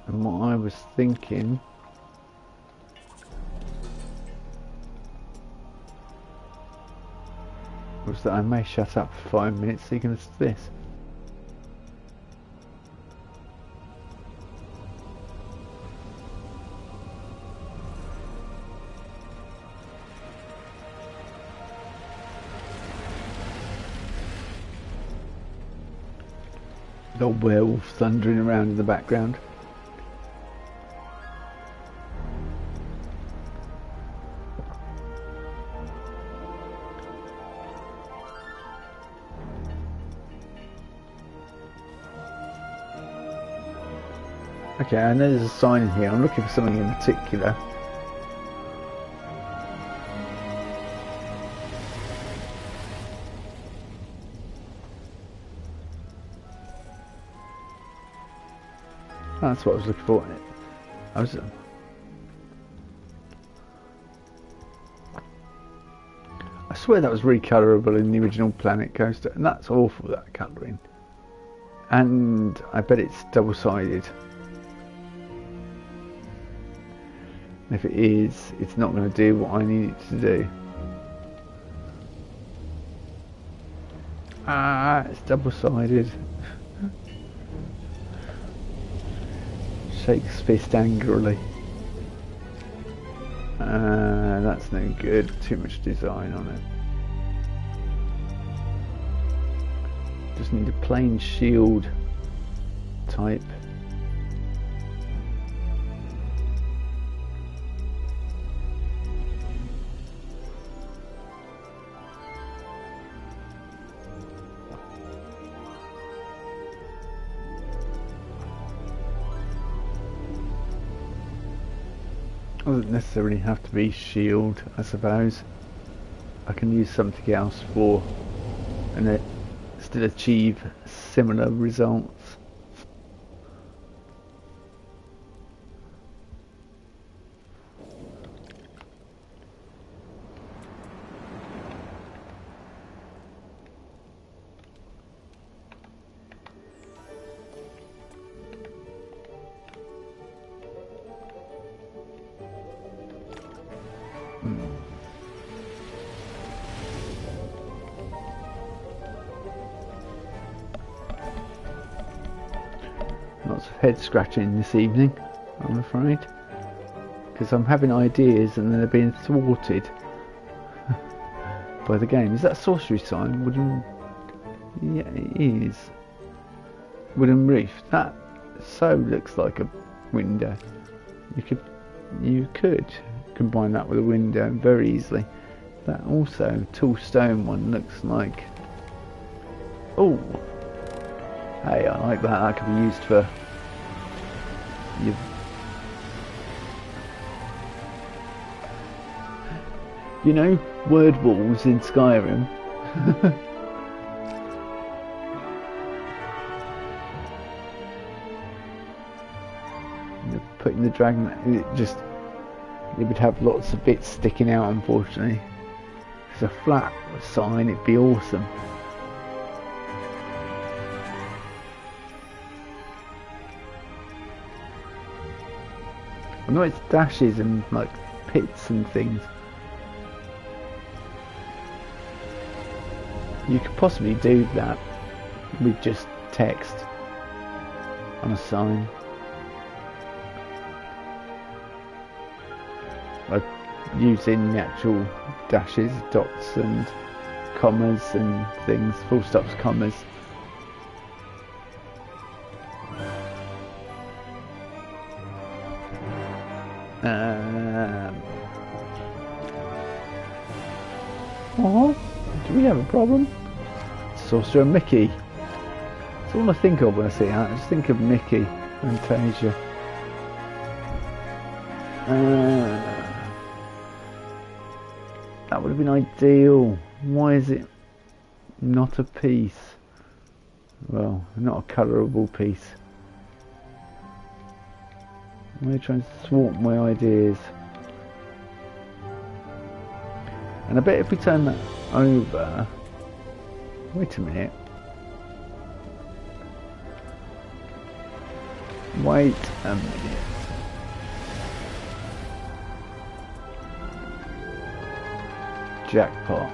And what I was thinking was that I may shut up for 5 minutes so you can listen to this. The old werewolf thundering around in the background. Okay, I know there's a sign in here. I'm looking for something in particular. Oh, that's what I was looking for. I swear that was recolorable in the original Planet Coaster, and that's awful, that colouring. And I bet it's double-sided. If it is, it's not going to do what I need it to do. Ah, it's double-sided. Shakes fist angrily. That's no good. Too much design on it. Just need a plain shield type. Doesn't necessarily have to be shield, I suppose. I can use something else for and still achieve similar results. Lots of head scratching this evening, I'm afraid, because I'm having ideas and they're being thwarted by the game. Is that a sorcery sign? Wooden? Yeah, it is. Wooden roof. That so looks like a window. You could combine that with a window very easily. That also tall stone one looks like. Oh. Hey, I like that. That could be used for your... You know, word walls in Skyrim. Putting the dragon, it would have lots of bits sticking out, unfortunately. If it's a flat sign, it'd be awesome. I know it's dashes and like pits and things. You could possibly do that with just text on a sign. Like using the actual dashes, dots and commas and things, full stops, commas. Oh, do we have a problem? Sorcerer Mickey. That's all I think of when I see that. I just think of Mickey, Fantasia. That would have been ideal. Why is it not a piece? Well, not a colourable piece. I'm going to try and swap my ideas. And I bet if we turn that over... Wait a minute. Wait a minute. Jackpot.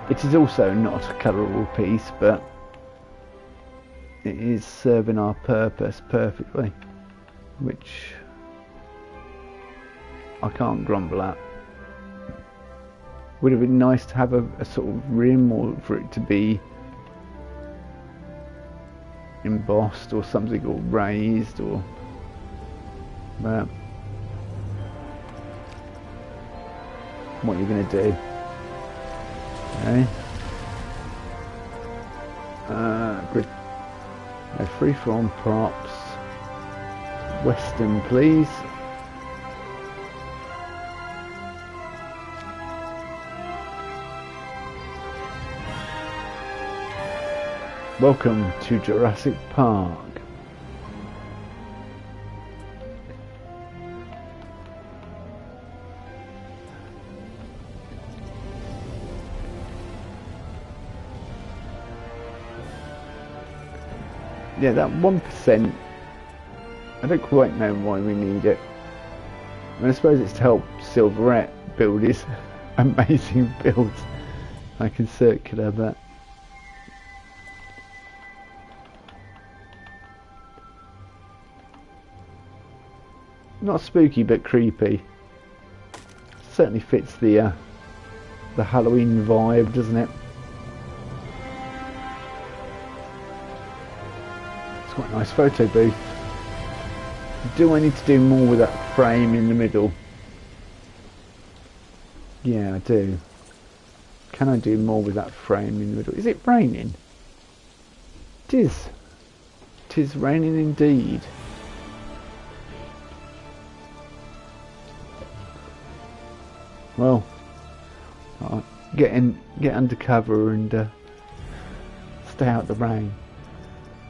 It is also not a colourable piece, but it is serving our purpose perfectly, which I can't grumble at. Would have been nice to have a sort of rim, or for it to be embossed or something, or raised, or but what are you going to do? Okay. Good. No free-form props. Western, please. Welcome to Jurassic Park. Yeah, that 1%, I don't quite know why we need it. I mean, I suppose it's to help Silverette build his amazing builds. I can circular that. Not spooky, but creepy. Certainly fits the Halloween vibe, doesn't it? It's quite a nice photo booth. Do I need to do more with that frame in the middle? Yeah, I do. Can I do more with that frame in the middle? Is it raining? It is. It is raining indeed. Well, I'll get under cover and stay out the rain.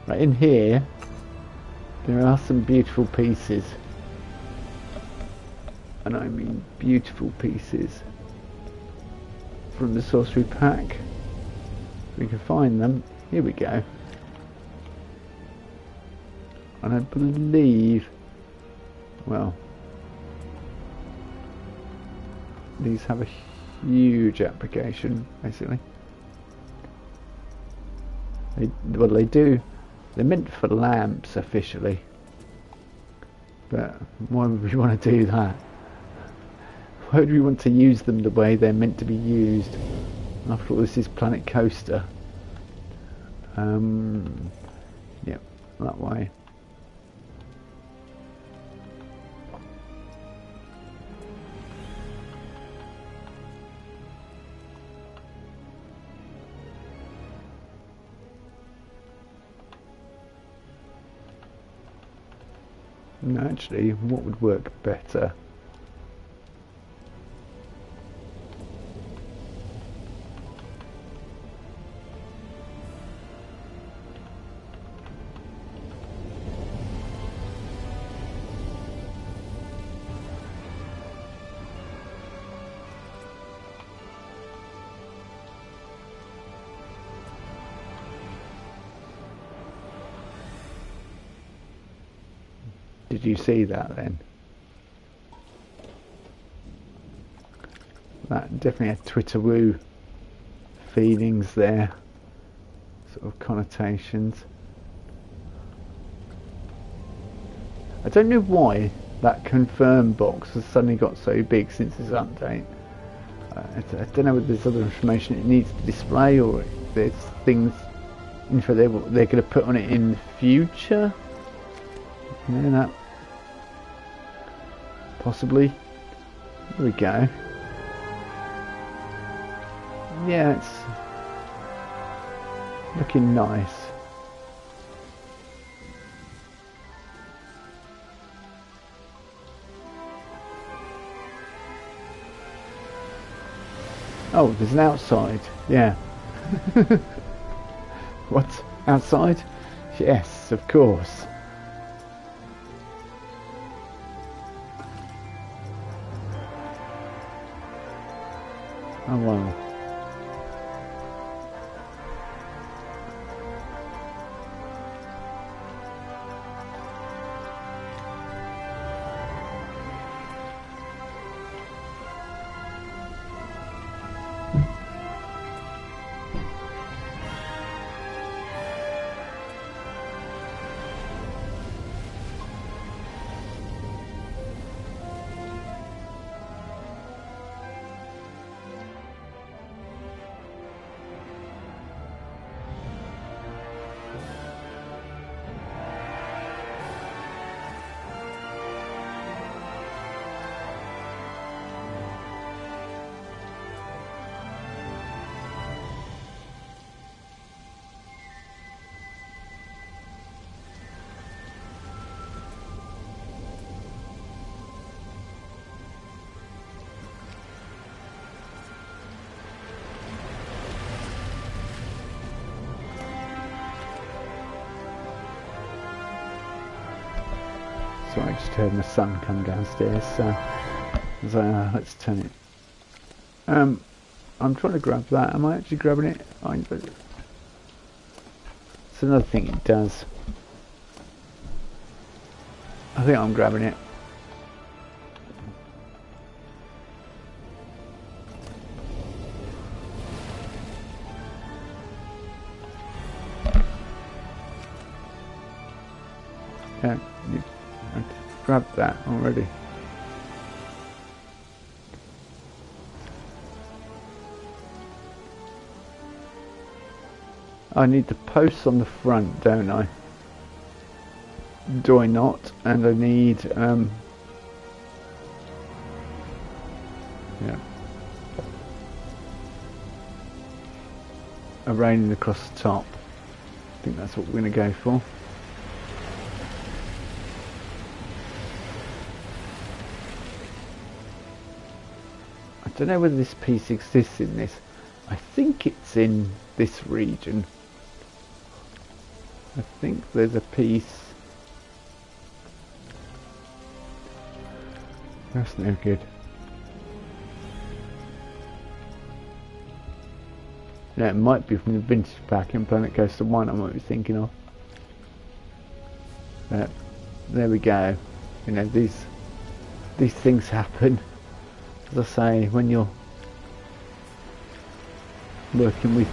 Right in here, there are some beautiful pieces, and I mean beautiful pieces from the sorcery pack. We can find them. Here we go. And I believe, well, these have a huge application, basically. Well, they do. They're meant for lamps officially, but why would we want to do that? Why would we want to use them the way they're meant to be used? After all, this is Planet Coaster. Yep, that way. No, actually, what would work better? Did you see that then? That definitely had Twitter-woo feelings there, sort of connotations. I don't know why that confirm box has suddenly got so big since this update. I don't know whether there's other information it needs to display, or if there's things, info they're going to put on it in the future. Yeah, that possibly. There we go. Yeah, it's looking nice. Oh, there's an outside. Yeah. What? Outside? Yes, of course. Oh wow. Sorry, I just heard my son come downstairs, so I was like, let's turn it. I'm trying to grab that. Am I actually grabbing it? It's another thing it does. I think I'm grabbing it. Yeah, I grabbed that already. I need the posts on the front, don't I? Do I not? And I need yeah, a railing across the top. I think that's what we're going to go for. I don't know whether this piece exists in this. I think it's in this region. I think there's a piece. That's no good. Yeah, it might be from the vintage pack in Planet Coaster 1 I might be thinking of. But there we go. You know, these things happen. As I say, when you're working with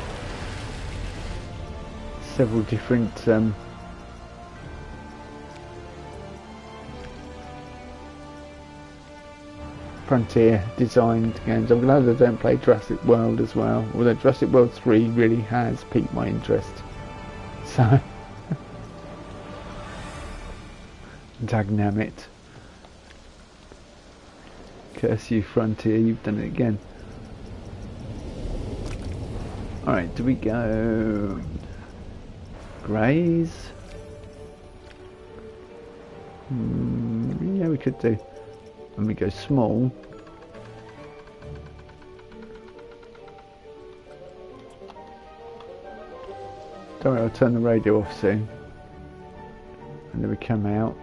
several different Frontier designed games. I'm glad I don't play Jurassic World as well, although Jurassic World 3 really has piqued my interest. So Dagnamit. Curse you, Frontier, you've done it again. Alright, do we go Greys? Yeah, we could do. And we go small. Don't worry, I'll turn the radio off soon. And then we come out.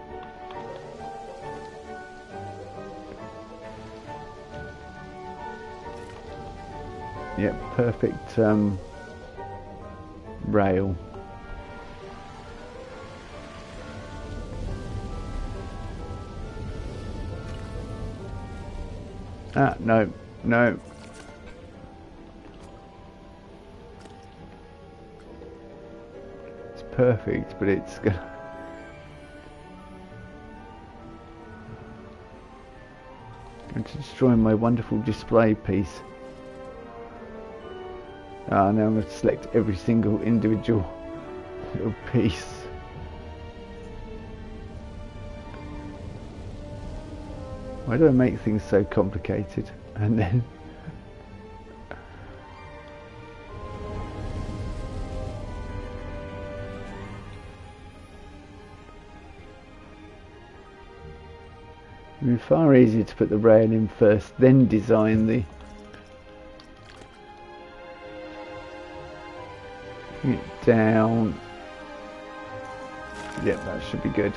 Yep, perfect rail. Ah, no, no. It's perfect, but it's gonna... going to destroy my wonderful display piece. Ah, now I'm going to select every single individual little piece. Why do I make things so complicated? And then it would be far easier to put the rail in first, then design the down. Yep, that should be good.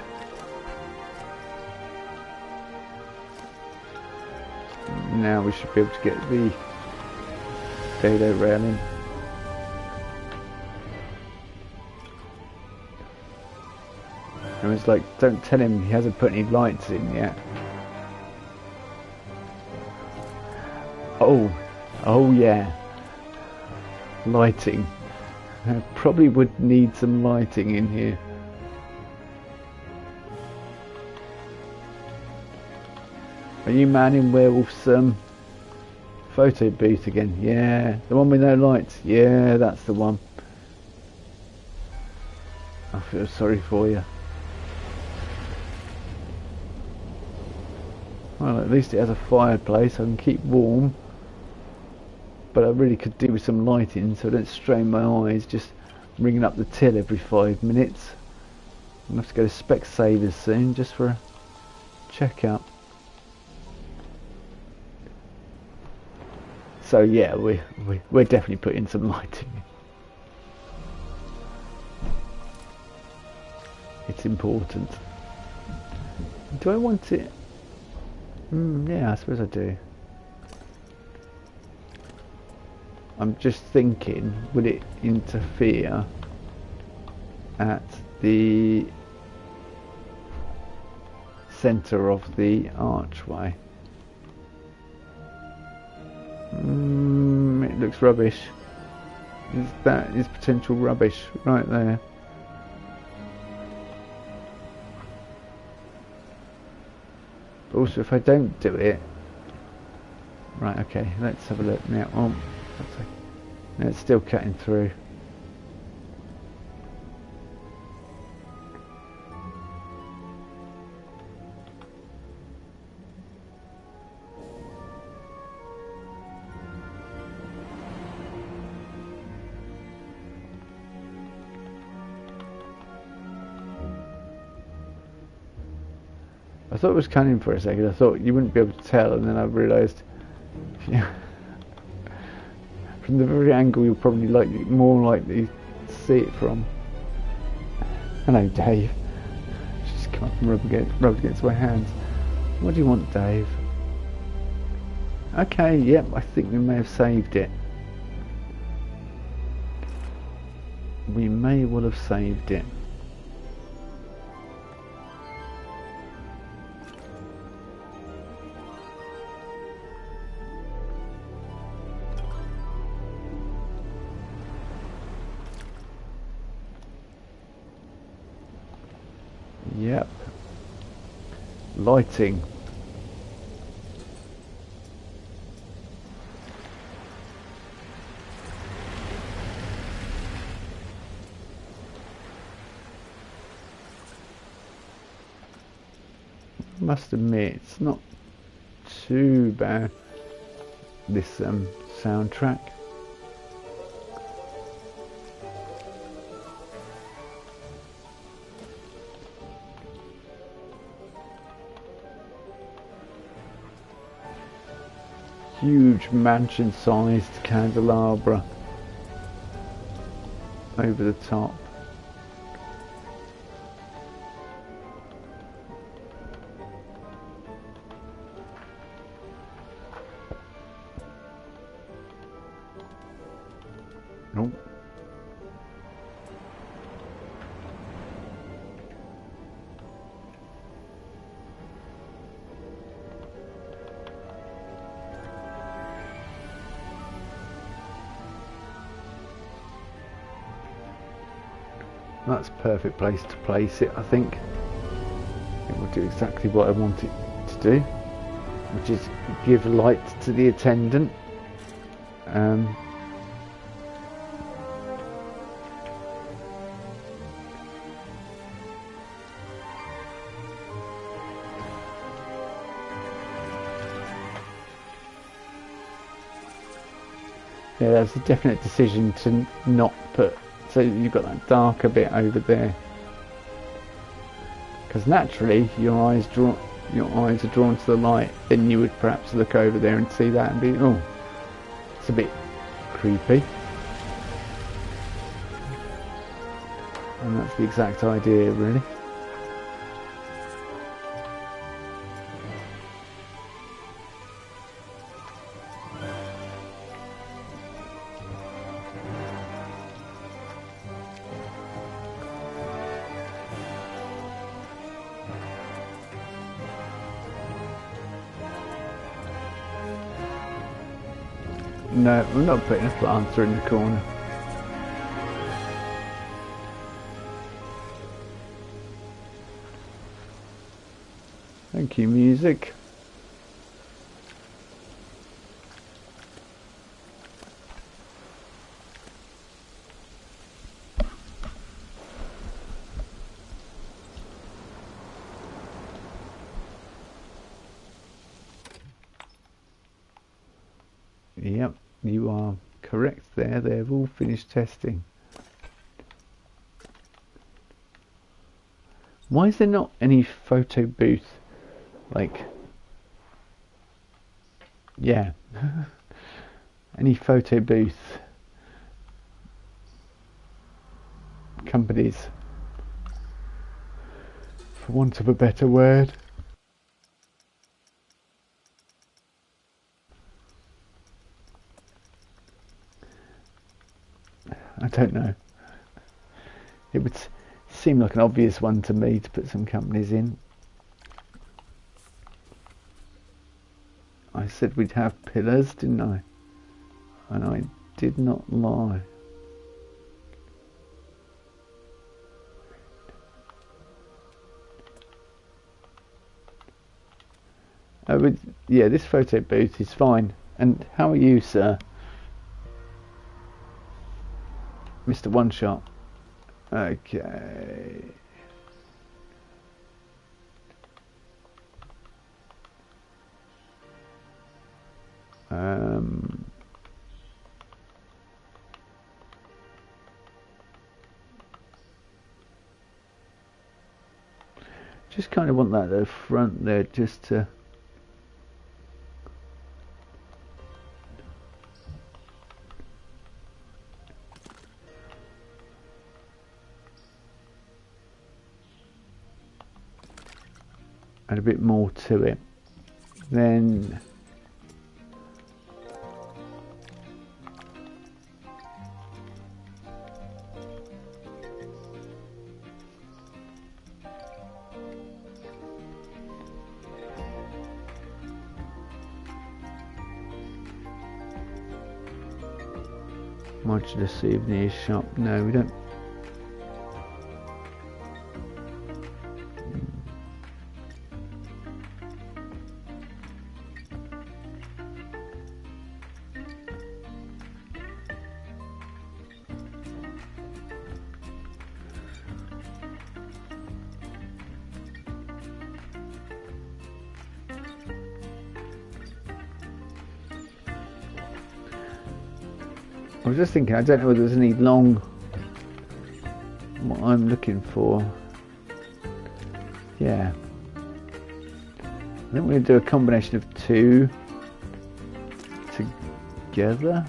Now we should be able to get the dado rail in. And it's like, don't tell him he hasn't put any lights in yet. Oh yeah, lighting. I probably would need some lighting in here. Are you man in Werewolf's photo booth again? Yeah, the one with no lights. Yeah, that's the one. I feel sorry for you. Well, at least it has a fireplace. I can keep warm. But I really could do with some lighting so I don't strain my eyes just ringing up the till every 5 minutes. I'm going to have to go to Specsavers soon just for a check-up. So yeah, we're definitely putting some lighting in. It's important. Do I want it? Yeah, I suppose I do. I'm just thinking, would it interfere at the centre of the archway? It looks rubbish. That is potential rubbish right there. But also, if I don't do it, right? Okay, let's have a look now. Oh, no, it's still cutting through. I thought it was cunning for a second. I thought you wouldn't be able to tell, and then I realised, yeah, from the very angle you're probably more likely to see it from. Hello, Dave. Just come up and rub against my hands. What do you want, Dave? Okay, yep, I think we may have saved it. We may well have saved it. Yep. Lighting. Must admit, it's not too bad, this soundtrack. Huge mansion-sized candelabra over the top. Nope. That's a perfect place to place it, I think. It will do exactly what I want it to do, which is give light to the attendant. Yeah, that's a definite decision to not put. So you've got that darker bit over there, because naturally your eyes are drawn to the light. Then you would perhaps look over there and see that and be, oh, it's a bit creepy. And that's the exact idea, really. No, I'm not putting a planter in the corner. Thank you, music. Yep, you are correct there. They've all finished testing. Why is there not any photo booth? Like, yeah, any photo booth companies, for want of a better word. I don't know. It would seem like an obvious one to me to put some companies in. I said we'd have pillars, didn't I? And I did not lie. Yeah, this photo booth is fine. And how are you, sir? Mr. One Shot. Okay. Just kind of want that at the front there, just to. Add a bit more to it. Then modular souvenir shop. No, we don't. I was just thinking, I don't know whether there's any long, what I'm looking for. Yeah. I think we're going to do a combination of two together.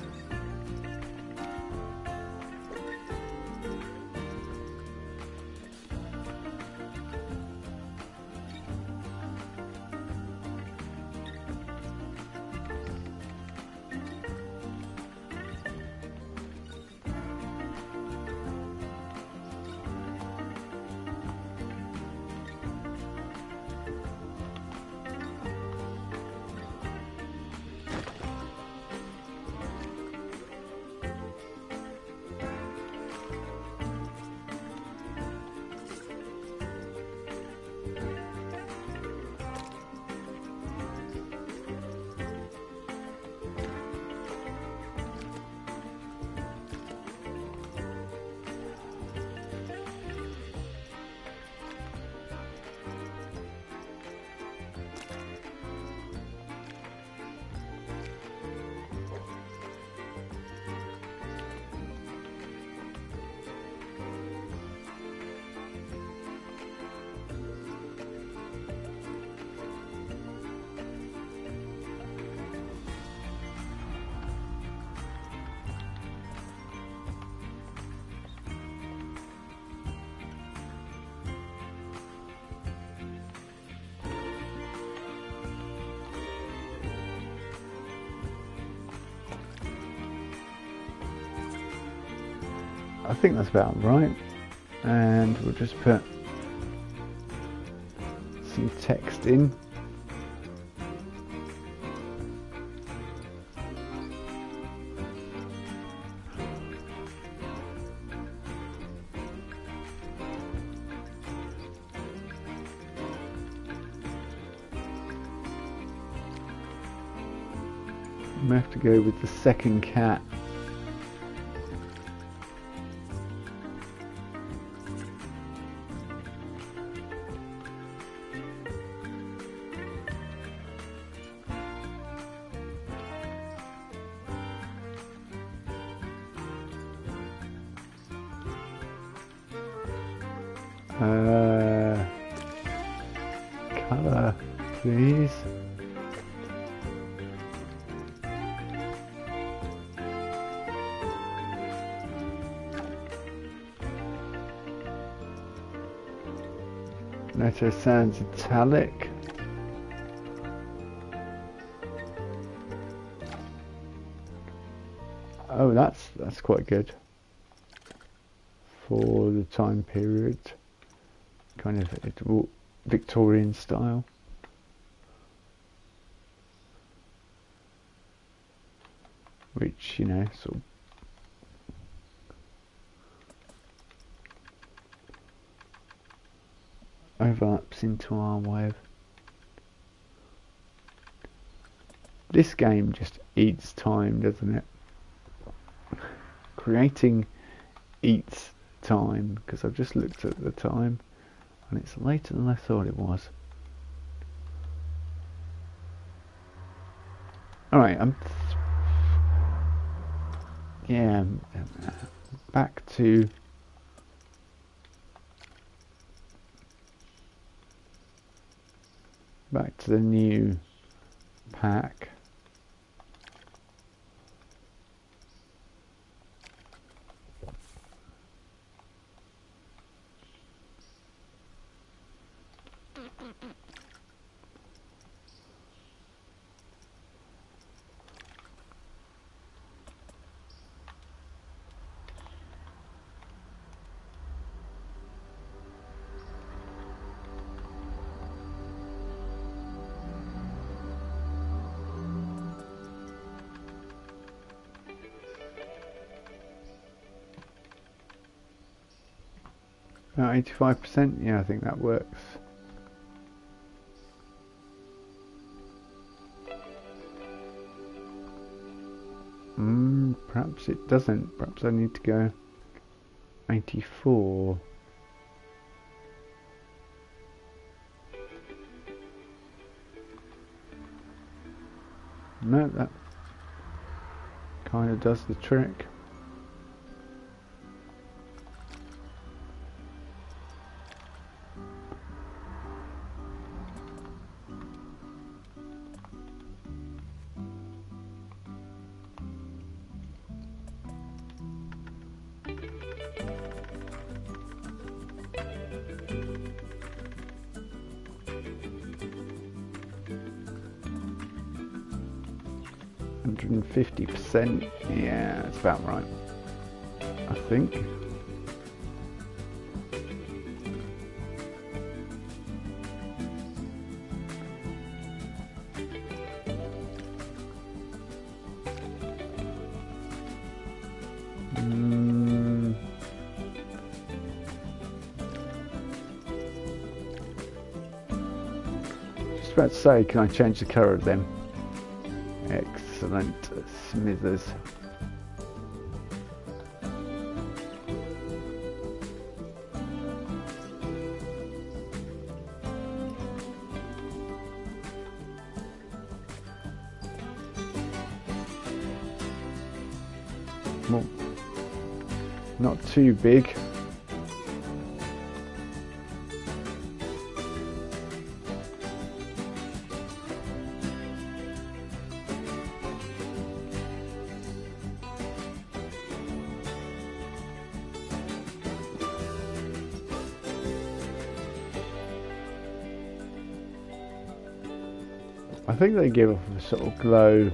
I think that's about right. And we'll just put some text in. I'm going to have to go with the second cat. Colour, please. Letter sounds italic. Oh, that's quite good for the time period. Kind of Victorian style. Which, you know, sort of overlaps into our way of... This game just eats time, doesn't it? Creating eats time, because I've just looked at the time and it's later than I thought it was. Alright, back to the new pack. About 85%, yeah, I think that works. Perhaps it doesn't. Perhaps I need to go 84. No, that kind of does the trick. %, yeah, that's about right, I think. Just about to say, can I change the colour of them? Excellent, Smithers. Well, not too big. I think they give off a sort of glow.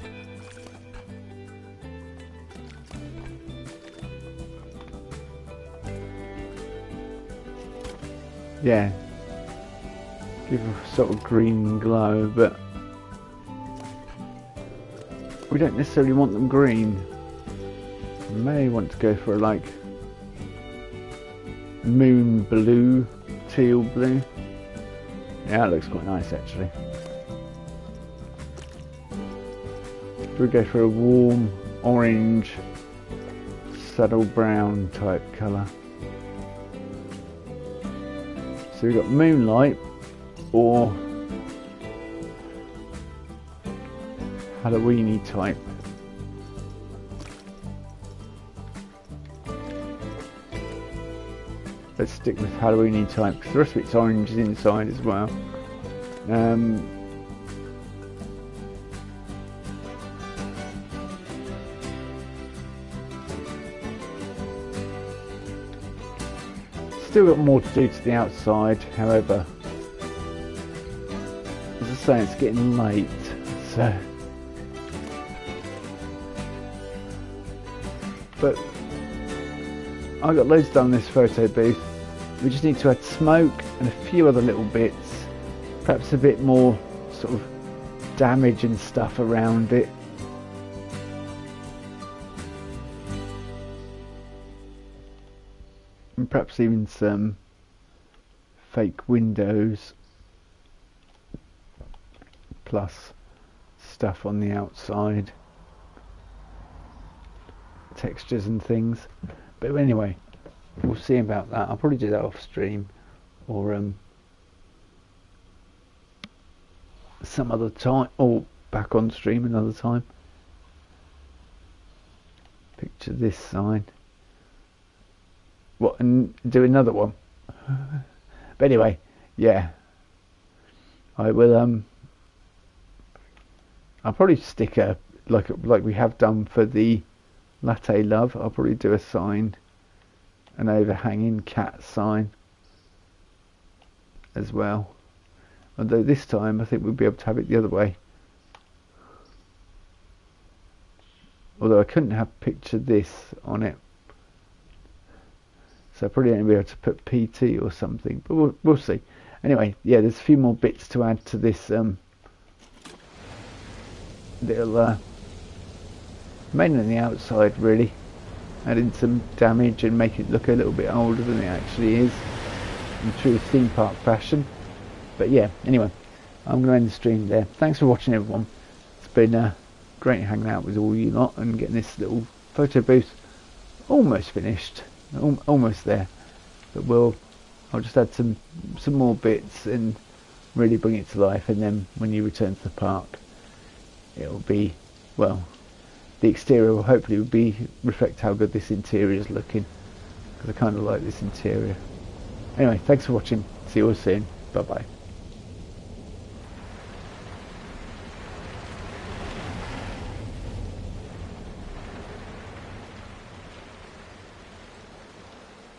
yeah, give a sort of green glow, but we don't necessarily want them green. We may want to go for like moon blue, teal blue. Yeah, that looks quite nice actually. We go for a warm orange, subtle brown type colour. So we've got moonlight or Halloweeny type. Let's stick with Halloweeny type because the rest of it's orange inside as well. Still got more to do to the outside, however, as I say, it's getting late, so. But I got loads done in this photo booth. We just need to add smoke and a few other little bits, perhaps a bit more sort of damage and stuff around it. And perhaps even some fake windows plus stuff on the outside, textures and things. But anyway, we'll see about that. I'll probably do that off stream or some other time, or back on stream another time. Picture this sign. What, and do another one. But anyway, yeah, I will I'll probably stick a like we have done for the Latte Love. I'll probably do a sign, an overhanging cat sign as well, although this time I think we'll be able to have it the other way. Although I couldn't have picture this on it, so I'll probably only be able to put PT or something, but we'll see. Anyway, yeah, there's a few more bits to add to this little mainly on the outside really, adding some damage and make it look a little bit older than it actually is in true theme park fashion. But yeah, anyway, I'm going to end the stream there. Thanks for watching everyone. It's been great hanging out with all you lot and getting this little photo booth almost finished. Almost there, but I'll just add some more bits and really bring it to life, and then when you return to the park it'll be, well, the exterior will hopefully reflect how good this interior is looking, because I kind of like this interior. Anyway, thanks for watching, see you all soon, bye bye.